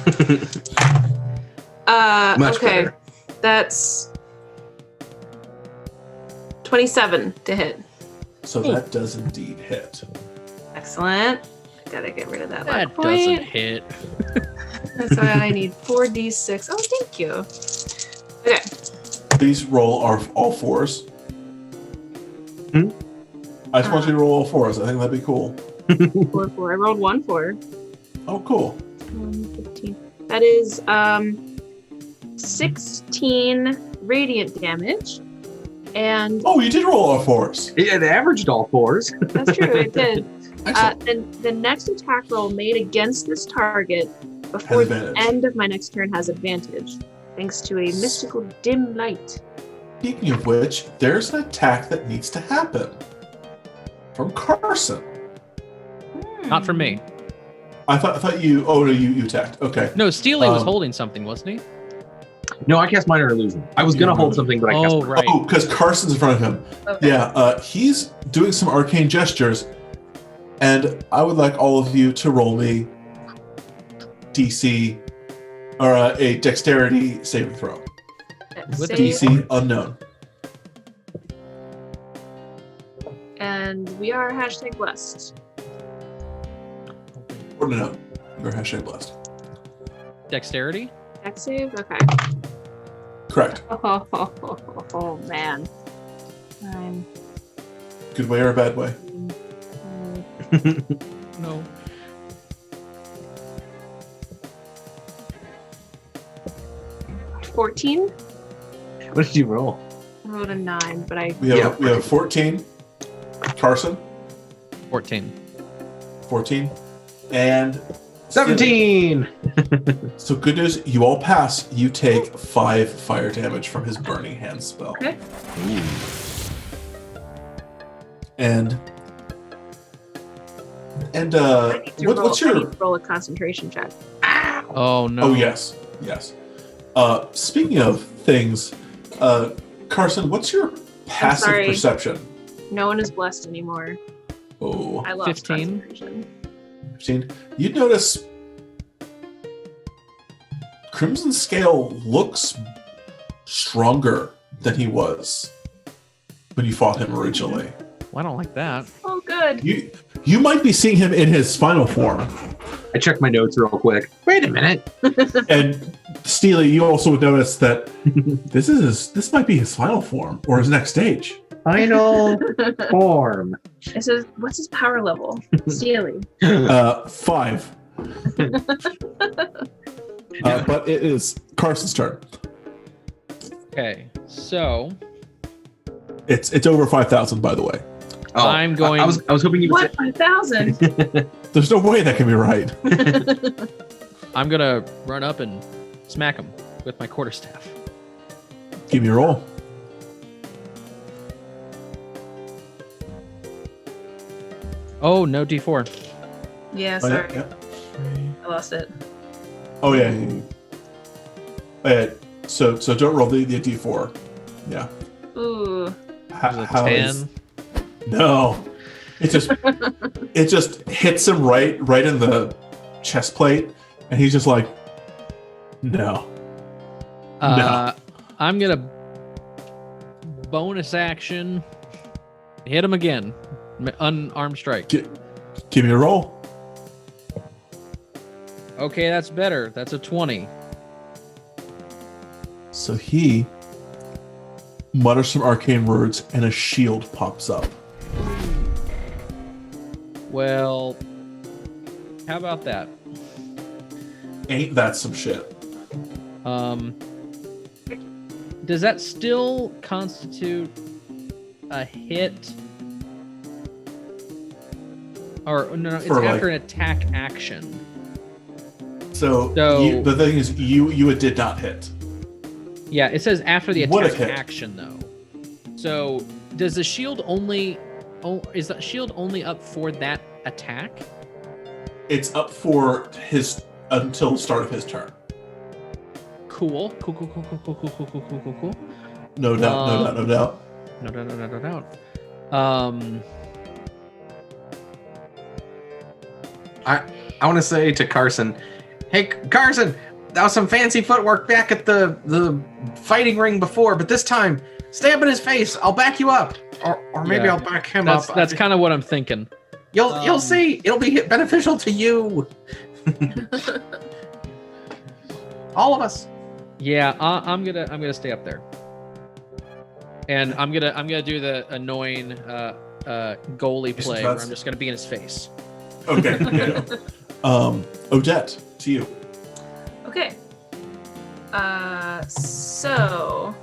Much okay. better. That's 27 to hit. So that does indeed hit. Excellent. I gotta get rid of that That luck point. doesn't hit. So I need 4d6. Oh, thank you. Okay. These roll are all fours. I just want you to roll all fours. I think that'd be cool. 4. I rolled 1 4. Oh, cool. 15. That is 16 radiant damage. And Oh, you did roll all fours. It averaged all fours. that's true, it did. Excellent. Then the next attack roll made against this target before Has the advantage. end of my next turn has advantage, thanks to a mystical dim light. Speaking of which, there's an attack that needs to happen from Carson. Not from me. I thought you. Oh no, you attacked. Okay. No, Steely was Um, holding something, wasn't he? No, I cast Minor Illusion. I was going to hold something, but I cast Oh, right. Oh, because Carson's in front of him. Okay. Yeah. He's doing some arcane gestures, and I would like all of you to roll me DC or a dexterity saving throw. With Save, DC unknown. and we are hashtag blessed. Or no, you're hashtag blessed. Dexterity? Dex save? Okay. Correct. Oh, man. 9. Good way or a bad way? No. uh, 14. What did you roll? I rolled a 9, but I. We have 14. Carson, 14. 14. And 17! so good news, you all pass. You take 5 fire damage from his burning hand spell. Okay. And I need to what's I your? need to roll a concentration check. Oh, no. Oh yes. Speaking of things, Carson, what's your passive sorry. perception? No one is blessed anymore. Oh, I lost 15. concentration. 15. You'd notice Crimson Scale looks stronger than he was when you fought him originally. Well, I don't like that. Oh, good. You might be seeing him in his final form. I checked my notes real quick. Wait a minute. And Steely, you also would notice that this might be his final form or his next stage. Final form. It says, what's his power level? Steely. 5. But it is Carson's turn. Okay, so It's over 5,000, by the way. Oh, I'm going. I was hoping you would What? 5,000? There's no way that can be right. I'm gonna run up and smack him with my quarterstaff. Give me a roll. Oh, no D4. Yeah, Oh, sorry. yeah. I lost it. Oh yeah. So don't roll the D4. Yeah. Ooh. There's a 10. No. It just hits him right in the chest plate, and he's just like, no. I'm gonna bonus action hit him again. Unarmed strike. Give me a roll. Okay, that's better. That's a 20. So he mutters some arcane words, and a shield pops up. Well, how about that? Ain't that some shit? Does that still constitute a hit? Or no, it's For, after an attack action. So the thing is, you did not hit. Yeah, it says after the Would have attack hit. action though. So does the shield only? Is the shield only up for that attack? It's up for his until the start of his turn. Cool. No doubt. No doubt. I want to say to Carson, hey Carson, that was some fancy footwork back at the fighting ring before, but this time stab in his face. I'll back you up, or maybe Yeah. I'll back him up. That's kind of what I'm thinking. You'll see. It'll be beneficial to you. All of us. Yeah, I'm gonna stay up there, and I'm gonna do the annoying goalie play where I'm just gonna be in his face. Okay. Odette, to you. Okay. So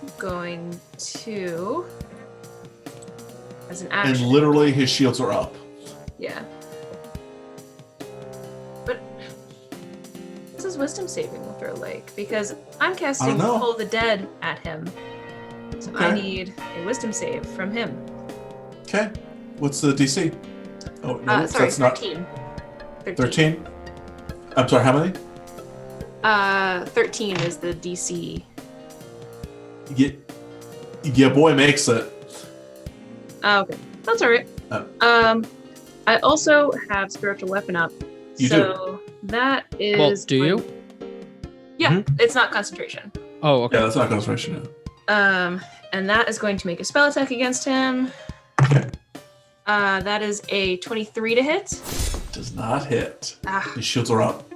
I'm going to, as an And action. literally, his shields are up. Yeah. But this is wisdom saving throw like, because I'm casting know. Pull the Dead at him. So Okay. I need a wisdom save from him. Okay. What's the DC? Oh, no, Sorry, that's not 13. 13. I'm sorry. How many? 13 is the DC. Yeah, boy makes it. Okay, that's all right. I also have spiritual weapon up. You so that is. Well, do you? Yeah, it's not concentration. Oh, okay. Yeah, that's not concentration. And that is going to make a spell attack against him. Okay. That is a 23 to hit. Does not hit. Ah, His shields are up.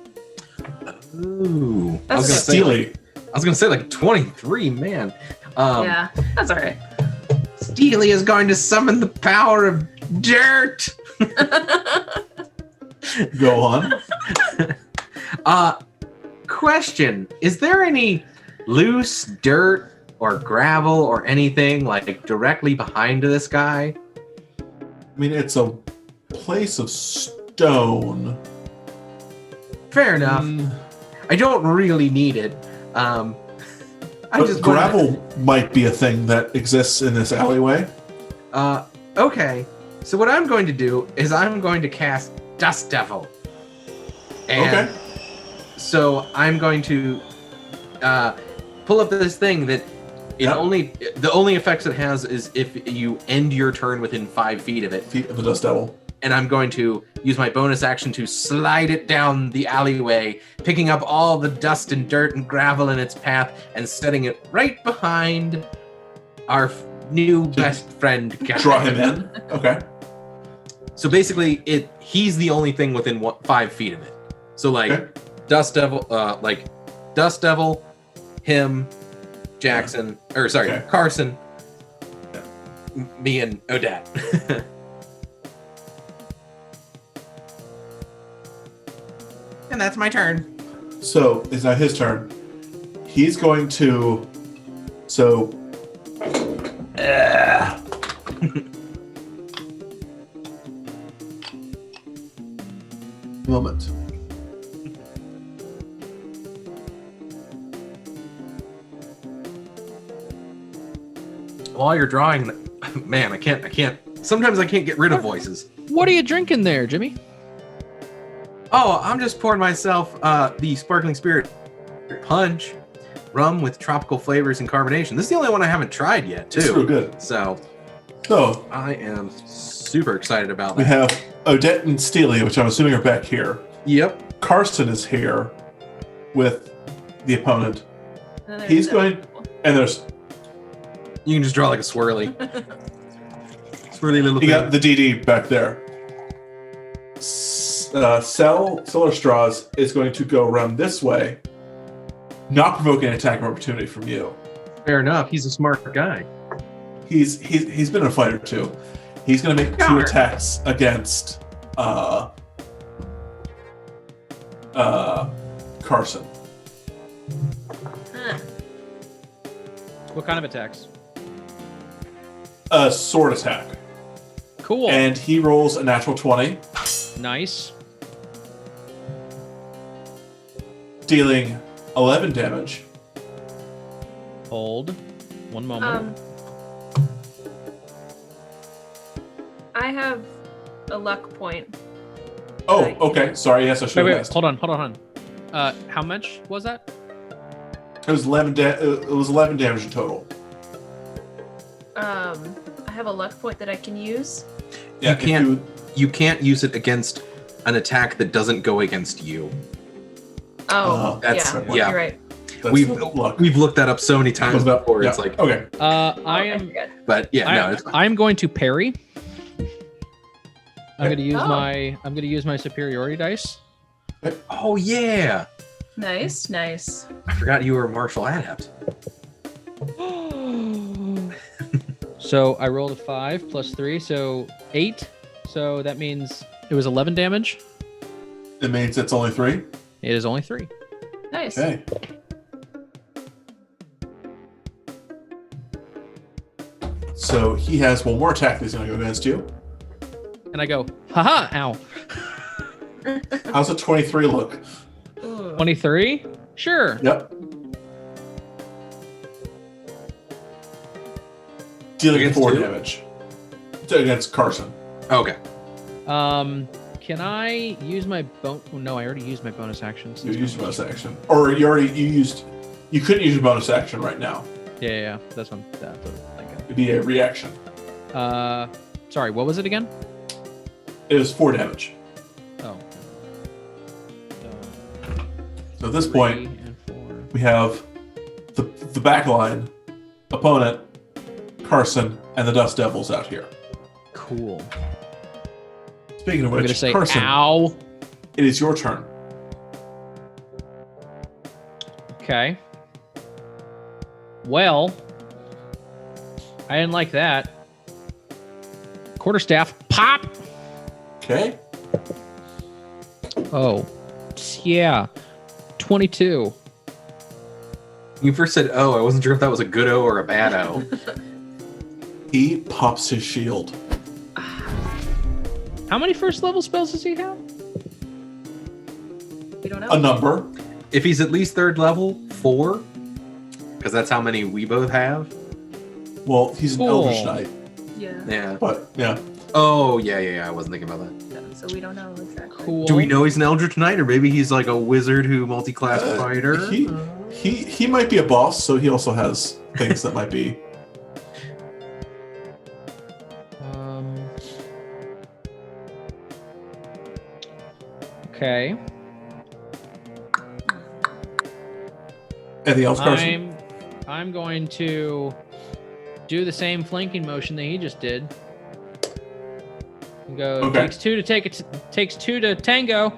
Ooh. That's Steely. I was gonna say like 23, man. yeah, that's all right. Steely is going to summon the power of dirt. Go on. Question: is there any loose dirt or gravel or anything like directly behind this guy? I mean, it's a place of stone. Fair enough. I don't really need it. I But just gravel might be a thing that exists in this alleyway. Okay. So what I'm going to do is I'm going to cast Dust Devil. And Okay. so I'm going to pull up this thing that it Yep. the only effects it has is if you end your turn within 5 feet of it. Feet of the Dust Devil. And I'm going to use my bonus action to slide it down the alleyway, picking up all the dust and dirt and gravel in its path and setting it right behind our new best friend guy. Draw him in. Okay. So basically, he's the only thing within 5 feet of it. So like Okay. Dust Devil, him, Jackson, or sorry, Okay. Carson, me and Odette. And that's my turn. So it's now his turn. He's going to. So. Moment. While you're drawing, man, I can't. Sometimes I can't get rid of voices. What are you drinking there, Jimmy? Oh, I'm just pouring myself the Sparkling Spirit Punch, rum with tropical flavors and carbonation. This is the only one I haven't tried yet, too. It's so good. So So I am super excited about we that. have Odette and Steely, which I'm assuming are back here. Yep. Carson is here with the opponent. And then He's there's going, and there's You can just draw like a swirly. Swirly little you thing. got the DD back there. Solar Straws is going to go around this way, not provoking an attack of opportunity from you. Fair enough. He's a smart guy. He's been in a fight or two. He's going to make 2 Got her. attacks against Carson. Huh. What kind of attacks? A sword attack, Cool. and he rolls a natural 20, Nice. dealing 11 damage. Hold. One moment. I have a luck point. Oh, okay. Sorry. Yes, I should wait, have wait, asked. hold on. How much was that? It was 11. It was 11 damage in total. I have a luck point that I can use. Yeah, You can't- You can't use it against an attack that doesn't go against you. Oh, That's- yeah, yeah. you're right. We've We've looked that up so many times before. Yeah. It's like, okay. I am. forget. but yeah, no, it's fine. I'm going to parry. I'm going to use Oh. I'm going to use my superiority dice. Oh yeah, Nice. I forgot you were a martial adept. So I rolled a 5 plus 3, so 8. So that means it was 11 damage. It means it's only 3. It is only 3. Nice. Okay. So he has one more attack that's going to go against you. And I go, haha, ow. How's a 23 look? Ooh. 23? Sure. Yep. Dealing Against 4 who? damage. Against Carson. Okay. Can I use my oh, no, I already used my bonus action. You used your bonus action. Or you couldn't use your bonus action right now. Yeah, that's what I'm thinking. It'd be a reaction. Sorry, what was it again? It was 4 damage. Oh. So at this point, 3 and 4. we have the back line, opponent, Carson, and the Dust Devils out here. Cool. Speaking of I'm gonna which, say, Carson, ow. it is your turn. Okay. Well, I didn't like that. Quarterstaff, pop. Okay. Oh, yeah. 22. You first said O. I wasn't sure if that was a good O or a bad O. He pops his shield. How many first level spells does he have? We don't know. A number. If he's at least 3rd level, 4, because that's how many we both have. Well, he's an Cool. Eldritch Knight. Yeah. Yeah. But, yeah. Oh yeah. I wasn't thinking about that. So we don't know exactly. Cool. Do we know he's an Eldritch Knight, or maybe he's like a wizard who multi-class fighter? He might be a boss, so he also has things that might be. Okay. Anything else, Carson? I'm going to do the same flanking motion that he just did. Go. Okay. Takes two to tango,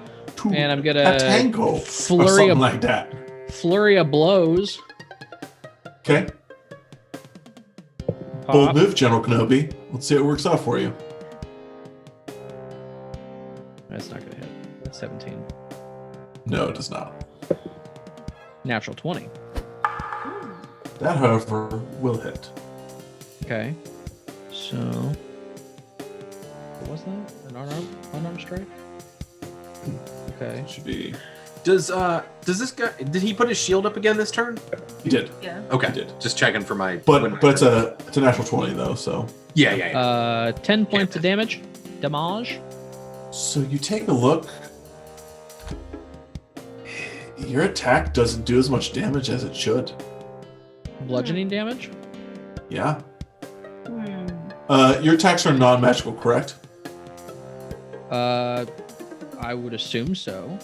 and I'm gonna a tango flurry or something like that. Flurry of blows. Okay. Bold move, General Kenobi. Let's see what works out for you. That's not gonna hit. That's 17. No, it does not. Natural 20. That, however, will hit. Okay. So, what was that? An unarmed strike? Okay. Should be. Does this guy? Did he put his shield up again this turn? He did. Yeah. Okay. He did. Just checking for my. But it's a natural 20 though, so. Yeah. 10 points of damage. Damage. So you take a look. Your attack doesn't do as much damage as it should. Bludgeoning damage. Yeah. Your attacks are non-magical, correct? I would assume so.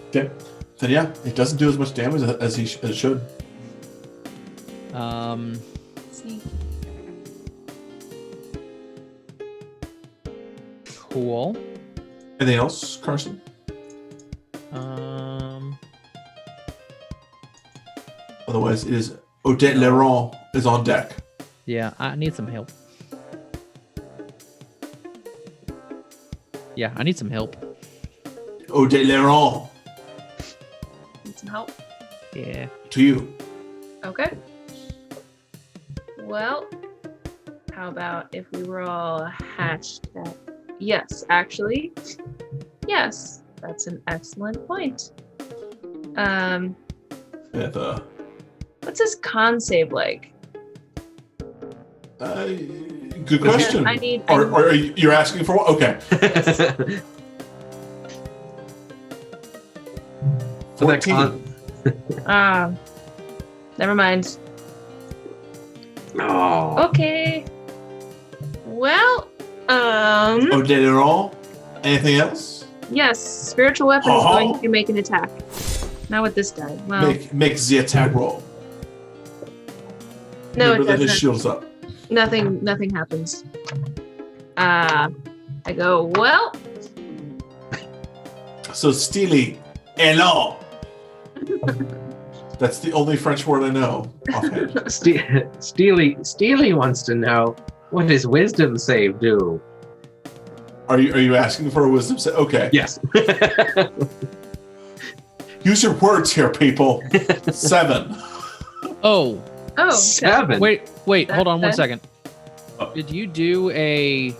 Okay. Then yeah, it doesn't do as much damage as it should. See. Cool. Anything else, Carson? Otherwise, it is Odette Laurent is on deck. Yeah, I need some help. Yeah, I need some help. Odette Laurent, Need some help. Yeah. to you. Okay. Well, how about if we were all hashtag? Yes, actually. Yes, that's an excellent point. And, What's his con save like? good question. I need. Or you're asking for what? Okay. So that 14. Never mind. Oh. Okay. Well, Odette Laurent. Anything else? yes, spiritual weapon is going to make an attack. Not with this guy. Well, Make the attack roll. no, Remember it that his doesn't. shield's up. Nothing happens. I go, well, So Steely, hello. That's the only French word I know offhand. Steely wants to know, what does wisdom save do? Are you asking for a wisdom save? Okay. Yes. Use your words here, people. 7. Oh, 7. wait, hold on one That- second. Oh. Did you do a...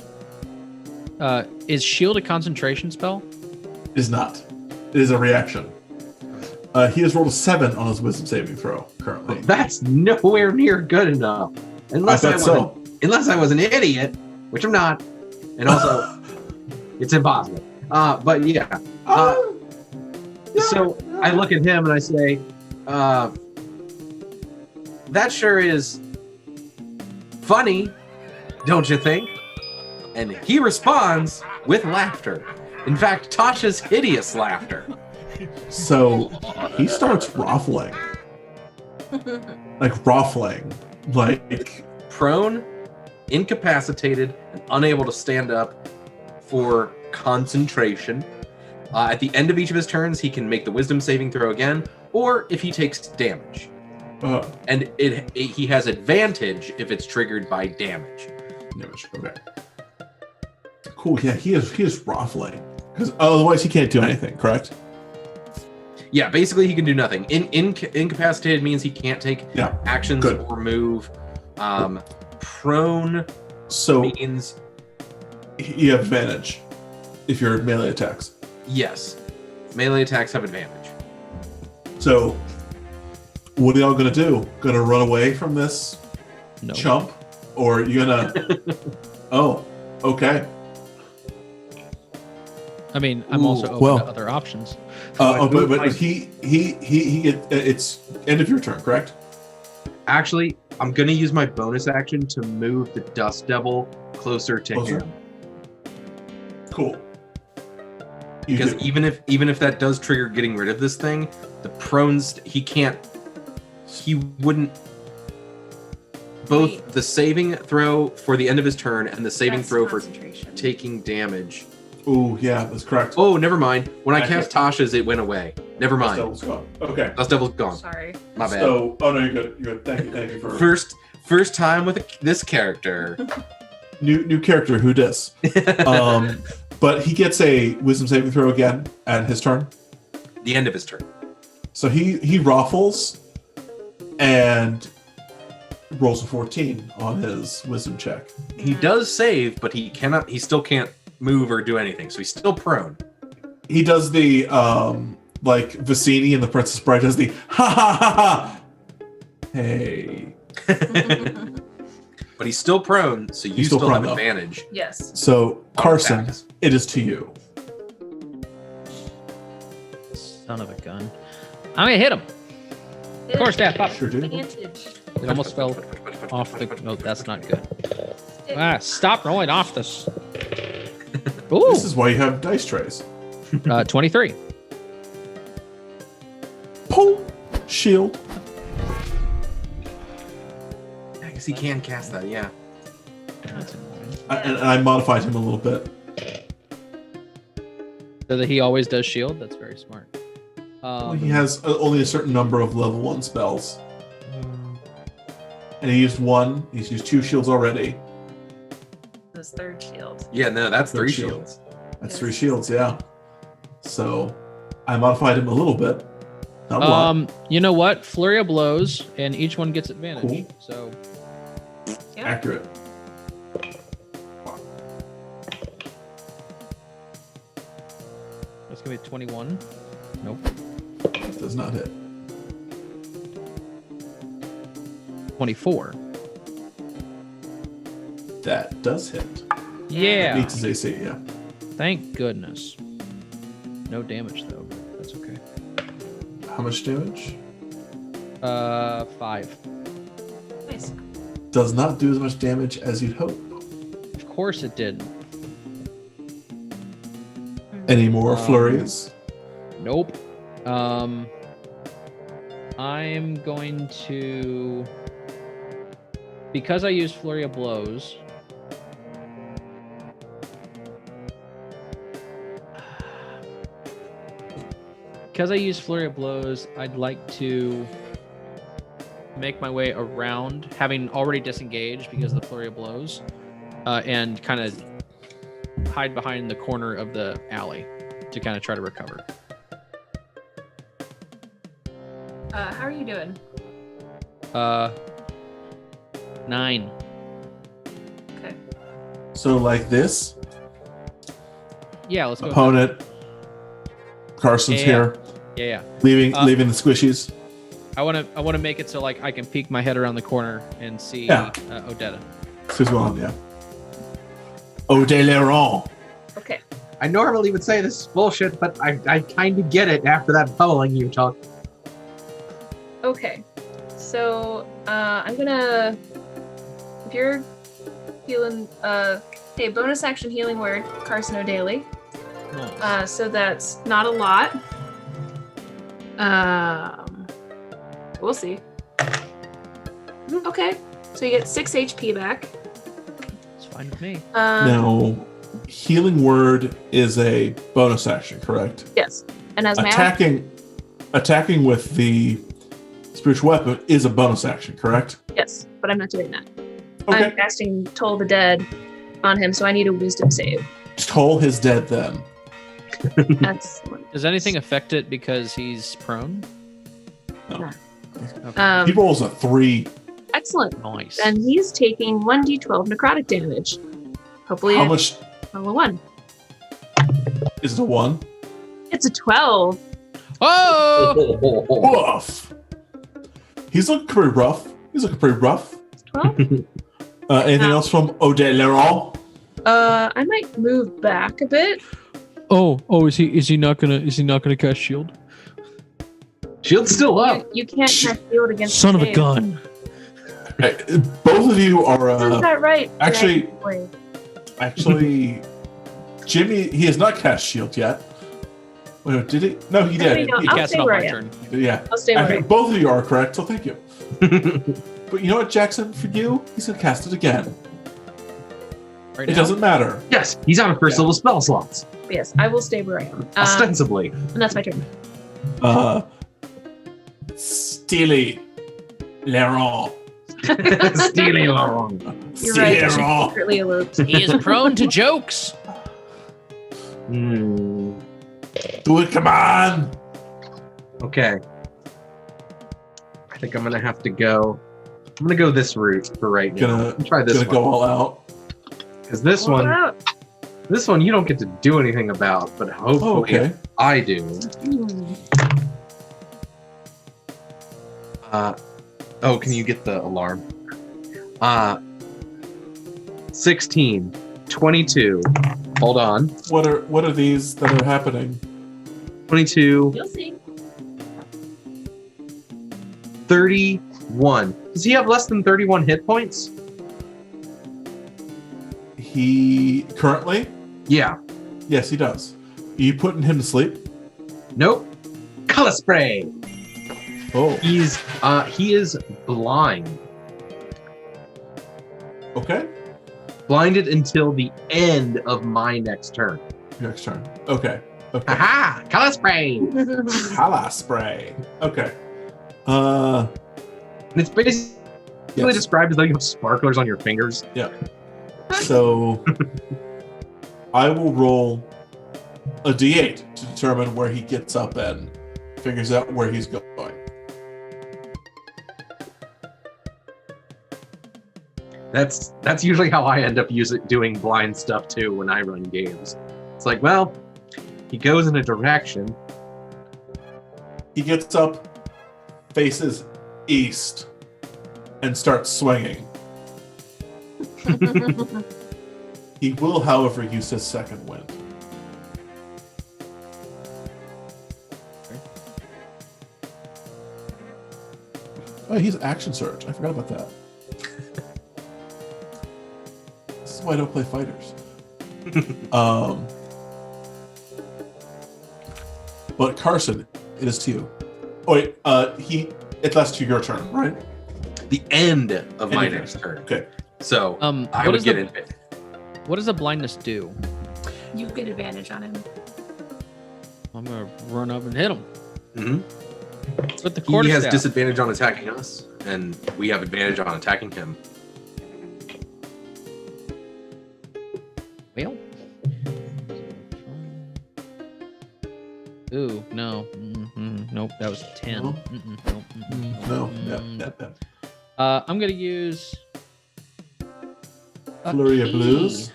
is shield a concentration spell? It is not. It is a reaction. He has rolled a 7 on his wisdom saving throw currently. That's nowhere near good enough. I thought so. Unless I was an idiot, which I'm not. And also, it's impossible. But yeah. So I look at him and I say, that sure is funny, don't you think? And he responds with laughter. In fact, Tasha's hideous laughter. So he starts ruffling. Like Prone, incapacitated, and unable to stand up for concentration. At the end of each of his turns, he can make the wisdom saving throw again, or if he takes damage. And he has advantage if it's triggered by damage. damage. Okay. Cool. Yeah, he is ruffling because otherwise he can't do anything. Correct. Yeah, basically he can do nothing. Incapacitated means he can't take actions good. or move. Prone So means you have advantage if you're melee attacks. yes, melee attacks have advantage. So what are y'all gonna do? Gonna run away from this No. chump, or you gonna? Oh, okay. I mean, I'm also open well. to other options. But he it's end of your turn, correct? Actually, I'm gonna use my bonus action to move the Dust Devil closer to him. Cool. Because even if that does trigger getting rid of this thing, the prones he wouldn't. Both the saving throw for the end of his turn and the saving throw for taking damage. Oh yeah, that's correct. Oh, never mind. When I cast Tasha's, it went away. Never mind. Dust Devil's gone. Okay. Dust Devil's gone. Sorry. My bad. So, no, you're good. You're good. Thank you for First time with this character. new character. Who dis? But he gets a wisdom saving throw again at his turn. The end of his turn. So he ruffles and rolls a 14 on his wisdom check. He does save, but he still can't move or do anything, so he's still prone. He does the like Vicini in The Princess Bride does the ha ha ha ha. Hey. But he's still prone, so you still have advantage. Yes. So Carson, it is to you. Son of a gun. I'm gonna hit him. Quarterstaff up. Sure do. Advantage. It almost fell off the. Oh, that's not good. Stop rolling off this. Ooh. This is why you have dice trays. 23. Pull shield. I guess he can cast that, yeah. That's annoying. And I modified him a little bit. So that he always does shield. That's very smart. He has only a certain number of level 1 spells. And he used one. He's used 2 shields already. This third shield. Yeah, no, that's Third 3 shield. shields. That's 3 shields, yeah. So I modified him a little bit. Not a lot. You know what? Flurry of blows, and each one gets advantage. Cool. So Yeah. Accurate. that's gonna be 21. Nope. Does not hit. 24. That does hit. Yeah. Beats his AC, yeah. Thank goodness. No damage though. But that's okay. How much damage? 5. Nice. Does not do as much damage as you'd hope. Of course it did. Any more flurries? Nope. I'm going to, because I used Flurry of Blows. Because I used Flurry of Blows, I'd like to make my way around, having already disengaged because of the Flurry of Blows, and kind of hide behind the corner of the alley to kind of try to recover. How are you doing? 9. Okay. So like this, Yeah, let's go. opponent, Carson's Yeah. here, Yeah. leaving the squishies. I want to make it so like I can peek my head around the corner and see Yeah. Odetta. Who's going, yeah. Odeleron. Okay. I normally would say this is bullshit, but I kind of get it after that bowling you took. Okay. So I'm gonna. If you're healing, hey, bonus action healing word, Carson O'Daly. Nice. So that's not a lot. We'll see. Okay. So you get 6 HP back. It's fine with me. Now, healing word is a bonus action, correct? Yes. And as my Attacking with the spiritual weapon is a bonus action, correct? yes, but I'm not doing that. Okay. I'm casting Toll the Dead on him, so I need a Wisdom save. Toll his dead then. Excellent. Does anything affect it because he's prone? No. Okay. He rolls a 3. Excellent. Nice. And he's taking 1d12 necrotic damage. Hopefully, How much roll a 1. is it? A 1? It's a 12. Oh! Woof. He's looking pretty rough. It's 12. Anything else from Odeleron? I might move back a bit. Is he not gonna cast shield? Shield's still up. You can't cast shield against Son of the a save. gun. Okay, both of you are Isn't that right? actually- Wait. actually. Jimmy, he has not cast shield yet. Wait, did he? No, he did. No, He I'll cast stay it on where my I am. turn. Yeah. I'll stay where I Actually, am. both of you are correct, so thank you. But you know what, Jackson? For you, he's gonna cast it again. Right It now? doesn't matter. Yes, he's out of first level spell slots. Yes, I will stay where I am. Ostensibly. And that's my turn. Steely Leron. Stealing along. You're right. I should Leron. secretly elope. He is prone to jokes. Hmm. Do it, come on. Okay. I think I'm gonna have to go. I'm gonna go this route for right now. Gonna Try this gonna go one. all out. Because this Pull it one, out. you don't get to do anything about, but hopefully Oh, okay. I do. Can you get the alarm? 16, 22. Hold on. What are these that are happening? 22, You'll see. 31. Does he have less than 31 hit points? He currently? Yeah. Yes, he does. Are you putting him to sleep? Nope. Color spray. Oh, He is blind. okay. Blinded until the end of my next turn. Next turn. Okay. Okay. Aha! Color spray. Hala spray. Okay. And it's basically Yes. described as though you have sparklers on your fingers. So I will roll a d8 to determine where he gets up and figures out where he's going. That's usually how I end up doing blind stuff too when I run games. It's like, well, he goes in a direction. He gets up, faces east, and starts swinging. He will, however, use his second wind. Oh, he's action surge. I forgot about that. This is why I don't play fighters. But Carson, it is to you. Oh wait, that's to your turn, right? The end of my End of next turn. Okay. So I What would does get the, in. what does the blindness do? You get advantage on him. I'm gonna run up and hit him hmm with the He quarterstaff. has disadvantage on attacking us, and we have advantage on attacking him. Well. Ooh, no. Nope, that was 10. No? Nope. No. Yeah. I'm gonna use a Flurry of key. blows.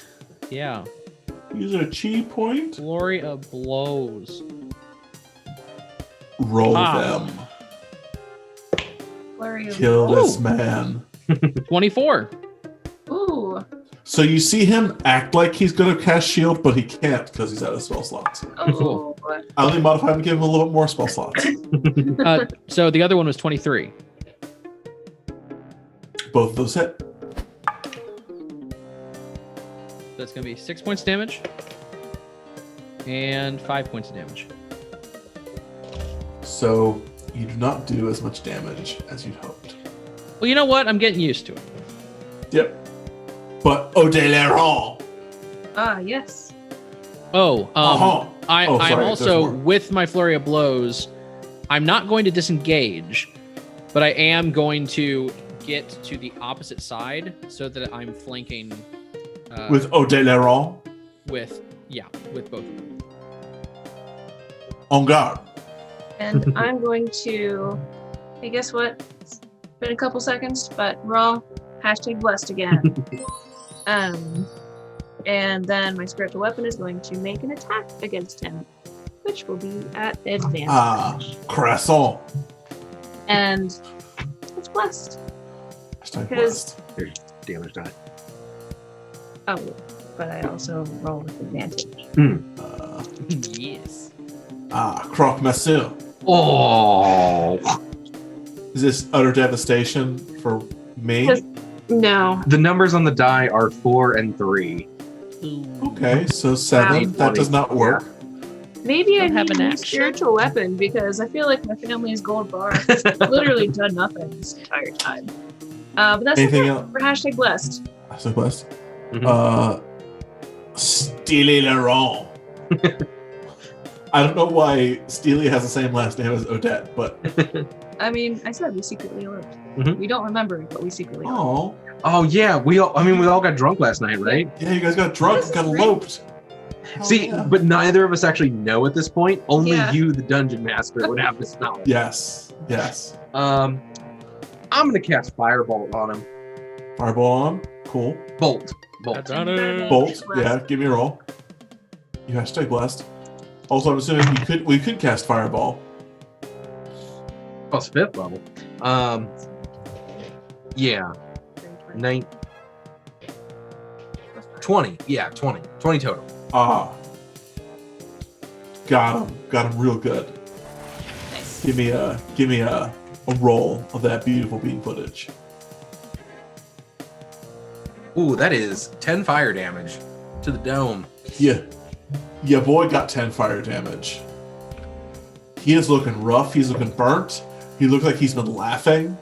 Yeah, Use a chi point. flurry of blows. Roll Ah. them. Flurry of Kill blows. this man. 24. Ooh. So you see him act like he's going to cast shield, but he can't because he's out of spell slots. Oh. I only modify him to give him a little bit more spell slots. So the other one was 23. Both of those hit. That's gonna be 6 points damage and 5 points of damage. So you do not do as much damage as you'd hoped. Well, you know what? I'm getting used to it. Yep. But Odeleron. Ah, yes. Oh, Uh-huh. I'm sorry, there's also more. with my flurry of blows. I'm not going to disengage, but I am going to get to the opposite side so that I'm flanking With Odeleron. with both of them. En garde. And I'm going to. Hey, guess what? It's been a couple seconds, but raw. #blessed again. And then my spiritual weapon is going to make an attack against him, which will be at advantage. Ah, croissant. And it's blessed. Hashtag Because- blessed. There's damage die. Oh, but I also roll with advantage. Yes. Croque Monsieur. Oh, Is this utter devastation for me? Yes. No. the numbers on the die are 4 and 3. Okay, so 7. That does not work. Maybe I Don't have need an a new action. spiritual weapon because I feel like my family's gold bar has literally done nothing this entire time. But that's Anything okay. else? We're hashtag blessed. So blessed. Mhm. Steely Laurent. I don't know why Steely has the same last name as Odette, but I mean, I said we secretly eloped. Mhm. We don't remember it, but we secretly eloped. oh, Oh yeah, we all got drunk last night, right? yeah, you guys got drunk, This got is great. eloped. See, yeah. but neither of us actually know at this point. Only Yeah. you, the dungeon master, would have this knowledge. Yes, yes. I'm gonna cast Firebolt on him. Fireball on, cool. Bolt. Bolt, yeah, give me a roll. You hashtag blessed. Also, I'm assuming we could cast Fireball. Plus 5th level. Yeah. 20. Yeah, 20. 20 total. Got him real good. Nice. Give me a roll of that beautiful bean footage. Ooh, that is 10 fire damage to the dome. Yeah, boy got 10 fire damage. He is looking rough. He's looking burnt. He looks like he's been laughing.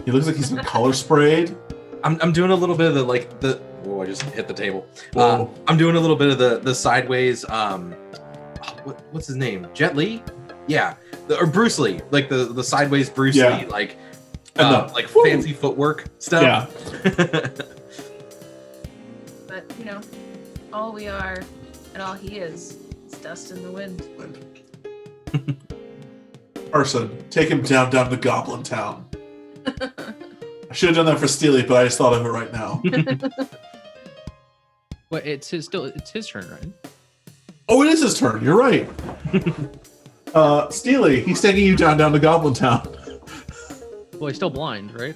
He looks like he's been color sprayed. I'm doing a little bit of the oh, I just hit the table. Whoa. I'm doing a little bit of the sideways. What's his name? Jet Li? Yeah, or Bruce Lee, like the sideways Bruce Yeah. Lee, like And like woo. fancy footwork stuff. Yeah. But, all we are and all he is dust in the wind. Person, take him down to Goblin Town. I should have done that for Steely, but I just thought of it right now. Well, it's his turn, right? Oh, it is his turn. You're right. Steely, he's taking you down to Goblin Town. Well, he's still blind, right?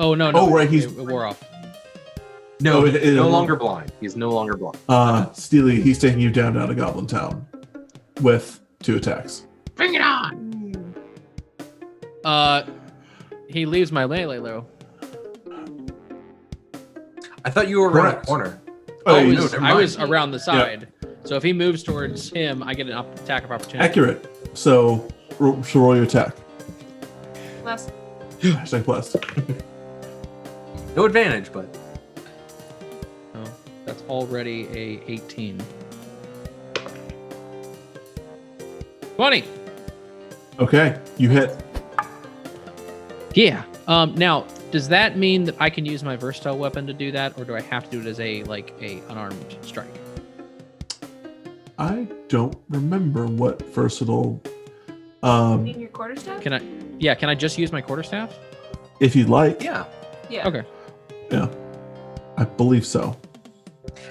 Oh no. Oh, right, It wore off. No, Oh, he's no longer blind. He's no longer blind. Steely, he's taking you down to Goblin Town with 2 attacks. Bring it on! He leaves my melee though. I thought you were around the Correct. corner. Oh, I you- was, never I mind. was around the side. So if he moves towards him, I get an attack of opportunity. accurate. So roll your attack. Last. Hashtag blessed. No advantage, but Oh, that's already a 18. 20. Okay, you hit. Yeah. Now, does that mean that I can use my versatile weapon to do that, or do I have to do it as a unarmed strike? I don't remember what versatile. In your quarterstaff? Can I? Yeah. Can I just use my quarterstaff? If you'd like. yeah. Yeah. Okay. Yeah, I believe so.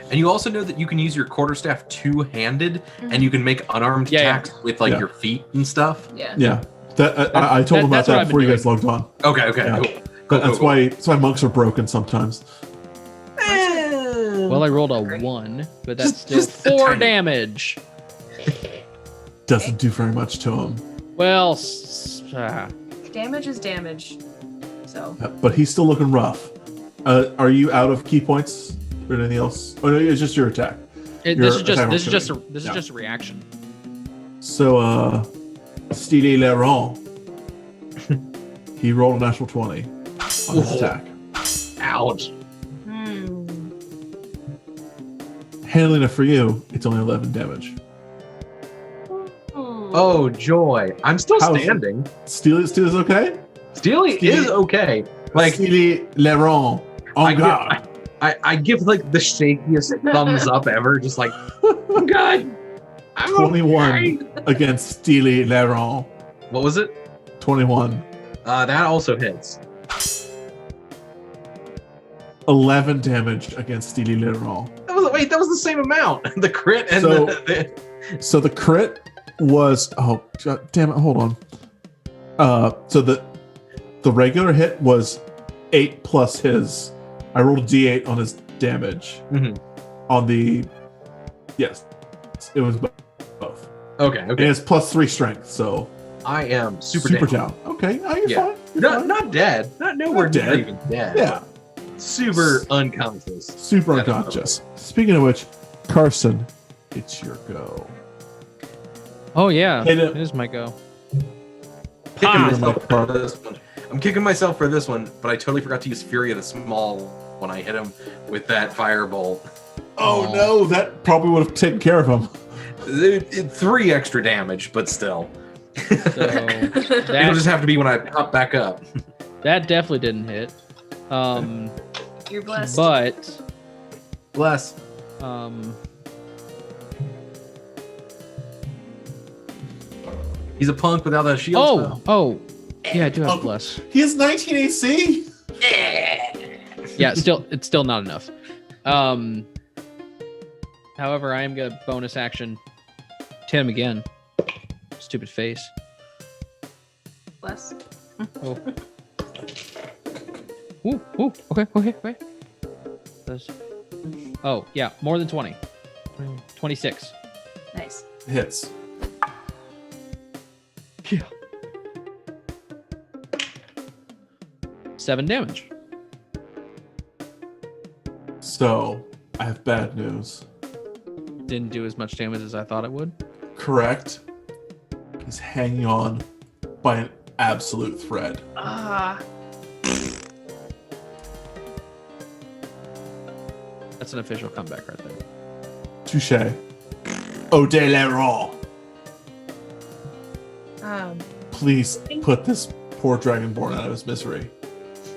And you also know that you can use your quarterstaff two-handed, and you can make unarmed Yeah, yeah. attacks with like Yeah. your feet and stuff. Yeah. Yeah, that I told him about that's what that I've before been you guys logged on. Okay, Yeah. cool. But that's why monks are broken sometimes. Well, I rolled a 1, but that's still just a 4 tiny- damage. Doesn't do very much to him, Well, Damage is damage. So. but he's still looking rough. Are you out of key points or anything else? Oh no, it's just your attack. this is attack just opportunity. just a reaction. So, Steely Laurent, he rolled a natural 20 on his attack. Ouch. Handling it for you, it's only 11 damage. Oh, joy. I'm still How's- standing. Steely's okay? Steely is okay. Like, Steely Laurent, I on give, guard. I give like the shakiest thumbs up ever. Just like, I'm good. I'm 21 okay. against Steely Laurent. What was it? 21. That also hits. 11 damage against Steely Laurent. That was the same amount. The crit and So- the So the crit was, oh God, damn it, hold on. So the regular hit was 8 plus his. I rolled a d8 on his damage. Mhm. On the, yes, it was Okay. And it's +3 strength, so I am super down. down. Okay, oh, you're Yeah. fine. You're fine. Not dead. Not nowhere Not near dead. even dead. Yeah, Super unconscious. super Yeah. unconscious. Speaking of which, Carson, it's your go. Oh yeah, Hey, it is my go. Kicking Ah. myself for this one. I'm kicking myself for this one, but I totally forgot to use Fury of the Small when I hit him with that firebolt. Oh no, that probably would have taken care of him. 3 extra damage, but still. So It'll that, just have to be when I pop back up. that definitely didn't hit. You're blessed. But Bless. He's a punk without a shield. Oh, yeah, I do have bless. He has 19 AC. Yeah, it's still not enough. However, I am gonna bonus action to hit him again. Stupid face. Bless. Oh. Ooh, okay. Oh, yeah, more than 20. 26. Nice. Hits. Yeah. 7 damage. So, I have bad news. Didn't do as much damage as I thought it would. Correct. He's hanging on by an absolute thread. Ah. That's an official comeback right there. Touche. Ode Leron. Please put this poor dragonborn out of his misery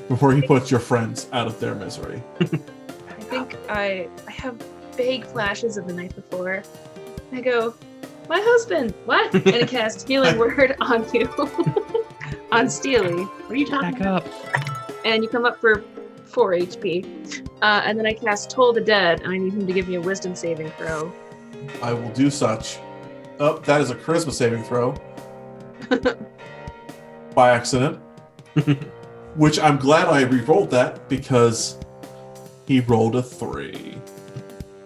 before he puts your friends out of their misery. I think I have vague flashes of the night before. I go, my husband, what? And I cast Healing Word on you. On Steely. What are you talking Back about? up. And you come up for 4 HP. And then I cast Toll the Dead, and I need him to give me a wisdom saving throw. I will do such. Oh, that is a charisma saving throw. By accident. Which I'm glad I re-rolled that because he rolled a 3.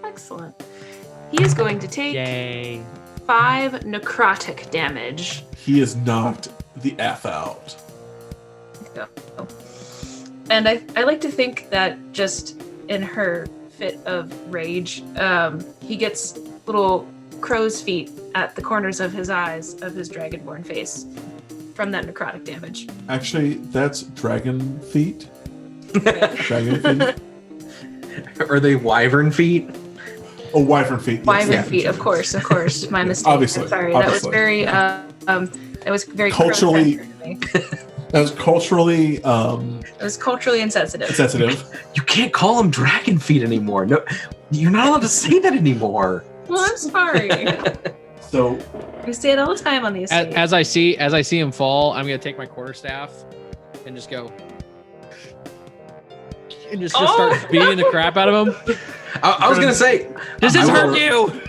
Excellent. He is going to take Yay. 5 necrotic damage. He is knocked the F out. Go. And I like to think that just in her fit of rage, he gets little crow's feet at the corners of his eyes of his dragonborn face from that necrotic damage. Actually, that's dragon feet. Dragon feet. Are they wyvern feet? Oh, wyvern feet. yes. Wyvern Yeah. feet, of course. My mistake. Obviously, I'm sorry. obviously. That was very Culturally- grotesque to me. That was culturally It was culturally insensitive. sensitive. You can't call them dragon feet anymore. No, you're not allowed to say that anymore. Well, I'm sorry. So We say it all the time on the estate. As I see him fall, I'm gonna take my quarterstaff and just go and just start beating the crap out of him. I was gonna say, Does this I hurt will- you?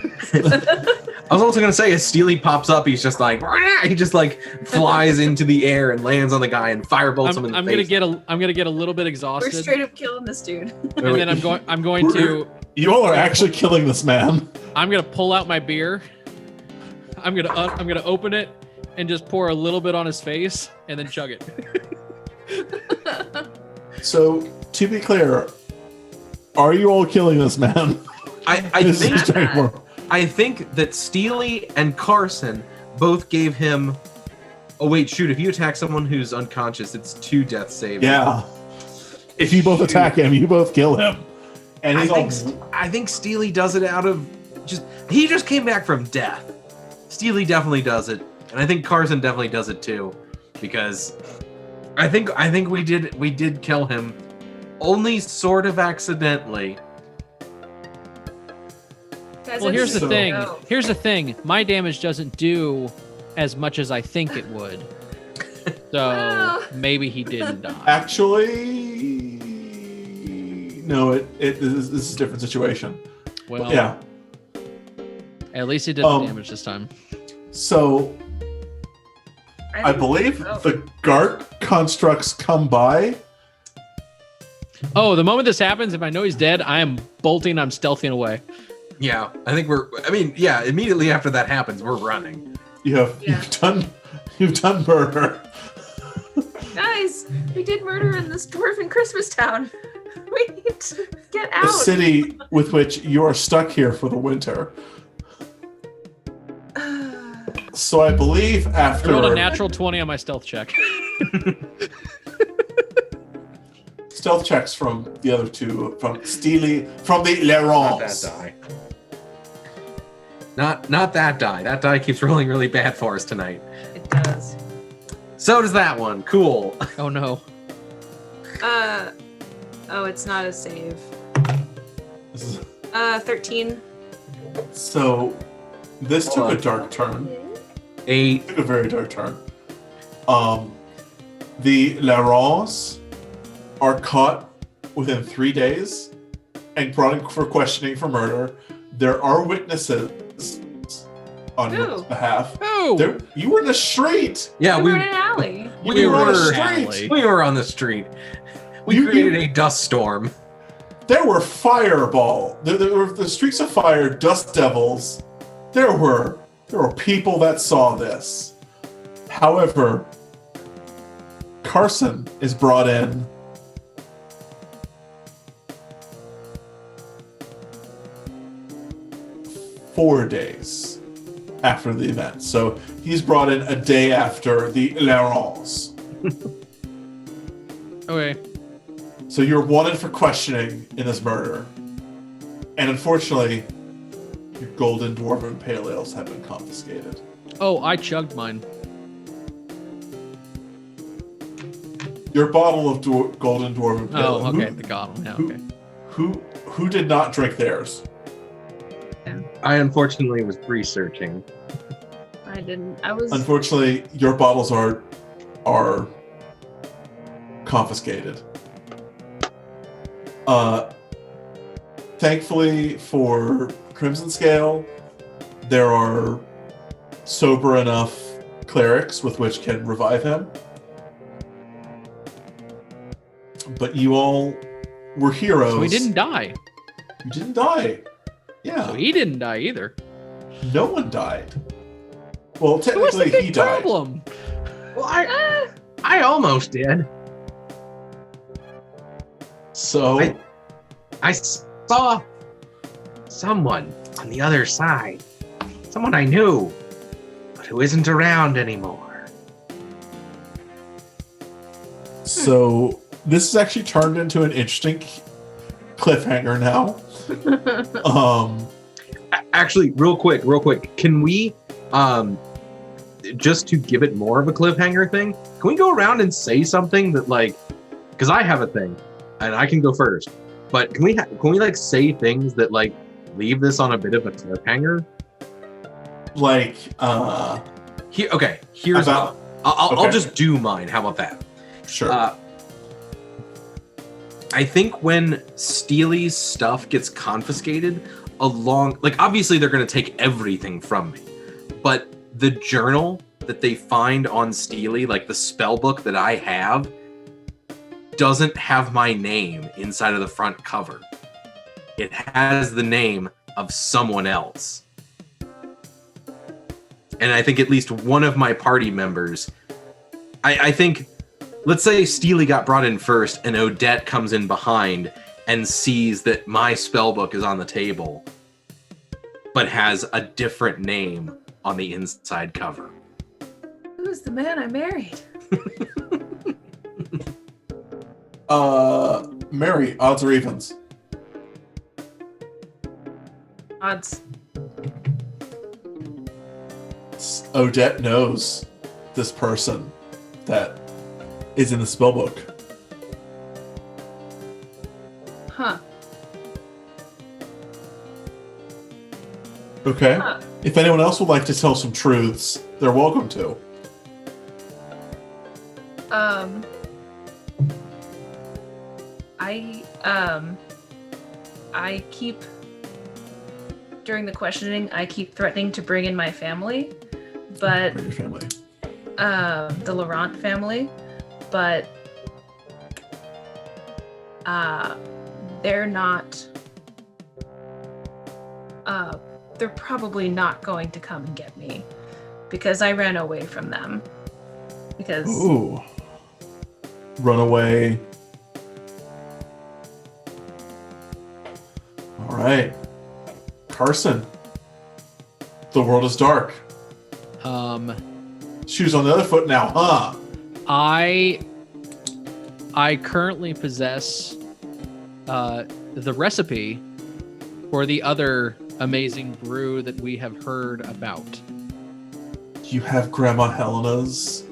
I was also gonna say, as Steely pops up, he's just like, "Rah!" He just like flies into the air and lands on the guy and firebolts him in the I'm face. gonna get a little bit We're exhausted, straight up killing this dude. and then I'm going to you all are actually killing this man. I'm gonna pull out my beer. I'm gonna open it and just pour a little bit on his face and then chug it. So to be clear, are you all killing this man? I This think is Dragonborn. I think that Steely and Carson both gave him. Oh wait, shoot! If you attack someone who's unconscious, it's 2 death saves. Yeah. If you both attack him, you both kill him. And he's I think Steely does it out of he just came back from death. Steely definitely does it, and I think Carson definitely does it too, because I think we did kill him, only sort of accidentally. Guys, Well, I here's need the to thing. go. Here's the thing. My damage doesn't do as much as I think it would. So Well. maybe he didn't die. actually no. This is a different situation. Well, Yeah. at least he did the damage this time. So I think- believe oh. the guard constructs come by. Oh, the moment this happens, if I know he's dead, I am bolting. I'm stealthing away. Yeah, I think immediately after that happens, we're running. You've done murder. Guys, we did murder in this dwarven Christmas town. We need to get out. The city with which you are stuck here for the winter. So I believe after... I rolled a natural 20 on my stealth check. Stealth checks from the other two, from the Lerons. Not that die. That die keeps rolling really bad for us tonight. It does. So does that one. Cool. Oh no. Oh, it's not a save. This is- 13. So this took a dark turn. 8. Took a very dark turn. The Lerons are caught within 3 days and brought in for questioning for murder. There are witnesses on your behalf. Oh! You were in the street. Yeah, We were in an alley. we were on were the street. We were on the street. We created a dust storm. There were fireball. There were the streaks of fire, dust devils. There were people that saw this. However, Carson is brought in. Four days after the event. So he's brought in a day after the Lerons. Okay. So you're wanted for questioning in this murder. And unfortunately, your Golden Dwarven Pale Ales have been confiscated. Oh, I chugged mine. Your bottle of Golden Dwarven Pale Ale. Oh, okay. The bottle. Yeah, okay. Who did not drink theirs? I unfortunately was researching. I didn't. I was. Unfortunately, your bottles are confiscated. Thankfully for Crimson Scale, there are sober enough clerics with which can revive him. But you all were heroes. So he didn't die. You didn't die. Yeah. So he didn't die either. No one died. Well, So what's the technically big he died. problem? Well, I almost did. So I saw someone on the other side. Someone I knew, but who isn't around anymore. So this has actually turned into an interesting cliffhanger now. Actually, real quick, can we, just to give it more of a cliffhanger thing, can we go around and say something that, like, because I have a thing, and I can go first, but can we like say things that like leave this on a bit of a cliffhanger? Like, here's about- I'll just do mine. How about that? Sure. I think when Steely's stuff gets confiscated, obviously they're going to take everything from me, but the journal that they find on Steely, like the spell book that I have, doesn't have my name inside of the front cover. It has the name of someone else. And I think at least one of my party members, I think, let's say Steely got brought in first and Odette comes in behind and sees that my spellbook is on the table, but has a different name on the inside cover. Who's the man I married? Mary, odds or evens? Odds. Odette knows this person that is in the spellbook. Huh. Okay. Huh. If anyone else would like to tell some truths, they're welcome to. I keep, during the questioning, I keep threatening to bring in my family, but For your family. the Laurent family, but they're not they're probably not going to come and get me because I ran away from them. Because Ooh. Runaway. All right. Carson. The world is dark. Shoes on the other foot now, huh? I currently possess the recipe for the other amazing brew that we have heard about. You have Grandma Helena's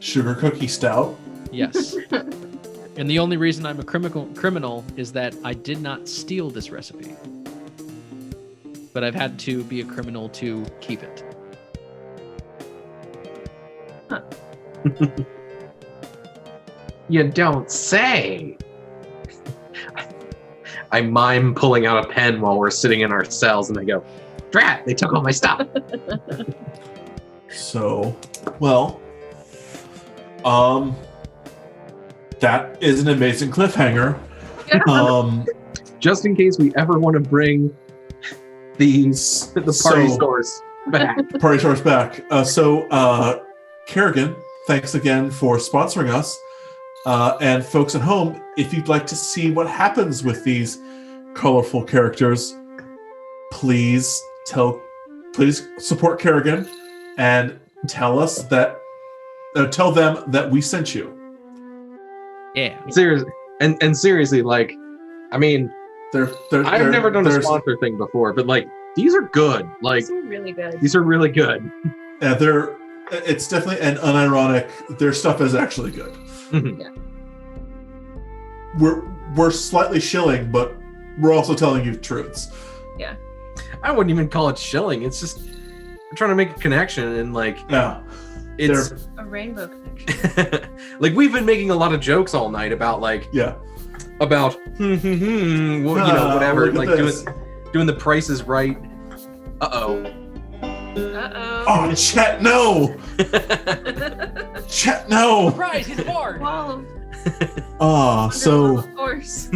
sugar cookie stout. Yes. And the only reason I'm a criminal is that I did not steal this recipe. But I've had to be a criminal to keep it. Huh. You don't say. I mime pulling out a pen while we're sitting in our cells, and I go, "Drat! They took all my stuff." So, well, that is an amazing cliffhanger. Just in case we ever want to bring the party stores back. Party stores back. Karrikin, thanks again for sponsoring us. And folks at home, if you'd like to see what happens with these colorful characters, please support Karrikin and tell them that we sent you. Yeah. Seriously, and seriously, like, I mean, I've never done a sponsor thing before, but like, these are good. Like, these are really good. These are really good. Yeah, it's definitely an unironic. Their stuff is actually good. Yeah. We're slightly shilling, but we're also telling you truths. Yeah. I wouldn't even call it shilling. It's just we're trying to make a connection, and like, yeah, it's a rainbow connection. Like, we've been making a lot of jokes all night about like, about whatever, like doing the Price is Right. Uh-oh. Oh, Chet, no! Chet, no! Surprise, he's a bard! Wall of Force.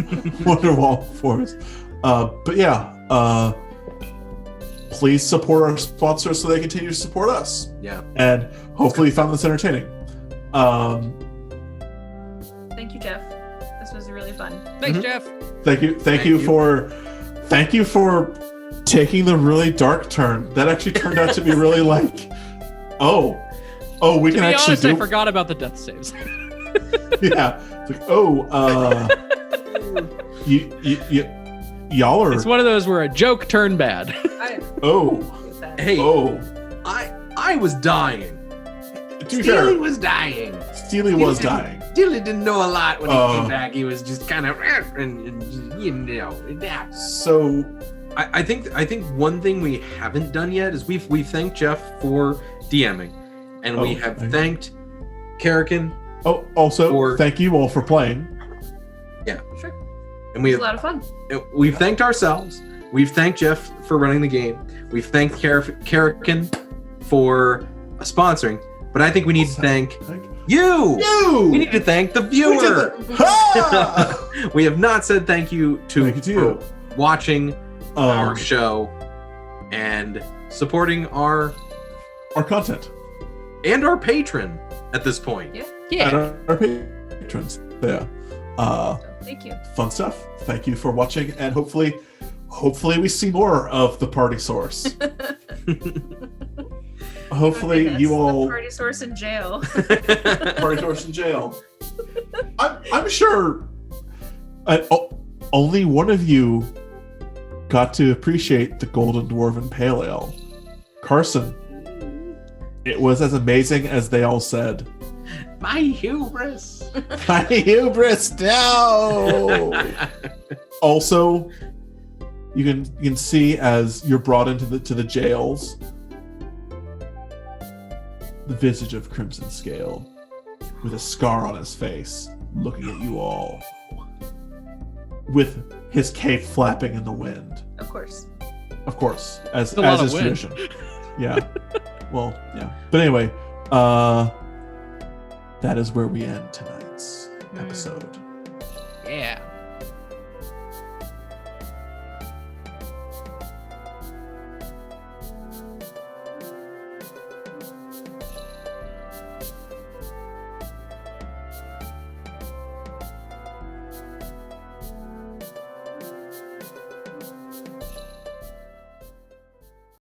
Wonderwall Force. But yeah, please support our sponsors so they continue to support us. Yeah. And hopefully you found this entertaining. Thank you, Jeff. This was really fun. Thanks, Jeff. Thank you for taking the really dark turn. That actually turned out to be really like, we can actually honest, I forgot about the death saves. Yeah. It's like, y'all are. It's one of those where a joke turned bad. I was dying. Steely was dying. Steely was dying. Steely didn't know a lot when he came back. He was just kind of, So, I think one thing we haven't done yet is we've thanked Jeff for DMing, and we have thanked Karrikin. Also, thank you all for playing. Yeah, sure. And we had a lot of fun. We've thanked ourselves. We've thanked Jeff for running the game. We've thanked Karrikin for sponsoring. But I think we need to thank you. We need to thank the viewer. We have not said thank you to you for watching our show and supporting our content and our patron at this point. Yeah. And our patrons. Yeah. Thank you. Fun stuff. Thank you for watching, and hopefully we see more of the party source. Hopefully you all the party source in jail. Party source in jail. I'm sure only one of you got to appreciate the Golden Dwarven Pale Ale. Carson. It was as amazing as they all said. My hubris. My hubris, no. Also, you can see as you're brought into the jails, the visage of Crimson Scale, with a scar on his face, looking at you all, with his cape flapping in the wind. Of course, as is tradition. Yeah. Well, yeah. But anyway, that is where we end tonight's episode. Yeah.